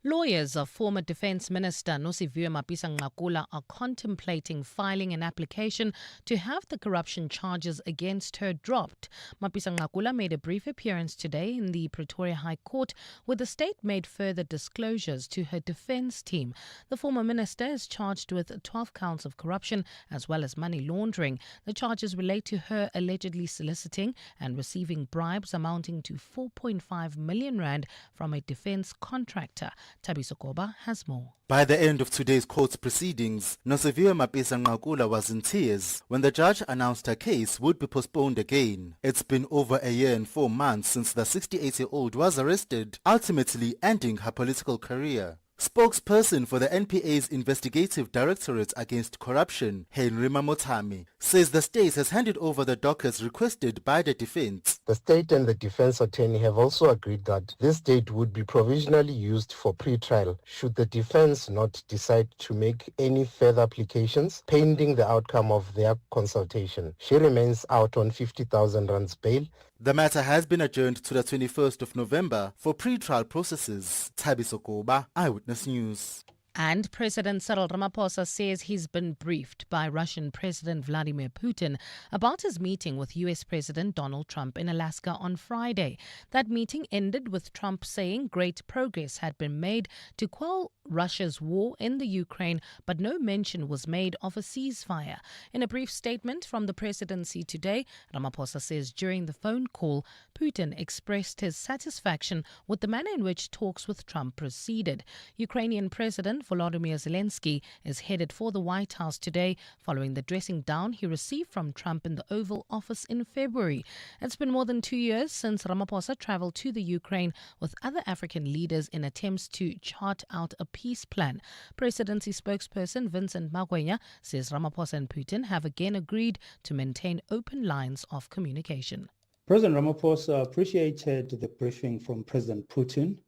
Lawyers of former Defence Minister Nosiviwe Mapisa-Nqakula are contemplating filing an application to have the corruption charges against her dropped. Mapisa-Nqakula made a brief appearance today in the Pretoria High Court, where the state made further disclosures to her defence team. The former minister is charged with 12 counts of corruption as well as money laundering. The charges relate to her allegedly soliciting and receiving bribes amounting to 4.5 million rand from a defence contractor. Tabiso Koba has more. By the end of today's court proceedings, Nosiviwe Mapisa-Nqakula was in tears when the judge announced her case would be postponed again. It's been over a year and 4 months since the 68-year-old was arrested, ultimately ending her political career. Spokesperson for the NPA's Investigative Directorate Against Corruption, Henry Mamotami, says the state has handed over the dockets requested by the defense. The state and the defense attorney have also agreed that this date would be provisionally used for pre-trial should the defense not decide to make any further applications pending the outcome of their consultation. She remains out on 50,000 rands bail. The matter has been adjourned to the 21st of November for pre-trial processes. Tabiso Koba, Eyewitness News. And President Cyril Ramaphosa says he's been briefed by Russian President Vladimir Putin about his meeting with U.S. President Donald Trump in Alaska on Friday. That meeting ended with Trump saying great progress had been made to quell Russia's war in the Ukraine, but no mention was made of a ceasefire. In a brief statement from the presidency today, Ramaphosa says during the phone call, Putin expressed his satisfaction with the manner in which talks with Trump proceeded. Ukrainian President Volodymyr Zelensky is headed for the White House today following the dressing down he received from Trump in the Oval Office in February. It's been more than 2 years since Ramaphosa traveled to the Ukraine with other African leaders in attempts to chart out a peace plan. Presidency spokesperson Vincent Magwenya says Ramaphosa and Putin have again agreed to maintain open lines of communication. President Ramaphosa appreciated the briefing from President Putin.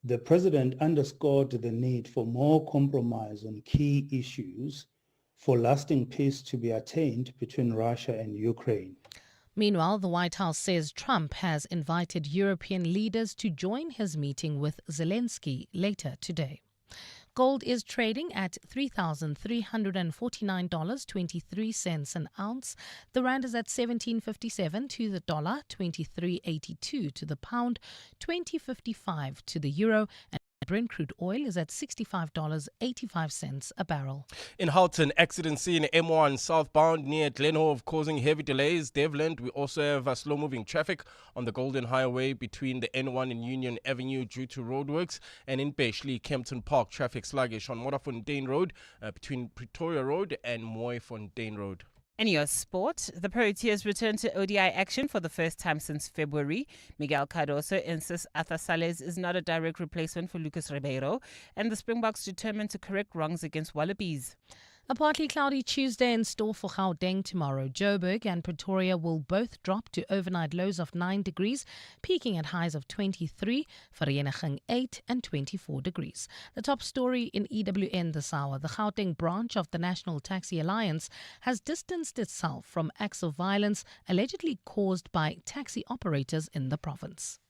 The president underscored the need for more compromise on key issues for lasting peace to be attained between Russia and Ukraine. Meanwhile, the White House says Trump has invited European leaders to join his meeting with Zelensky later today. Gold is trading at $3,349.23 an ounce. The rand is at 17.57 to the dollar, 23.82 to the pound, 20.55 to the euro, and Brent crude oil is at $65.85 a barrel. In Houghton, accident scene M1 southbound near Glenhove causing heavy delays. Devland, we also have slow-moving traffic on the Golden Highway between the N1 and Union Avenue due to roadworks. And in Beshley, Kempton Park, traffic sluggish on Modderfontein Road between Pretoria Road and Mooifontein Road. And your sport, the Proteas return to ODI action for the first time since February. Miguel Cardoso insists Arthur Sales is not a direct replacement for Lucas Ribeiro, and the Springboks determined to correct wrongs against Wallabies. A partly cloudy Tuesday in store for Gauteng tomorrow. Joburg and Pretoria will both drop to overnight lows of 9 degrees, peaking at highs of 23, Vereeniging 8 and 24 degrees. The top story in EWN this hour. The Gauteng branch of the National Taxi Alliance has distanced itself from acts of violence allegedly caused by taxi operators in the province.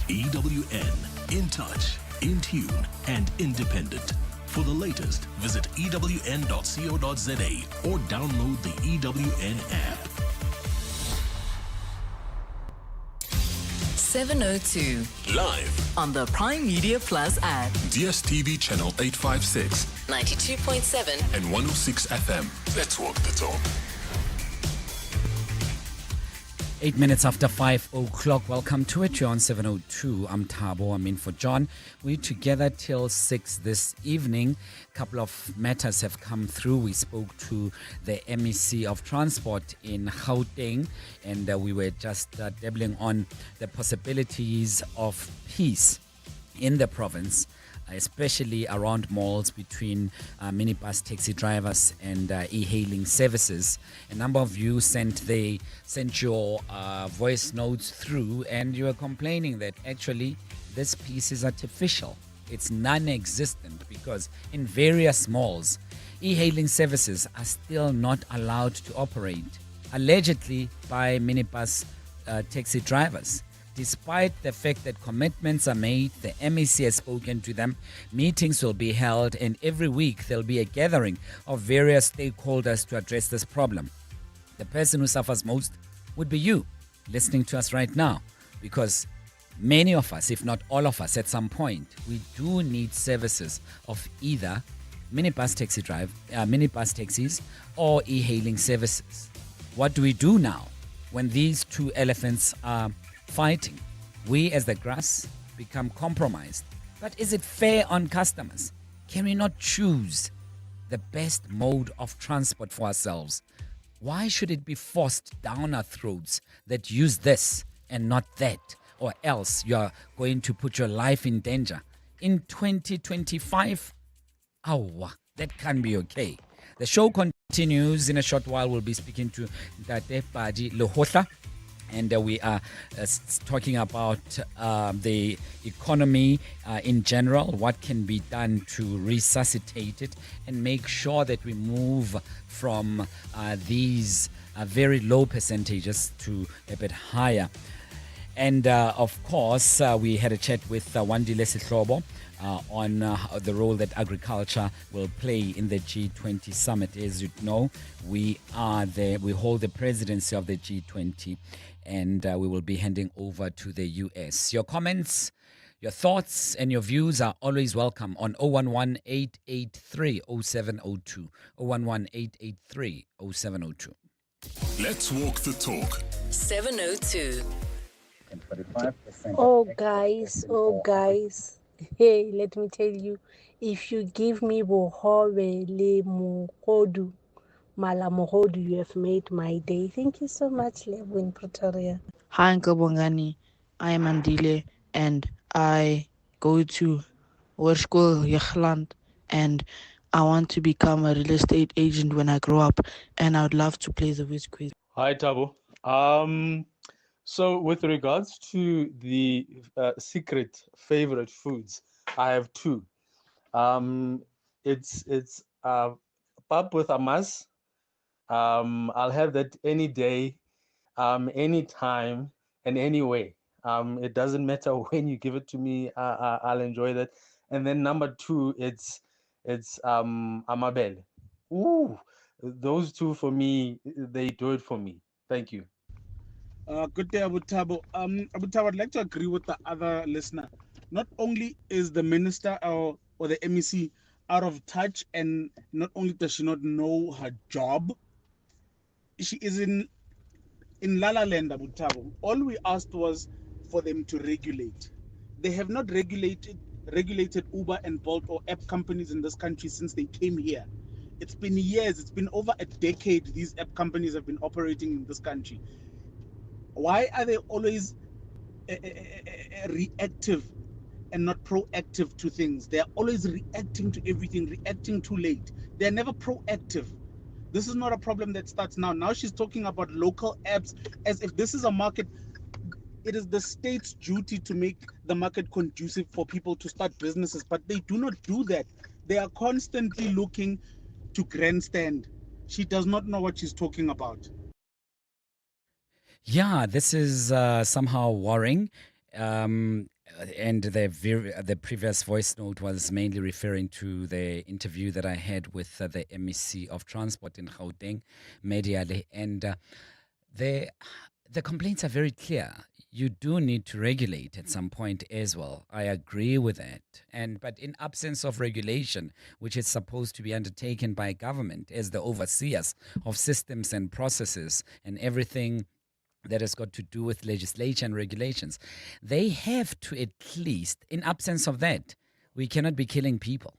EWN, in touch, in tune, and independent. For the latest, visit ewn.co.za or download the EWN app. 702. Live On the Prime Media Plus app. DSTV channel 856 92.7 and 106 FM. Let's walk the talk. 8 minutes after 5 o'clock. Welcome to it. You're on 702. I'm Thabo. I'm in for John. We're together till 6 this evening. A couple of matters have come through. We spoke to the MEC of Transport in Gauteng, and we were just dabbling on the possibilities of peace in the province, especially around malls between minibus taxi drivers and e-hailing services. A number of you sent your voice notes through, and you were complaining that actually this piece is artificial. It's non-existent because in various malls, e-hailing services are still not allowed to operate, allegedly by minibus taxi drivers. Despite the fact that commitments are made, the MEC has spoken to them, meetings will be held, and every week there'll be a gathering of various stakeholders to address this problem. The person who suffers most would be you, listening to us right now, because many of us, if not all of us, at some point, we do need services of either minibus taxis or e-hailing services. What do we do now when these two elephants are fighting? We as the grass become compromised. But is it fair on customers? Can we not choose the best mode of transport for ourselves? Why should it be forced down our throats that use this and not that, or else you are going to put your life in danger? In 2025, that can't be okay. The show continues. In a short while, we'll be speaking to Ntate Padi Lehohla, and we are talking about the economy in general, what can be done to resuscitate it and make sure that we move from these very low percentages to a bit higher. And of course, we had a chat with Wandile Sihlobo on the role that agriculture will play in the G20 summit. As you know, we hold the presidency of the G20, and we will be handing over to the US. Your comments, your thoughts, and your views are always welcome on 011-883-0702. 011-883-0702. Let's walk the talk. 702. Oh guys, hey, let me tell you, if you give me bohobe le mogodu, mala mogodu, you have made my day. Thank you so much, Lebo in Pretoria. Hi, Uncle Bongani. I am Andile, and I go to work school Yechland, and I want to become a real estate agent when I grow up, and I would love to play the Whiz Quiz. Hi, Thabo. So with regards to the secret favorite foods, I have two. It's pap with amas. I'll have that any day, any time, and any way. It doesn't matter when you give it to me. I'll enjoy that. And then number two, it's amabele. Ooh, those two for me, they do it for me. Thank you. Good day, Abu Thabo. Abu Thabo, I'd like to agree with the other listener. Not only is the minister or the MEC out of touch, and not only does she not know her job, she is in La La Land, Abu Thabo. All we asked was for them to regulate. They have not regulated Uber and Bolt or app companies in this country since they came here. It's been years, it's been over a decade these app companies have been operating in this country. Why are they always reactive and not proactive to things. They're always reacting to everything, reacting too late. They're never proactive. This is not a problem that starts now. Now she's talking about local apps as if this is a market. It is the state's duty to make the market conducive for people to start businesses, but they do not do that. They are constantly looking to grandstand. She does not know what she's talking about. Yeah, this is somehow worrying. And the previous voice note was mainly referring to the interview that I had with the MEC of Transport in Gauteng, Midday, and the complaints are very clear. You do need to regulate at some point as well. I agree with that. But in absence of regulation, which is supposed to be undertaken by government as the overseers of systems and processes and everything that has got to do with legislation and regulations, they have to at least, in absence of that, we cannot be killing people.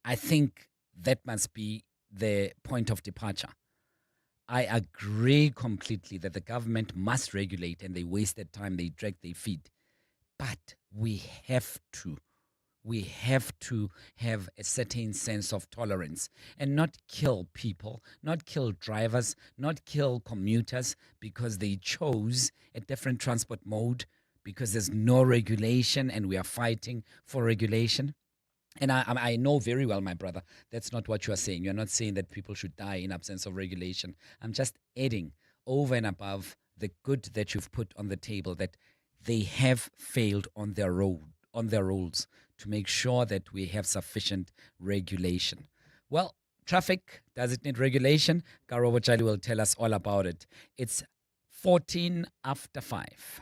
I think that must be the point of departure. I agree completely that the government must regulate, and they wasted time, they dragged their feet. But we have to have a certain sense of tolerance and not kill people, not kill drivers, not kill commuters because they chose a different transport mode, because there's no regulation and we are fighting for regulation. And I know very well, my brother, that's not what you are saying. You're not saying that people should die in absence of regulation. I'm just adding over and above the good that you've put on the table, that they have failed on their roles to make sure that we have sufficient regulation. Well, traffic, does it need regulation? Karo Bochali will tell us all about it. It's 14 after 5.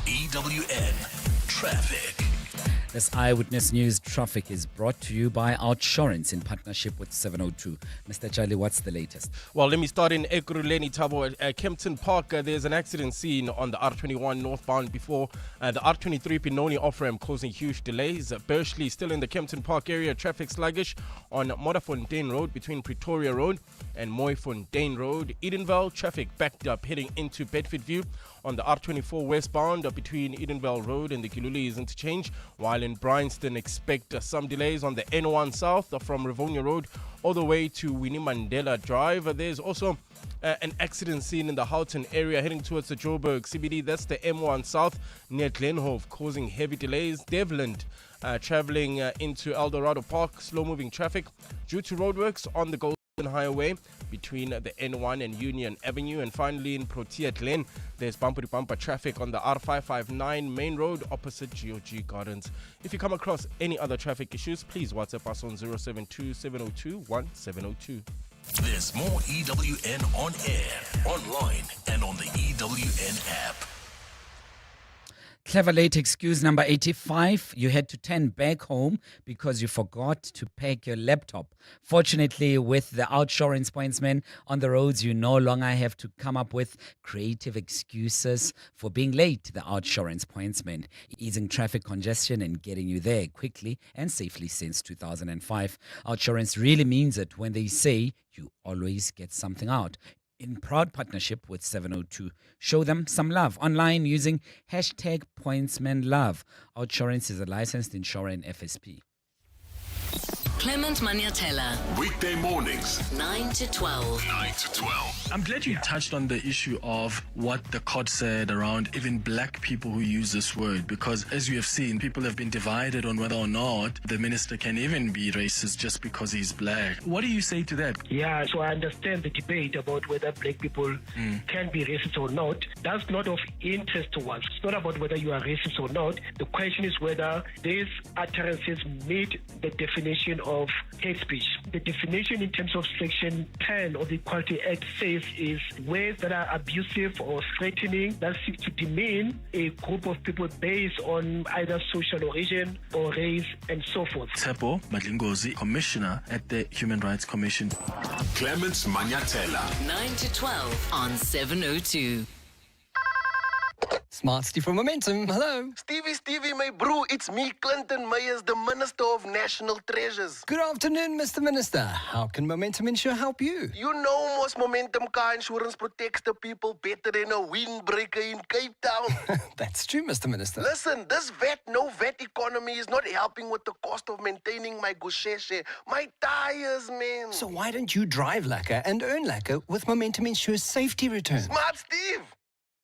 EWN Traffic. This Eyewitness News traffic is brought to you by Outsurance in partnership with 702. Mr. Charlie, what's the latest? Well, let me start in Ekurhuleni Thabo at Kempton Park. There's an accident scene on the R21 northbound before the R23 Pinoni off-ramp, causing huge delays. Bursley still in the Kempton Park area, traffic sluggish on Modderfontein Road between Pretoria Road and Mooifontein Road. Edenvale, traffic backed up heading into Bedfordview on the R24 westbound between Edenvale Road and the Kilulis interchange, while in Bryanston expect some delays on the N1 south from Rivonia Road all the way to Winnie Mandela Drive. There's also an accident scene in the Houghton area heading towards the Joburg CBD. That's the M1 south near Glenhove, causing heavy delays. Devland traveling into Eldorado Park, slow-moving traffic due to roadworks on the Golden Highway between the N1 and Union Avenue. And finally in Protea Glen, there's bumper-to-bumper traffic on the R559 main road opposite GOG Gardens. If you come across any other traffic issues, please WhatsApp us on 072-702-1702. There's more EWN on air, online, and on the EWN app. Clever late excuse number 85. You had to turn back home because you forgot to pack your laptop. Fortunately, with the Outsurance pointsmen on the roads, you no longer have to come up with creative excuses for being late. The Outsurance pointsmen, easing traffic congestion and getting you there quickly and safely since 2005. Outsurance really means it when they say you always get something out. In proud partnership with 702. Show them some love online using hashtag #PointsmanLove. Outsurance is a licensed insurer in FSP. Clement Maniatella. Weekday mornings, 9 to 12. 9 to 12. I'm glad you touched on the issue of what the court said around even black people who use this word, because as you have seen, people have been divided on whether or not the minister can even be racist just because he's black. What do you say to that? Yeah, so I understand the debate about whether black people can be racist or not. That's not of interest to us. It's not about whether you are racist or not. The question is whether these utterances meet the definition of hate speech. The definition in terms of Section 10 of the Equality Act says is words that are abusive or threatening that seek to demean a group of people based on either social origin or race and so forth. Tsepo Madlingozi, Commissioner at the Human Rights Commission. Clement Maniatella. 9 to 12 on 702. Smart Steve from Momentum. Hello. Stevie, my bro, it's me, Clinton Myers, the Minister of National Treasures. Good afternoon, Mr. Minister. How can Momentum Insure help you? You know, most Momentum car insurance protects the people better than a windbreaker in Cape Town. That's true, Mr. Minister. Listen, this no VAT economy is not helping with the cost of maintaining my gusheshe, my tires, man. So why don't you drive lacquer and earn lacquer with Momentum Insure's safety return? Smart Steve!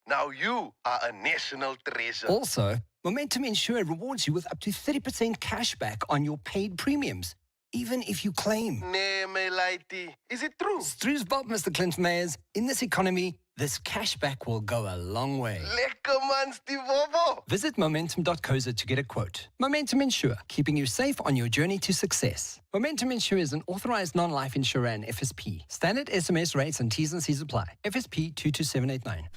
Now you are a national treasure. Also, Momentum Insure rewards you with up to 30% cash back on your paid premiums, even if you claim. Nee, my lighty. Is it true? Stru's Bob, Mr. Clint Mayers. In this economy, this cash back will go a long way. Lekker man, Steve Bobo. Visit momentum.co.za to get a quote. Momentum Insure, keeping you safe on your journey to success. Momentum Insure is an authorized non-life insurer and FSP. Standard SMS rates and T's and C's apply. FSP 22789.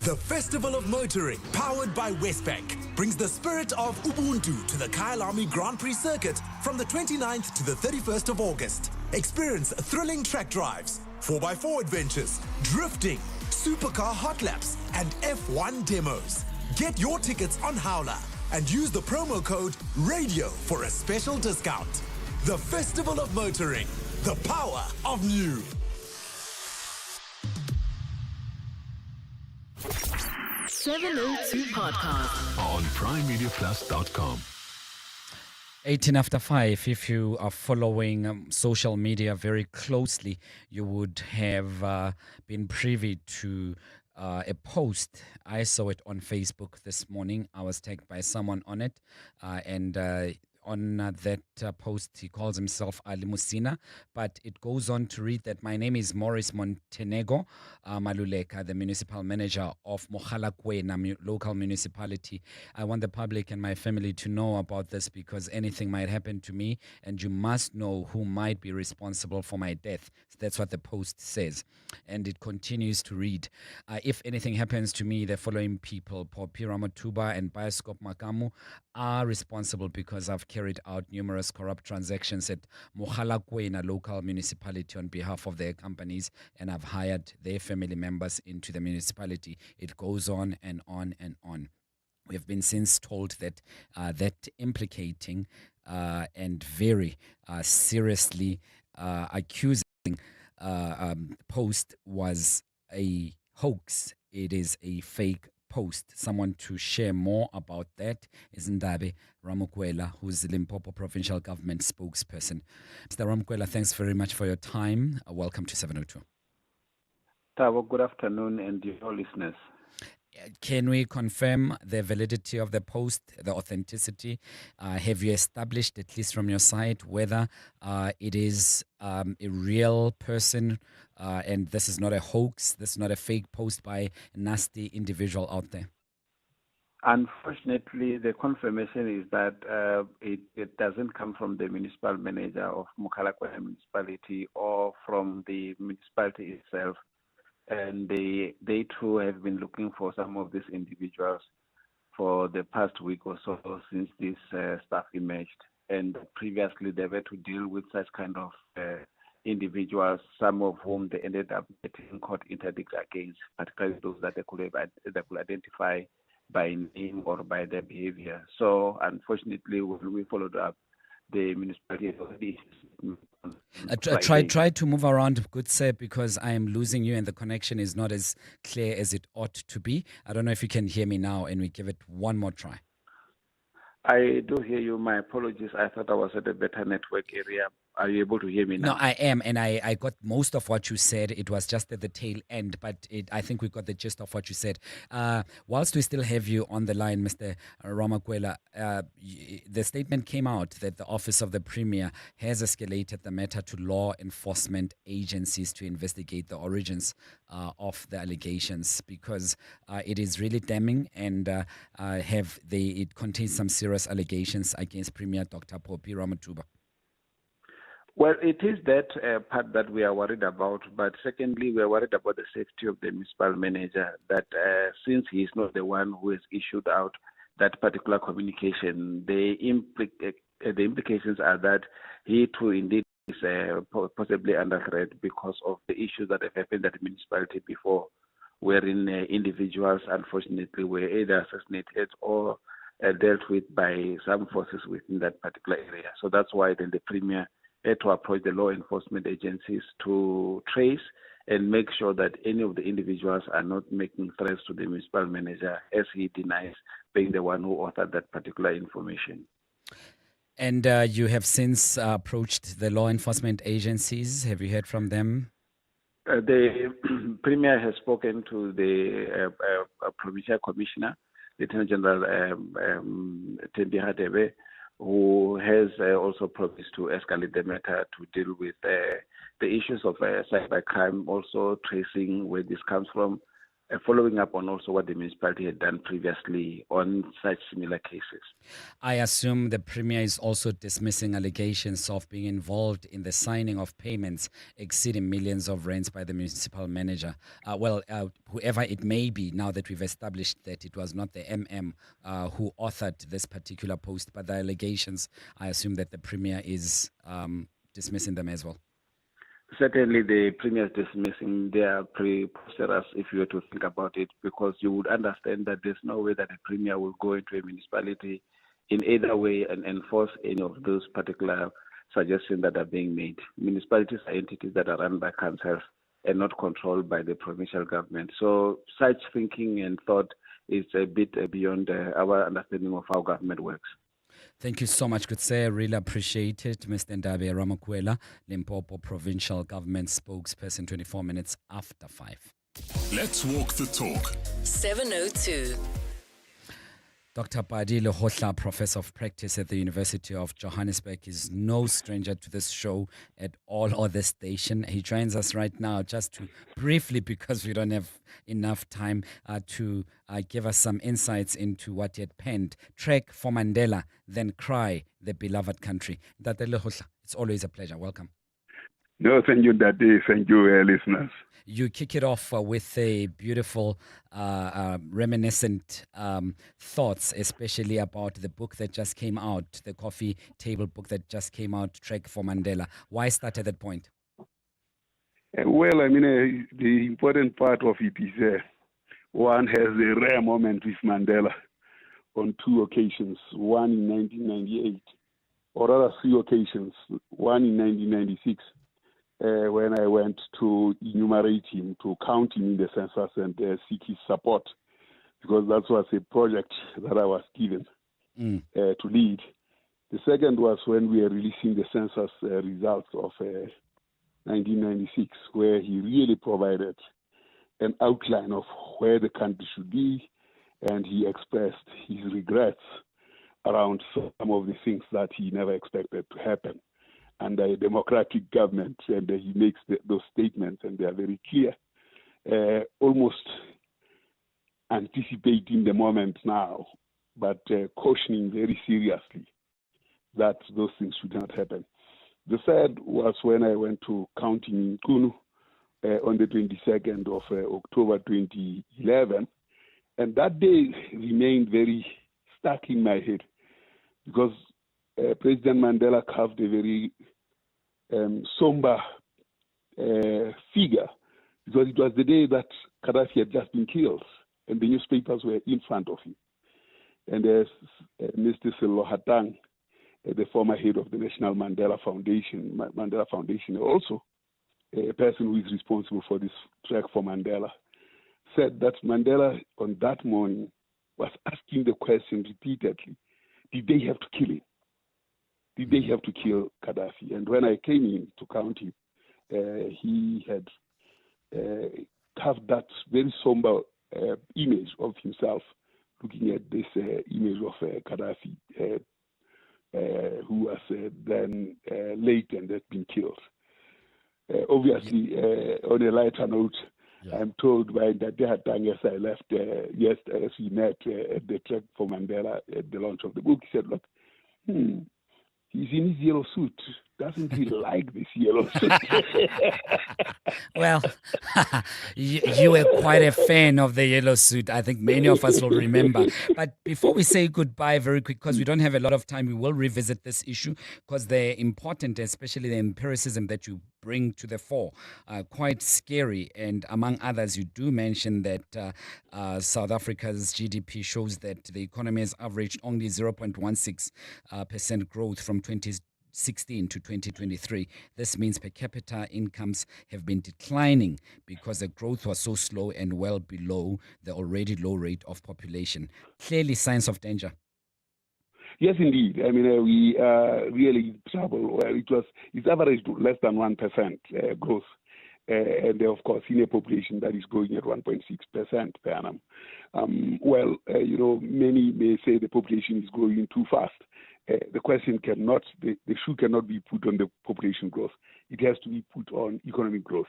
The Festival of Motoring, powered by Westbank, brings the spirit of Ubuntu to the Kyalami Grand Prix circuit from the 29th to the 31st of August. Experience thrilling track drives, 4x4 adventures, drifting, supercar hot laps, and F1 demos. Get your tickets on Howler and use the promo code RADIO for a special discount. The Festival of Motoring, the power of new. 702 podcast on primemediaplus.com. 18 after 5, if you are following social media very closely, you would have been privy to a post. I saw it on Facebook this morning. I was tagged by someone on it, and on that post, he calls himself Ali Musina, but it goes on to read that my name is Morris Montenegro Maluleka, the municipal manager of Mogalakwena local municipality. I want the public and my family to know about this because anything might happen to me, and you must know who might be responsible for my death. That's what the post says. And it continues to read, if anything happens to me, the following people, Popira Matuba and Bioscope Makamu, are responsible because I've carried out numerous corrupt transactions at Mogalakwena local municipality on behalf of their companies, and I've hired their family members into the municipality. It goes on and on and on. We have been since told that that implicating and very seriously accusing post was a hoax. It is a fake post. Someone to share more about that is Ndabe Ramokwela, who's the Limpopo Provincial Government spokesperson. Mr. Ramokwela, thanks very much for your time. Welcome to 702. Tabo, good afternoon, and your listeners. Can we confirm the validity of the post, the authenticity? Have you established, at least from your side, whether it is a real person and this is not a hoax, this is not a fake post by a nasty individual out there? Unfortunately, the confirmation is that it doesn't come from the municipal manager of Mogalakwena municipality or from the municipality itself. And they too have been looking for some of these individuals for the past week or so since this stuff emerged. And previously they were to deal with such kind of individuals, some of whom they ended up getting court interdicts against, particularly those that they could identify by name or by their behavior. So unfortunately, when we followed up, the municipality already try to move around, good sir, because I am losing you and the connection is not as clear as it ought to be. I don't know if you can hear me now, and we give it one more try. I do hear you. My apologies. I thought I was at a better network area. Are you able to hear me now? No, I am, and I got most of what you said. It was just at the tail end, but I think we got the gist of what you said. Whilst we still have you on the line, Mr. Ramokwela, the statement came out that the Office of the Premier has escalated the matter to law enforcement agencies to investigate the origins of the allegations, because it is really damning, and it contains some serious allegations against Premier Dr. Popira Matuba. Well, it is that part that we are worried about, but secondly, we are worried about the safety of the municipal manager, that since he is not the one who has issued out that particular communication, the implications are that he too indeed is possibly under threat because of the issues that have happened at the municipality before, wherein individuals, unfortunately, were either assassinated or dealt with by some forces within that particular area. So that's why then the Premier had to approach the law enforcement agencies to trace and make sure that any of the individuals are not making threats to the municipal manager, as he denies being the one who authored that particular information. And you have since approached the law enforcement agencies. Have you heard from them? The Premier has spoken to the Provincial Commissioner, Lieutenant General Tembiha Debe, who has also promised to escalate the matter to deal with the issues of cybercrime, also tracing where this comes from, following up on also what the municipality had done previously on such similar cases. I assume the Premier is also dismissing allegations of being involved in the signing of payments exceeding millions of rands by the municipal manager. Whoever it may be, now that we've established that it was not the MM who authored this particular post, but the allegations, I assume that the Premier is dismissing them as well. Certainly, the Premier is dismissing their preposterous, if you were to think about it, because you would understand that there's no way that the Premier will go into a municipality in either way and enforce any of those particular suggestions that are being made. Municipalities are entities that are run by councils and not controlled by the provincial government. So such thinking and thought is a bit beyond our understanding of how government works. Thank you so much, good sir. Really appreciate it. Mr. Ndabe Ramakwela, Limpopo Provincial Government spokesperson, 24 minutes after 5. Let's walk the talk. 7:02. Dr. Padi Lehohla, Professor of Practice at the University of Johannesburg, is no stranger to this show at all or this station. He joins us right now just to briefly, because we don't have enough time, to give us some insights into what he had penned. Trek for Mandela, then Cry, the Beloved Country. Dr. Lehohla, it's always a pleasure. Welcome. No, thank you, Daddy. Thank you, listeners. You kick it off with a beautiful, reminiscent thoughts, especially about the book that just came out, the coffee table book that just came out, Trek for Mandela. Why start at that point? Well, I mean, the important part of it is one has a rare moment with Mandela on 2 occasions, one in 1998, or rather 3 occasions, one in 1996. When I went to enumerate him, to count him in the census and seek his support, because that was a project that I was given to lead. The second was when we were releasing the census results of 1996, where he really provided an outline of where the country should be, and he expressed his regrets around some of the things that he never expected to happen under a democratic government, and he makes those statements, and they are very clear, almost anticipating the moment now, but cautioning very seriously that those things should not happen. The third was when I went to counting in Kunu on the 22nd of October 2011, and that day remained very stuck in my head, because President Mandela carved a very somber figure, because it was the day that Gaddafi had just been killed, and the newspapers were in front of him. And as Mr. Sello Hatang, the former head of the National Mandela Foundation, also a person who is responsible for this Trek for Mandela, said that Mandela on that morning was asking the question repeatedly, did they have to kill him? Did they have to kill Gaddafi? And when I came in to count him, he had carved that very somber image of himself, looking at this image of Gaddafi, who was then late and had been killed. Obviously, on a lighter note, I'm told by Ndade Hatang, as I left, as we met at the Trek for Mandela at the launch of the book, he said, look, he's in his yellow suit. doesn't he like this yellow suit? Well, you were quite a fan of the yellow suit. I think many of us will remember. But before we say goodbye, very quick, because we don't have a lot of time, we will revisit this issue because they're important, especially the empiricism that you bring to the fore. Quite scary. And among others, you do mention that South Africa's GDP shows that the economy has averaged only 0.16% growth from 2016 to 2023. This means per capita incomes have been declining because the growth was so slow and well below the already low rate of population. Clearly signs of danger. Yes, indeed. I mean, we are really in trouble. Well, it's averaged less than 1% growth. And of course, in a population that is growing at 1.6% per annum. Many may say the population is growing too fast. The question the shoe cannot be put on the population growth. It has to be put on economic growth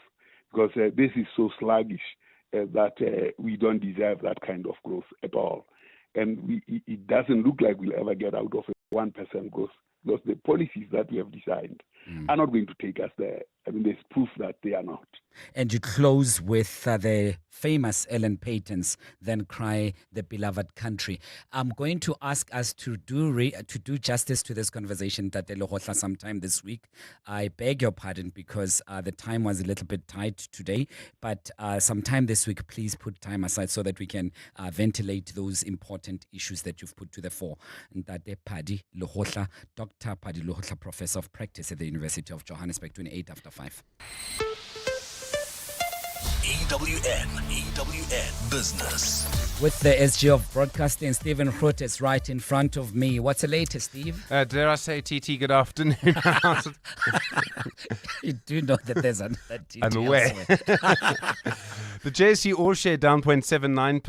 because this is so sluggish that we don't deserve that kind of growth at all. And it doesn't look like we'll ever get out of a 1% growth because the policies that we have designed are not going to take us there. I mean, there's proof that they are not. And you close with the famous Ellen Payton's "Then Cry the Beloved Country." I'm going to ask us to do justice to this conversation, Tate Lehohla, sometime this week. I beg your pardon because the time was a little bit tight today, but sometime this week, please put time aside so that we can ventilate those important issues that you've put to the fore. Ntate Padi Lehohla, Dr. Padi Lehohla, Professor of Practice at the University of Johannesburg, 28 after 5. EWN Business. With the SG of Broadcasting, Stephen Groot is right in front of me. What's the latest, Steve? Dare I say, TT, good afternoon. You do know that there's another TT. I'm aware. The JSE All Share down 0.79%,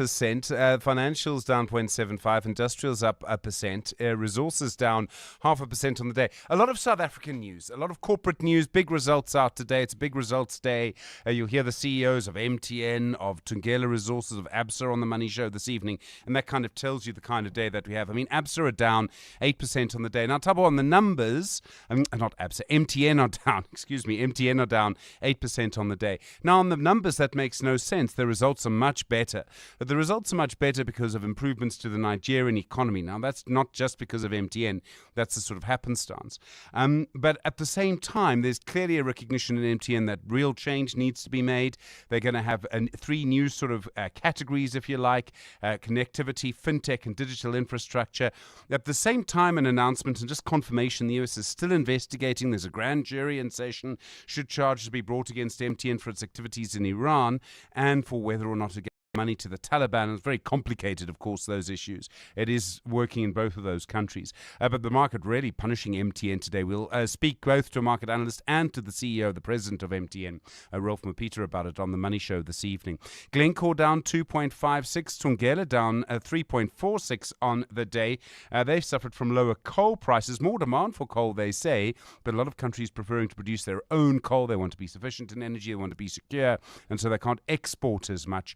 financials down 0.75%, industrials up 1%, resources down 0.5% on the day. A lot of South African news, a lot of corporate news, big results out today. It's a big results day. You'll hear the CEOs of MTN, of Tungela Resources, of ABSA on the Money Show this evening, and that kind of tells you the kind of day that we have. I mean, ABSA are down 8% on the day. Now, Thabo, on the numbers, not ABSA, MTN are down, MTN are down 8% on the day. Now, on the numbers, that makes no sense. The results are much better. But the results are much better because of improvements to the Nigerian economy. Now, that's not just because of MTN. That's a sort of happenstance. But at the same time, there's clearly a recognition in MTN that real change needs to be made. They're going to have 3 new sort of categories, if you like, connectivity, fintech, and digital infrastructure. At the same time, an announcement and just confirmation the US is still investigating. There's a grand jury in session should charges be brought against MTN for its activities in Iran and for whether or not to get money to the Taliban. It's very complicated, of course, those issues. It is working in both of those countries. But the market really punishing MTN today. We'll speak both to a market analyst and to the CEO, the president of MTN, Rolf Mapita, about it on the Money Show this evening. Glencore down 2.56, Tungela down 3.46 on the day. They've suffered from lower coal prices, more demand for coal, they say, but a lot of countries preferring to produce their own coal. They want to be sufficient in energy, they want to be secure, and so they can't export as much.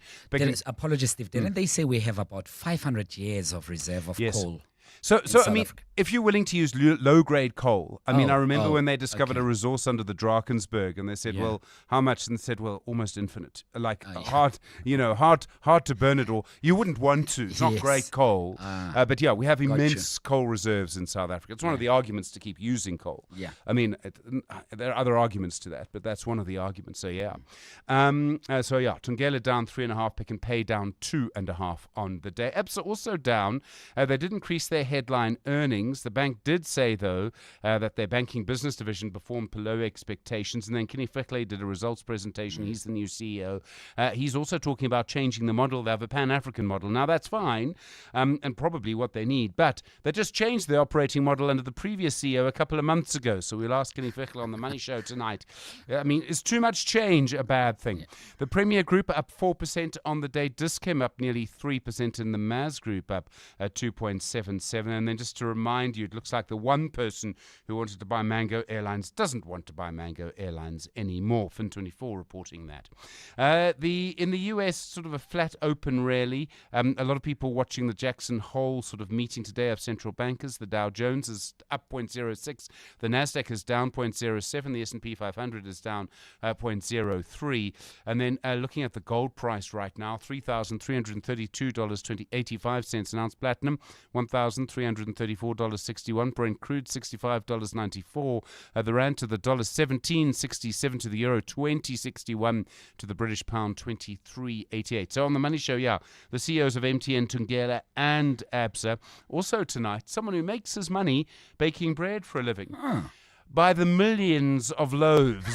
Apologies, Steve. Didn't they say we have about 500 years of reserve of coal? So I mean, if you're willing to use low-grade coal, I remember when they discovered a resource under the Drakensberg, and they said, well, how much? And they said, well, almost infinite. Like hard to burn it all. You wouldn't want to. It's not great coal. But yeah, we have immense coal reserves in South Africa. It's one of the arguments to keep using coal. Yeah. I mean, there are other arguments to that, but that's one of the arguments. So yeah. Tungela down 3.5%, Pick and Pay down 2.5% on the day. EBSA also down. They did increase their headline earnings. The bank did say, though, that their banking business division performed below expectations. And then Kenny Fickley did a results presentation. He's the new CEO. He's also talking about changing the model. They have a Pan-African model. Now, that's fine and probably what they need. But they just changed the operating model under the previous CEO a couple of months ago. So we'll ask Kenny Fickley on the Money Show tonight. I mean, is too much change a bad thing? Yeah. The Premier Group up 4% on the day. Dis came up nearly 3%, and the MAS Group up 2.76%. 7. And then just to remind you, it looks like the one person who wanted to buy Mango Airlines doesn't want to buy Mango Airlines anymore. Fin24 reporting that. In the US, sort of a flat open really. A lot of people watching the Jackson Hole sort of meeting today of central bankers. The Dow Jones is up 0.06. The Nasdaq is down 0.07. The S&P 500 is down 0.03. And then looking at the gold price right now, $3,332.85 an ounce. Platinum, $1,334.61. Brent crude, $65.94. The rand to the dollar, 17.67 to the euro, 20.61 to the British pound, 23.88. So on the Money Show, the CEOs of MTN, Tungela and ABSA. Also tonight, someone who makes his money baking bread for a living. By the millions of loaves.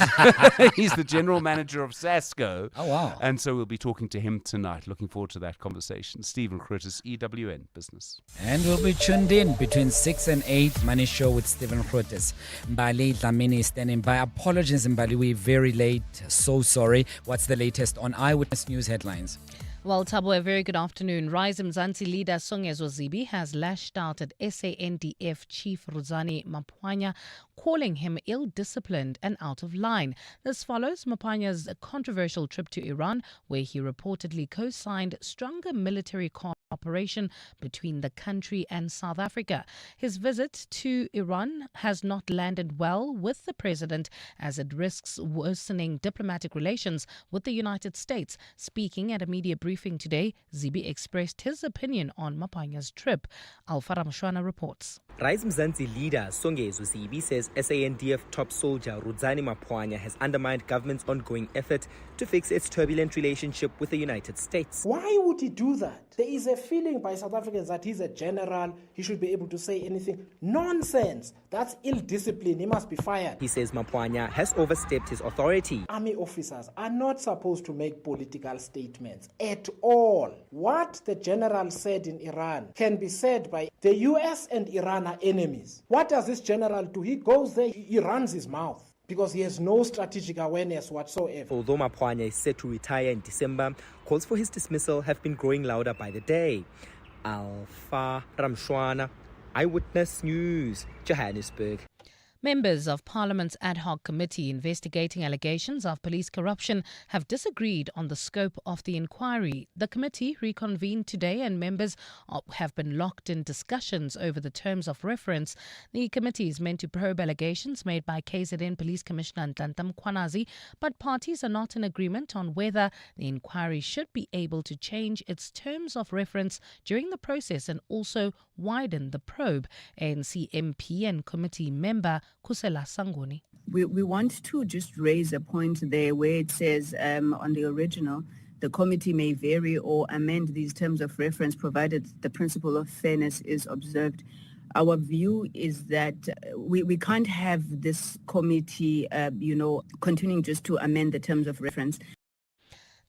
He's the general manager of Sasco. Oh, wow. And so we'll be talking to him tonight. Looking forward to that conversation. Stephen Curtis, EWN Business. And we'll be tuned in between 6 and 8. Money Show with Stephen Curtis. Mbali Dlamini standing by. Apologies, Mbali. We're very late. So sorry. What's the latest on Eyewitness News headlines? Well, Thabo, a very good afternoon. Rise Mzansi leader Songezo Zibi has lashed out at SANDF chief Ruzani Mapuanya, calling him ill-disciplined and out of line. This follows Mapuanya's controversial trip to Iran, where he reportedly co-signed stronger military cooperation between the country and South Africa. His visit to Iran has not landed well with the president, as it risks worsening diplomatic relations with the United States. Speaking at a media briefing today, Zibi expressed his opinion on Mapuanya's trip. Alfara Mshwana reports. Rise Mzansi leader Songezo Zibi says SANDF top soldier Ruzani Mapuanya has undermined government's ongoing effort to fix its turbulent relationship with the United States. Why would he do that? There is a feeling by South Africans that he's a general, he should be able to say anything. Nonsense! That's ill-discipline, he must be fired. He says Mapuanya has overstepped his authority. Army officers are not supposed to make political statements at all. What the general said in Iran can be said by the US and Iran are enemies. What does this general do? He goes there, he runs his mouth, because he has no strategic awareness whatsoever. Although Mapuanya is set to retire in December, calls for his dismissal have been growing louder by the day. Alfa Ramshwana, Eyewitness News, Johannesburg. Members of Parliament's ad hoc committee investigating allegations of police corruption have disagreed on the scope of the inquiry. The committee reconvened today and members have been locked in discussions over the terms of reference. The committee is meant to probe allegations made by KZN Police Commissioner Nhlanhla Mkhwanazi, but parties are not in agreement on whether the inquiry should be able to change its terms of reference during the process and also widen the probe. ANC MP and committee member Kusela Sangoni. We want to just raise a point there where it says on the original, the committee may vary or amend these terms of reference provided the principle of fairness is observed. Our view is that we can't have this committee, continuing just to amend the terms of reference.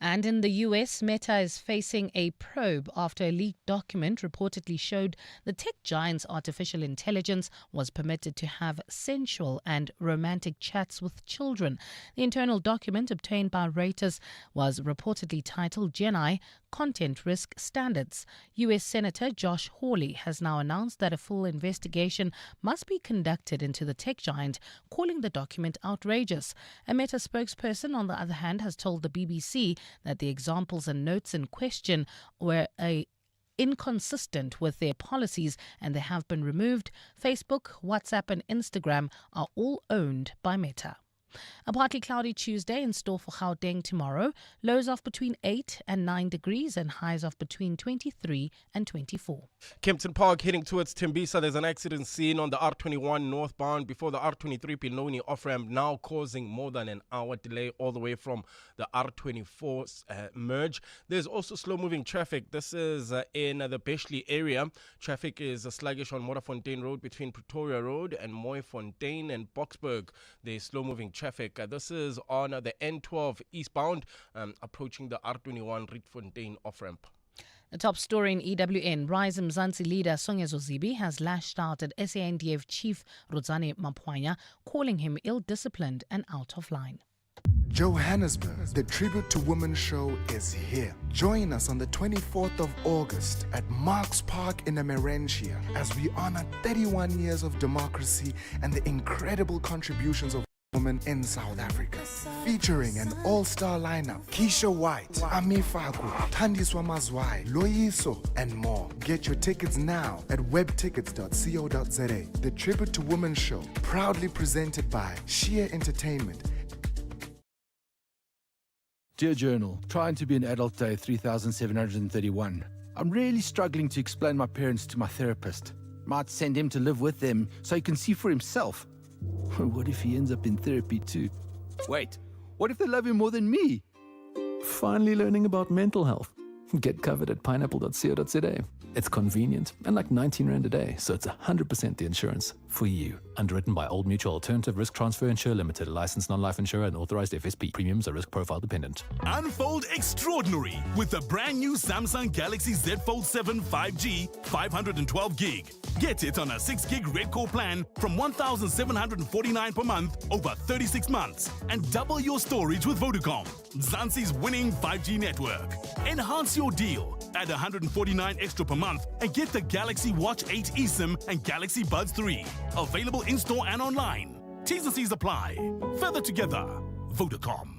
And in the US, Meta is facing a probe after a leaked document reportedly showed the tech giant's artificial intelligence was permitted to have sensual and romantic chats with children. The internal document obtained by Reuters was reportedly titled Geni Content Risk Standards. US Senator Josh Hawley has now announced that a full investigation must be conducted into the tech giant, calling the document outrageous. A Meta spokesperson, on the other hand, has told the BBC that the examples and notes in question were inconsistent with their policies and they have been removed. Facebook, WhatsApp and Instagram are all owned by Meta. A partly cloudy Tuesday in store for Gauteng tomorrow. Lows of between 8 and 9 degrees and highs of between 23 and 24. Kempton Park heading towards Tembisa. There's an accident scene on the R21 northbound before the R23 Pinoni off-ramp, now causing more than an hour delay all the way from the R24 merge. There's also slow-moving traffic. This is in the Beshley area. Traffic is sluggish on Morafontein Road between Pretoria Road and Mooifontein and Boksburg. There's slow-moving traffic. This is on the N12 eastbound, approaching the R21 Rietfontein off-ramp. The top story in EWN. Rise Mzansi leader Songezo Zibi has lashed out at SANDF chief Ruzani Mapuanya, calling him ill-disciplined and out of line. Johannesburg, the Tribute to Women show is here. Join us on the 24th of August at Marks Park in Emerentia as we honor 31 years of democracy and the incredible contributions of women in South Africa. Featuring an all-star lineup, Keisha White, Ami Faku, Thandiswa Mazwai, Loyiso, and more. Get your tickets now at webtickets.co.za. The Tribute to Women show, proudly presented by Shia Entertainment. Dear Journal, trying to be an adult day 3731. I'm really struggling to explain my parents to my therapist. Might send him to live with them so he can see for himself. What if he ends up in therapy too? Wait, what if they love him more than me? Finally learning about mental health. Get covered at pineapple.co.za. It's convenient and like 19 Rand a day, so it's 100% the insurance for you. Underwritten by Old Mutual Alternative Risk Transfer Insurer Limited, a licensed non-life insurer and authorized FSP. Premiums are risk profile dependent. Unfold extraordinary with the brand new Samsung Galaxy Z Fold 7 5G 512 gig. Get it on a 6 gig Red Core plan from 1,749 per month over 36 months and double your storage with Vodacom, Zanzi's winning 5G network. Enhance your deal. Add 149 extra per month and get the Galaxy Watch 8 eSIM and Galaxy Buds 3. Available in-store and online. T's and C's apply. Further together. Vodacom.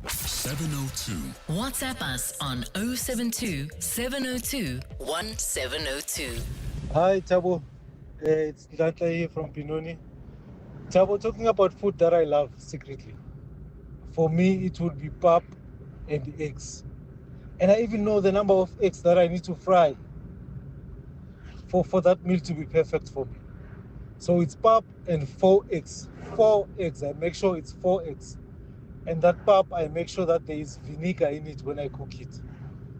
702. WhatsApp us on 072 702 1702. Hi, Tabo. It's Ndata here from Pinoni. Tabo, talking about food that I love secretly. For me, it would be pap and eggs. And I even know the number of eggs that I need to fry for that meal to be perfect for me. So it's pap and 4 eggs. 4 eggs. I make sure it's 4 eggs. And that pap, I make sure that there is vinegar in it when I cook it.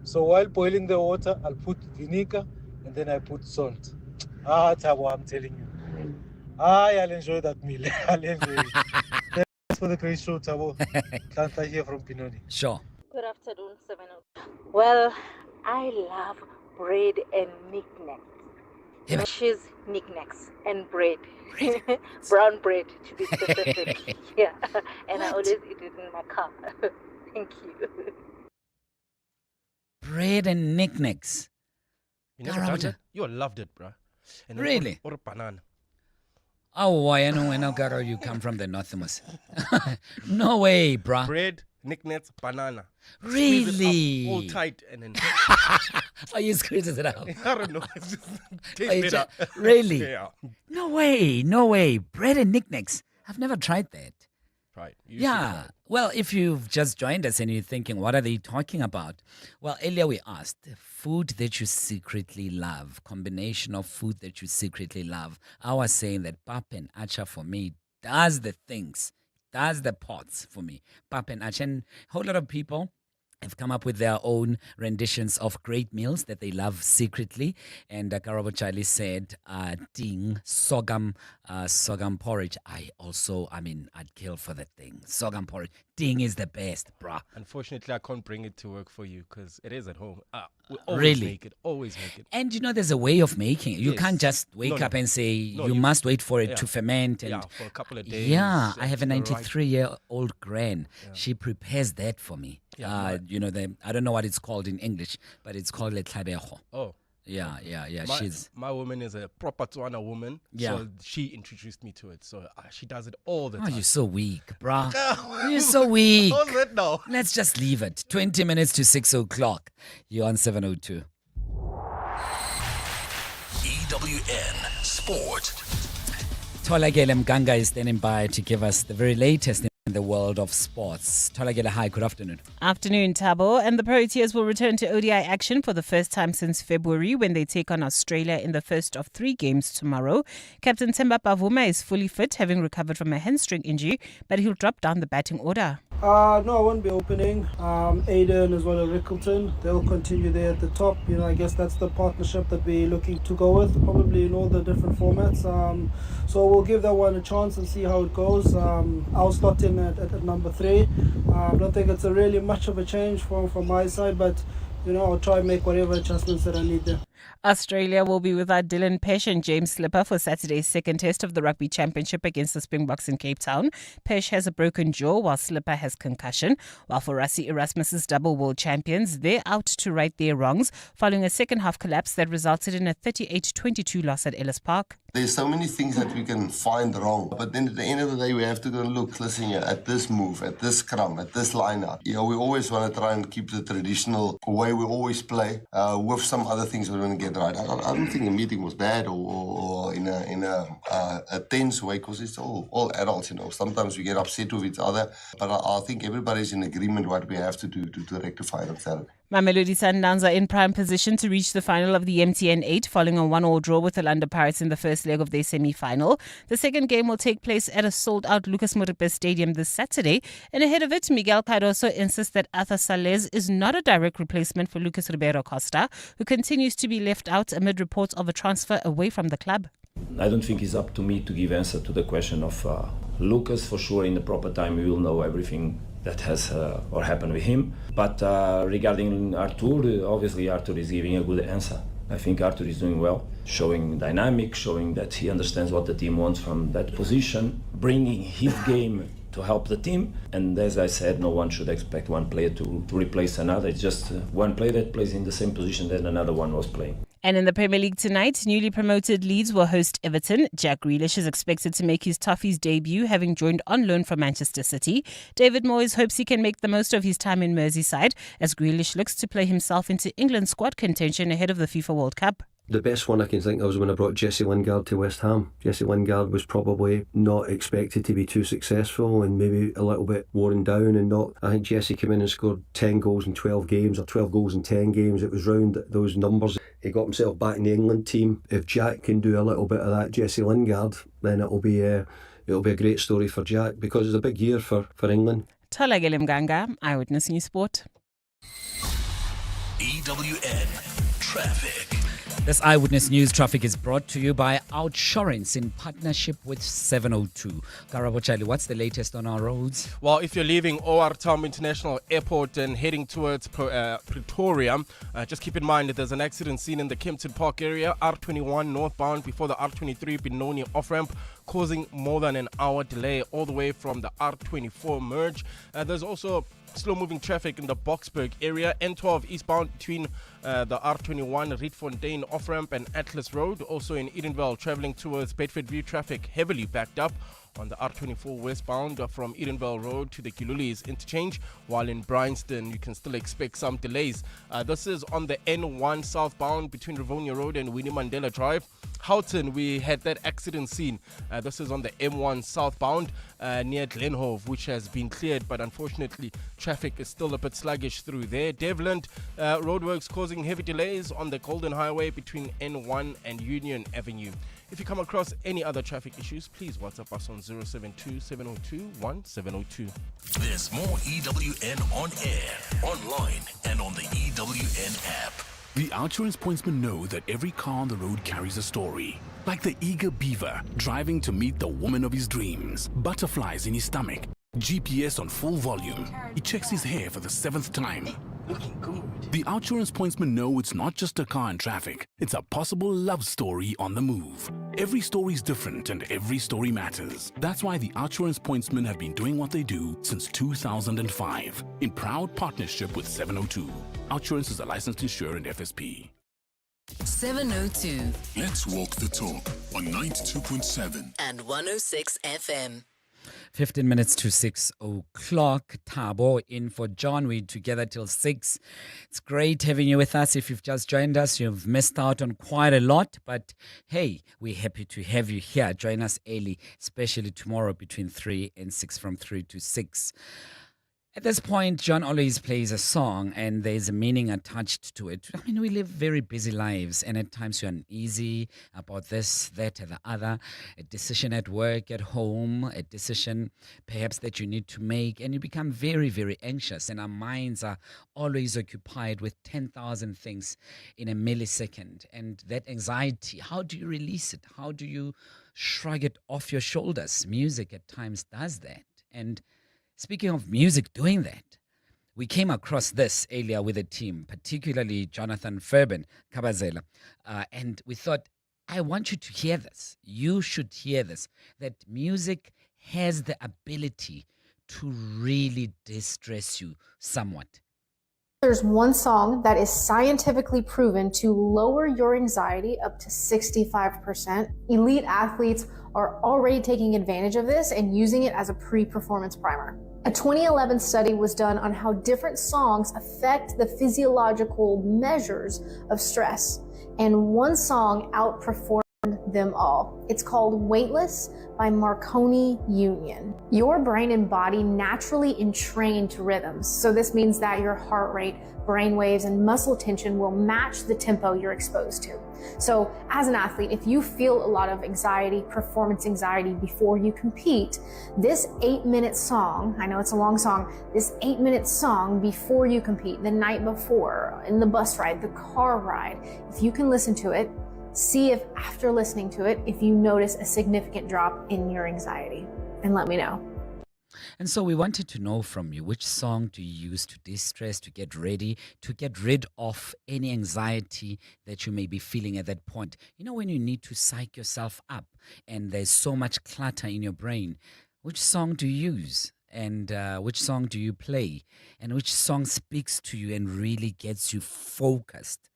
So while boiling the water, I'll put vinegar and then I put salt. Tabo, I'm telling you. I'll enjoy that meal. I'll enjoy it. Thanks for the great show, Tabo. Ndata here from Pinoni. Sure. Good afternoon, 702. Well, I love bread and knickknacks. Cheese, knickknacks, and bread. Brown bread, to be specific. Yeah, and I always eat it in my car. Thank you. Bread and knickknacks. You never done it? You loved it, bro. And Really? Or a banana. Oh, I know, Garo, you come from the northernmost. No way, bruh. Bread, knickknacks, banana. Really? Squeeze it up all tight and then. Oh, you squeezes it out. I don't know. It's just Oh, tastes you better. Really? Yeah. No way. Bread and knickknacks. I've never tried that. Right. Yeah. Well, if you've just joined us and you're thinking, what are they talking about? Well, earlier we asked, food that you secretly love, combination of food that you secretly love. I was saying that pap and acha for me does the things, does the pots for me. Pap and acha. And a whole lot of people have come up with their own renditions of great meals that they love secretly. And Karabo Charlie said, ding, sorghum porridge. I'd kill for that thing. Sorghum porridge. Ding is the best, bruh. Unfortunately, I can't bring it to work for you because it is at home. We always Really? make it. Always make it. And there's a way of making it. You Yes. can't just wake No, up no. and say No, you must wait for it yeah. to ferment. And Yeah, for a couple of days. Yeah, I and have a to the right- 93-year-old gran. She prepares that for me. Yeah, I don't know what it's called in English, but it's called le tlabejo. Oh. Yeah. My woman is a proper Tswana woman. Yeah. So she introduced me to it. So she does it all the Oh, time. you're so weak, bruh. You're so weak. How's that now? Let's just leave it. 20 minutes to 6 o'clock. You're on 702. EWN Sport. Tolagele Mganga is standing by to give us the very latest in the world of sports. Tolagele, hi, good afternoon. Afternoon, Tabo. And the Proteas will return to ODI action for the first time since February when they take on Australia in the first of 3 games tomorrow. Captain Themba Pavuma is fully fit, having recovered from a hamstring injury, but he'll drop down the batting order. No, I won't be opening. Aiden as well as Rickleton, they'll continue there at the top. I guess that's the partnership that we're looking to go with, probably in all the different formats. So we'll give that one a chance and see how it goes. I'll slot in at number 3. I don't think it's a really much of a change from my side, but I'll try and make whatever adjustments that I need there. Australia will be without Dylan Pesh and James Slipper for Saturday's second test of the Rugby Championship against the Springboks in Cape Town. Pesh has a broken jaw while Slipper has concussion. While for Rassie Erasmus's double world champions, they're out to right their wrongs following a second half collapse that resulted in a 38-22 loss at Ellis Park. There's so many things that we can find wrong, but then at the end of the day, we have to go and look, listen here, at this move, at this scrum, at this line-up. We always want to try and keep the traditional way we always play, with some other things we want to get right. I don't think the meeting was bad or in a tense way, because it's all adults, Sometimes we get upset with each other, but I think everybody's in agreement what we have to do to rectify it on Saturday. Mamelodi Sundowns are in prime position to reach the final of the MTN 8 following a 1-1 draw with the Orlando Pirates in the first leg of their semi-final. The second game will take place at a sold-out Lucas Moripe Stadium this Saturday. And ahead of it, Miguel Cardoso insists that Arthur Salez is not a direct replacement for Lucas Ribeiro Costa, who continues to be left out amid reports of a transfer away from the club. I don't think it's up to me to give answer to the question of Lucas. For sure, in the proper time, we will know everything that has or happened with him. But regarding Arthur, obviously Arthur is giving a good answer. I think Arthur is doing well, showing dynamic, showing that he understands what the team wants from that position, bringing his game to help the team. And as I said, no one should expect one player to replace another. It's just one player that plays in the same position that another one was playing. And in the Premier League tonight, newly promoted Leeds will host Everton. Jack Grealish is expected to make his Toffees debut, having joined on loan from Manchester City. David Moyes hopes he can make the most of his time in Merseyside, as Grealish looks to play himself into England's squad contention ahead of the FIFA World Cup. The best one I can think of was when I brought Jesse Lingard to West Ham. Jesse Lingard was probably not expected to be too successful and maybe a little bit worn down and not. I think Jesse came in and scored 10 goals in 12 games or 12 goals in 10 games. It was round those numbers. He got himself back in the England team. If Jack can do a little bit of that Jesse Lingard, then it'll be a great story for Jack, because it's a big year for England. Tolagele Mganga, Eyewitness News Sport. EWN Traffic. This Eyewitness News traffic is brought to you by Outsurance in partnership with 702. Karabo Charlie, what's the latest on our roads? Well, if you're leaving OR Tambo International Airport and heading towards Pretoria, just keep in mind that there's an accident scene in the Kempton Park area, R21 northbound before the R23 Benoni off-ramp, causing more than an hour delay all the way from the R24 merge. There's also slow-moving traffic in the Boksburg area, N12 eastbound between the R21 Rietfontein off-ramp and Atlas Road. Also in Edenville, traveling towards Bedfordview, traffic heavily backed up on the R24 westbound from Edenville Road to the Kilulis interchange, while in Bryanston you can still expect some delays. This is on the N1 southbound between Rivonia Road and Winnie Mandela Drive. Houghton, we had that accident scene. This is on the M1 southbound near Glenhove, which has been cleared, but unfortunately traffic is still a bit sluggish through there. Devland, roadworks causing heavy delays on the Golden Highway between N1 and Union Avenue. If you come across any other traffic issues, please WhatsApp us on 072-702-1702. There's more EWN on air, online, and on the EWN app. The Outsurance pointsmen know that every car on the road carries a story. Like the eager beaver driving to meet the woman of his dreams. Butterflies in his stomach. GPS on full volume. He checks his hair for the 7th time. Looking good. The Outsurance pointsmen know it's not just a car in traffic. It's a possible love story on the move. Every story is different and every story matters. That's why the Outsurance pointsmen have been doing what they do since 2005 in proud partnership with 702. Outsurance is a licensed insurer and FSP. 702 Let's walk the talk on 92.7 and 106 FM. 15 minutes to 6 o'clock. Thabo in for John. We're together till 6. It's great having you with us. If you've just joined us, you've missed out on quite a lot. But hey, we're happy to have you here. Join us early, especially tomorrow between 3 and 6, from 3 to 6. At this point, John always plays a song and there's a meaning attached to it. I mean, we live very busy lives and at times you're uneasy about this, that, and the other. A decision at work, at home, a decision perhaps that you need to make, and you become very, very anxious, and our minds are always occupied with 10,000 things in a millisecond. And that anxiety, how do you release it? How do you shrug it off your shoulders? Music at times does that. And speaking of music doing that, We came across this earlier with a team, particularly Jonathan Ferben, Kabazela, and we thought, I want you to hear this. You should hear this, that music has the ability to really distress you somewhat. There's one song that is scientifically proven to lower your anxiety up to 65%. Elite athletes are already taking advantage of this and using it as a pre-performance primer. A 2011 study was done on how different songs affect the physiological measures of stress, and one song outperformed them all. It's called Weightless by Marconi Union. Your brain and body naturally entrain to rhythms, so this means that your heart rate, brain waves, and muscle tension will match the tempo you're exposed to. So as an athlete, if you feel a lot of anxiety, performance anxiety before you compete, this 8-minute song, I know it's a long song, this 8-minute song before you compete, the night before, in the bus ride, the car ride, if you can listen to it, see if after listening to it, if you notice a significant drop in your anxiety, and let me know. And so we wanted to know from you, which song do you use to distress, to get ready, to get rid of any anxiety that you may be feeling at that point? You know, when you need to psych yourself up and there's so much clutter in your brain, which song do you use? And which song do you play? And which song speaks to you and really gets you focused?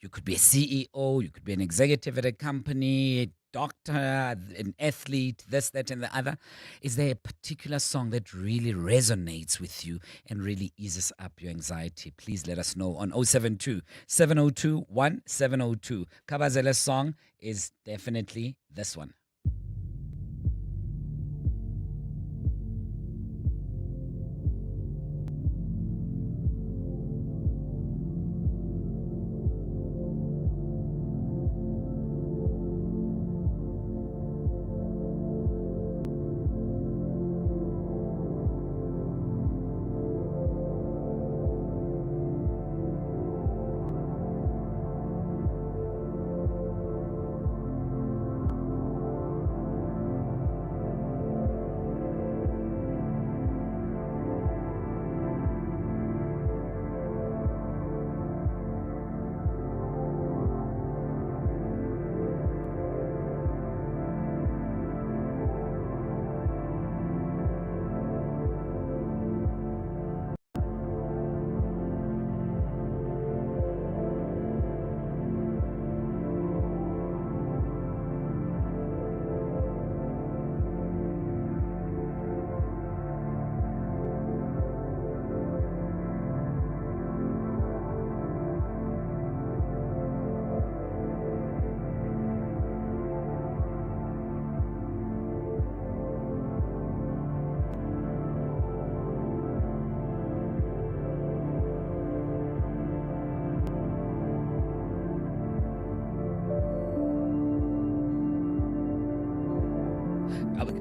You could be a CEO, you could be an executive at a company, a doctor, an athlete, this, that, and the other. Is there a particular song that really resonates with you and really eases up your anxiety? Please let us know on 072 702 1702. Kabazela's song is definitely this one.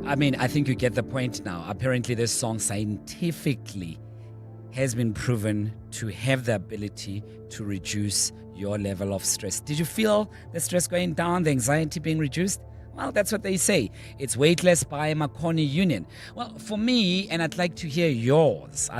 I mean, I think you get the point now. Apparently, this song scientifically has been proven to have the ability to reduce your level of stress. Did you feel the stress going down, the anxiety being reduced? Well, that's what they say. It's Weightless by Marconi Union. Well, for me, and I'd like to hear yours.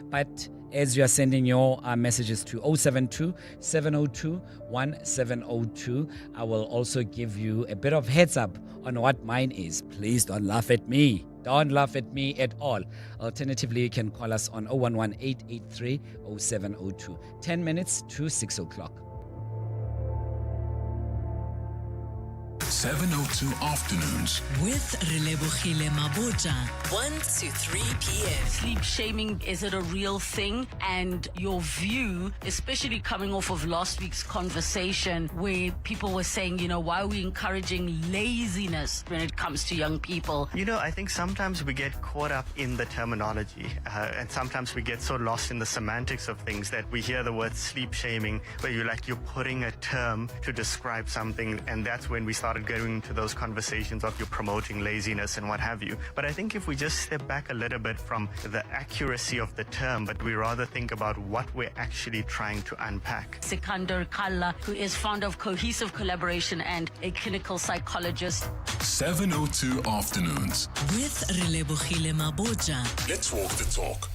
But as you are sending your messages to 072 702 1702, I will also give you a bit of heads up on what mine is. Please don't laugh at me. Don't laugh at me at all. Alternatively, you can call us on 011-883-0702. 10 minutes to 6 o'clock. 702 afternoons with Relebogile Maboja, 1 to 3 p.m. Sleep shaming, is it a real thing? And your view, especially coming off of last week's conversation where people were saying, you know, why are we encouraging laziness when it comes to young people? You know, I think sometimes we get caught up in the terminology and sometimes we get so lost in the semantics of things that we hear the word sleep shaming where you're putting a term to describe something, and that's when we started getting into those conversations of you promoting laziness and what have you. But I think if we just step back a little bit from the accuracy of the term, but we rather think about what we're actually trying to unpack. Sikandar Kalla, who is founder of Cohesive Collaboration and a clinical psychologist. 702 afternoons. With Relebogile Maboja. Let's walk the talk.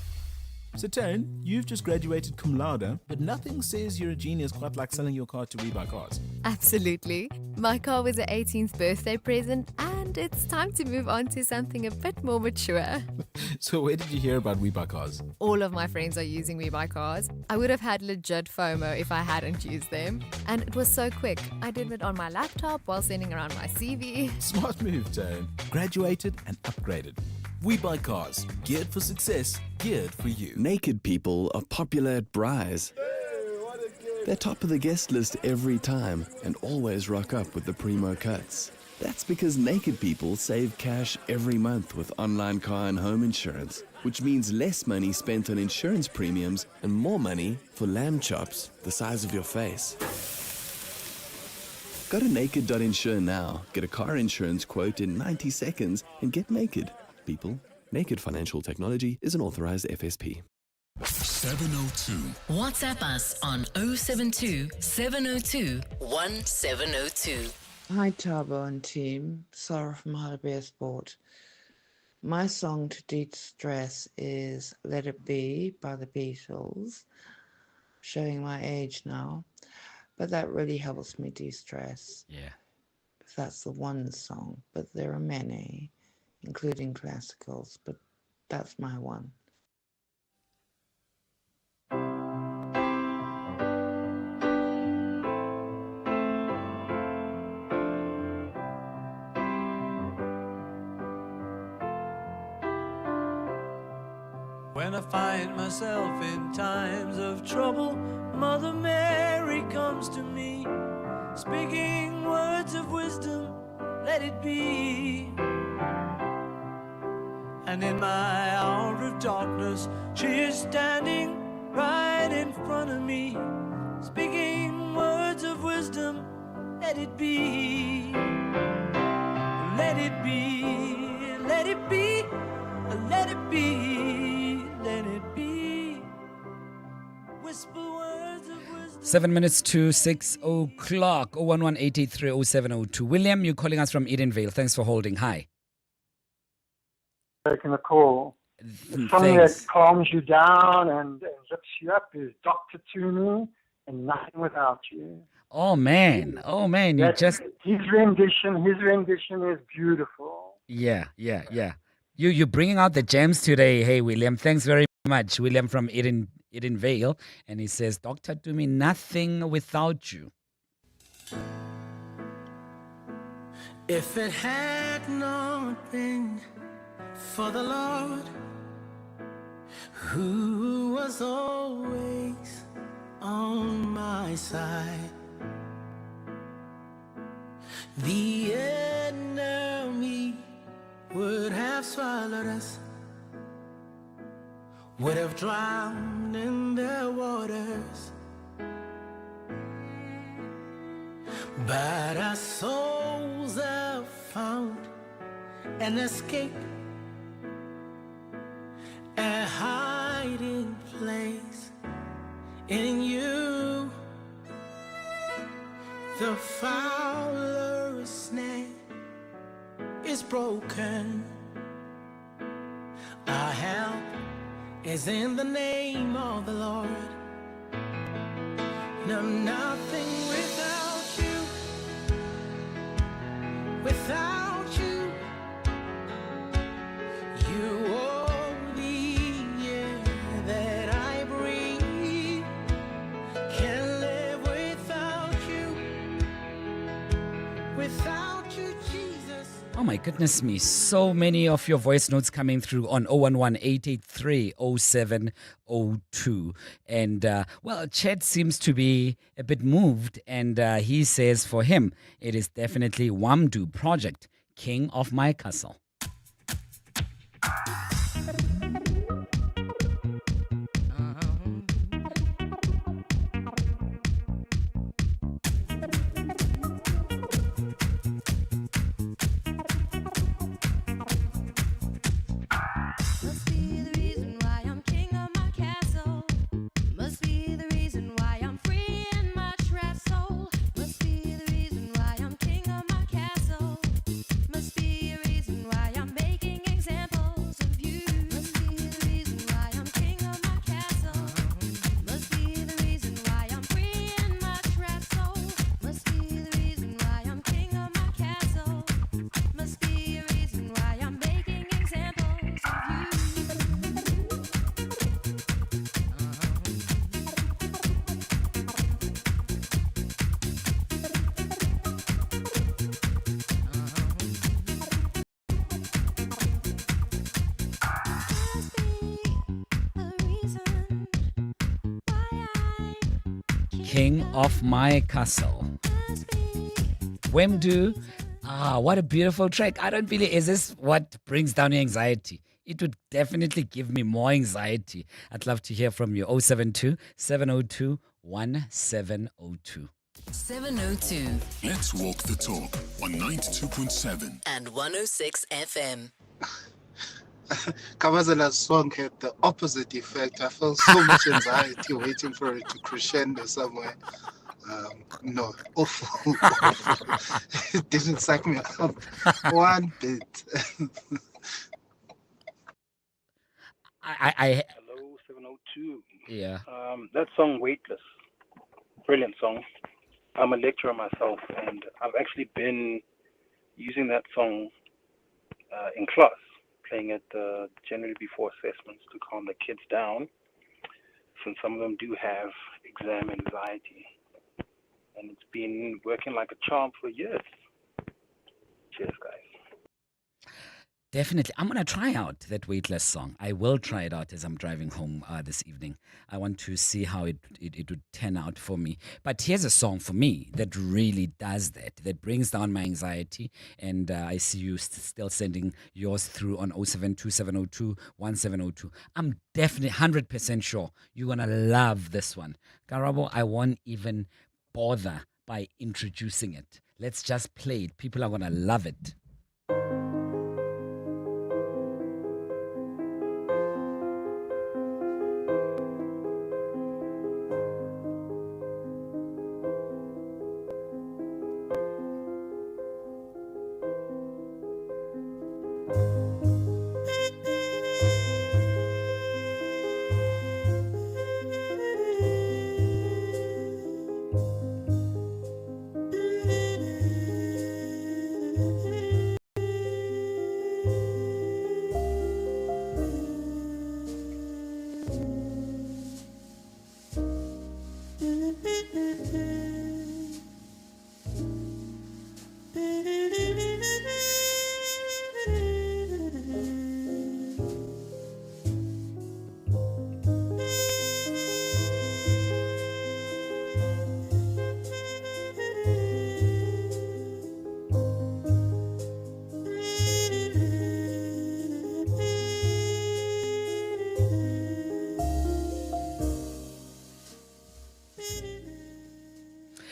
So Taryn, you've just graduated cum laude, but nothing says you're a genius quite like selling your car to We Buy Cars. Absolutely. My car was an 18th birthday present and it's time to move on to something a bit more mature. So where did you hear about We Buy Cars? All of my friends are using We Buy Cars. I would have had legit FOMO if I hadn't used them. And it was so quick. I did it on my laptop while sending around my CV. Smart move, Taryn. Graduated and upgraded. We Buy Cars. Geared for success, geared for you. Naked people are popular at Bry's. They're top of the guest list every time and always rock up with the primo cuts. That's because naked people save cash every month with online car and home insurance, which means less money spent on insurance premiums and more money for lamb chops the size of your face. Go to naked.insure now, get a car insurance quote in 90 seconds and get naked. People, Naked Financial Technology is an authorized FSP. 702. WhatsApp us on 072 702 1702. Hi Tabo and team, Sarah from Harabea Sport. My song to de-stress is Let It Be by the Beatles, showing my age now, but that really helps me de-stress. Yeah. That's the one song, but there are many, including classicals, but that's my one. When I find myself in times of trouble, Mother Mary comes to me, speaking words of wisdom, let it be. And in my hour of darkness, she is standing right in front of me, speaking words of wisdom, let it be. Let it be, let it be, let it be, let it be. Whisper words of wisdom. 7 minutes to 6 o'clock. 011-883-0702. William, you're calling us from Edenvale. Thanks for holding. Hi. Taking a call. Something Thanks. that calms you down and lifts you up is Dr. Toomey and Nothing Without You. Oh man, you That's just his rendition is beautiful. yeah. You're bringing out the gems today. Hey, William. Thanks very much, William from Edenvale, and he says, "Doctor, do me nothing without you." If it had not been for the Lord, who was always on my side, the enemy would have swallowed us, would have drowned in their waters. But our souls have found an escape, a hiding place in you. The fowler's snare is broken. Our help is in the name of the Lord. No, nothing without you. Without you, you are the air that I breathe. Can't live without you. Without you, Jesus. Oh my goodness me, so many of your voice notes coming through on 011-883-0702. And, well, Chet seems to be a bit moved, and he says for him, it is definitely Wamdu Project, King of My Castle. king of my castle. Wemdu, what a beautiful track. I don't believe, is this what brings down your anxiety? It would definitely give me more anxiety. I'd love to hear from you. 072 702 1702. 702 Let's walk the talk on 92.7 and 106 FM. Kabazela's song had the opposite effect. I felt so much anxiety waiting for it to crescendo somewhere. No, awful. It didn't suck me up one bit. Hello, 702. Yeah. That song, Weightless, brilliant song. I'm a lecturer myself, and I've actually been using that song in class, playing it generally before assessments to calm the kids down, since some of them do have exam anxiety. And it's been working like a charm for years. Cheers, guys. Definitely. I'm going to try out that Weightless song. I will try it out as I'm driving home this evening. I want to see how it would turn out for me. But here's a song for me that really does that brings down my anxiety. And I see you still sending yours through on 072-702-1702. I'm definitely 100% sure you're going to love this one. Karabo, I won't even bother by introducing it. Let's just play it. People are going to love it.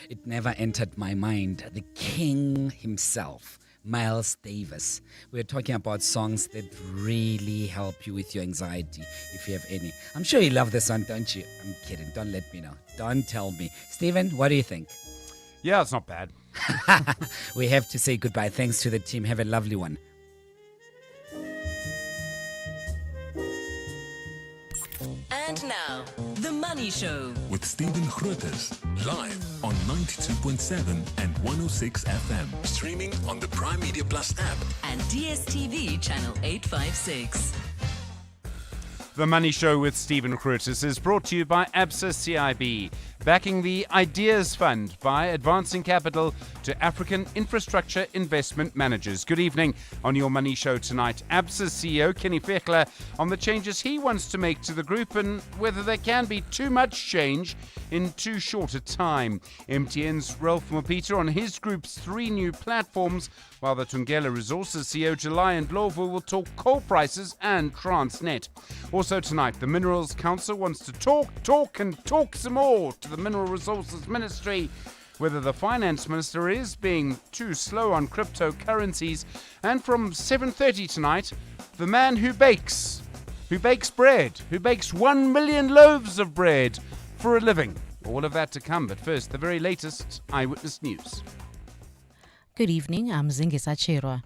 It never entered my mind. The king himself, Miles Davis. We're talking about songs that really help you with your anxiety, if you have any. I'm sure you love this one, don't you? I'm kidding. Don't let me know. Don't tell me. Stephen, what do you think? Yeah, it's not bad. We have to say goodbye. Thanks to the team. Have a lovely one. And now, The Money Show with Stephen Grootes, live on 92.7 and 106 FM. Streaming on the Prime Media Plus app and DSTV channel 856. The Money Show with Stephen Grootes is brought to you by ABSA CIB, backing the Ideas Fund by advancing capital to African infrastructure investment managers. Good evening on your Money Show tonight. ABSA CEO Kenny Fechler on the changes he wants to make to the group and whether there can be too much change in too short a time. MTN's Ralph Mopita on his group's 3 new platforms, while the Tungela Resources CEO July and Ndlovu will talk coal prices and Transnet. Also tonight, the Minerals Council wants to talk some more to the Mineral Resources Ministry, whether the Finance Minister is being too slow on cryptocurrencies. And from 7:30 tonight, the man who bakes bread, who bakes 1 million loaves of bread for a living. All of that to come, but first, the very latest Eyewitness News. Good evening, I'm Zingisa Chirwa.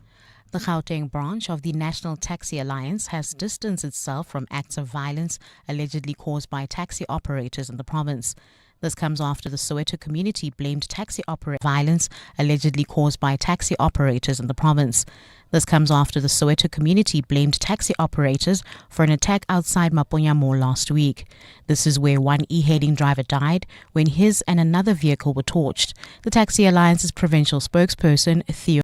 The Gauteng branch of the National Taxi Alliance has distanced itself from acts of violence allegedly caused by taxi operators in the province. This comes after the Soweto community blamed taxi violence allegedly caused by taxi operators in the province. This comes after the Soweto community blamed taxi operators for an attack outside Maponya Mall last week. This is where one e-hailing driver died when his and another vehicle were torched. The Taxi Alliance's provincial spokesperson, Theo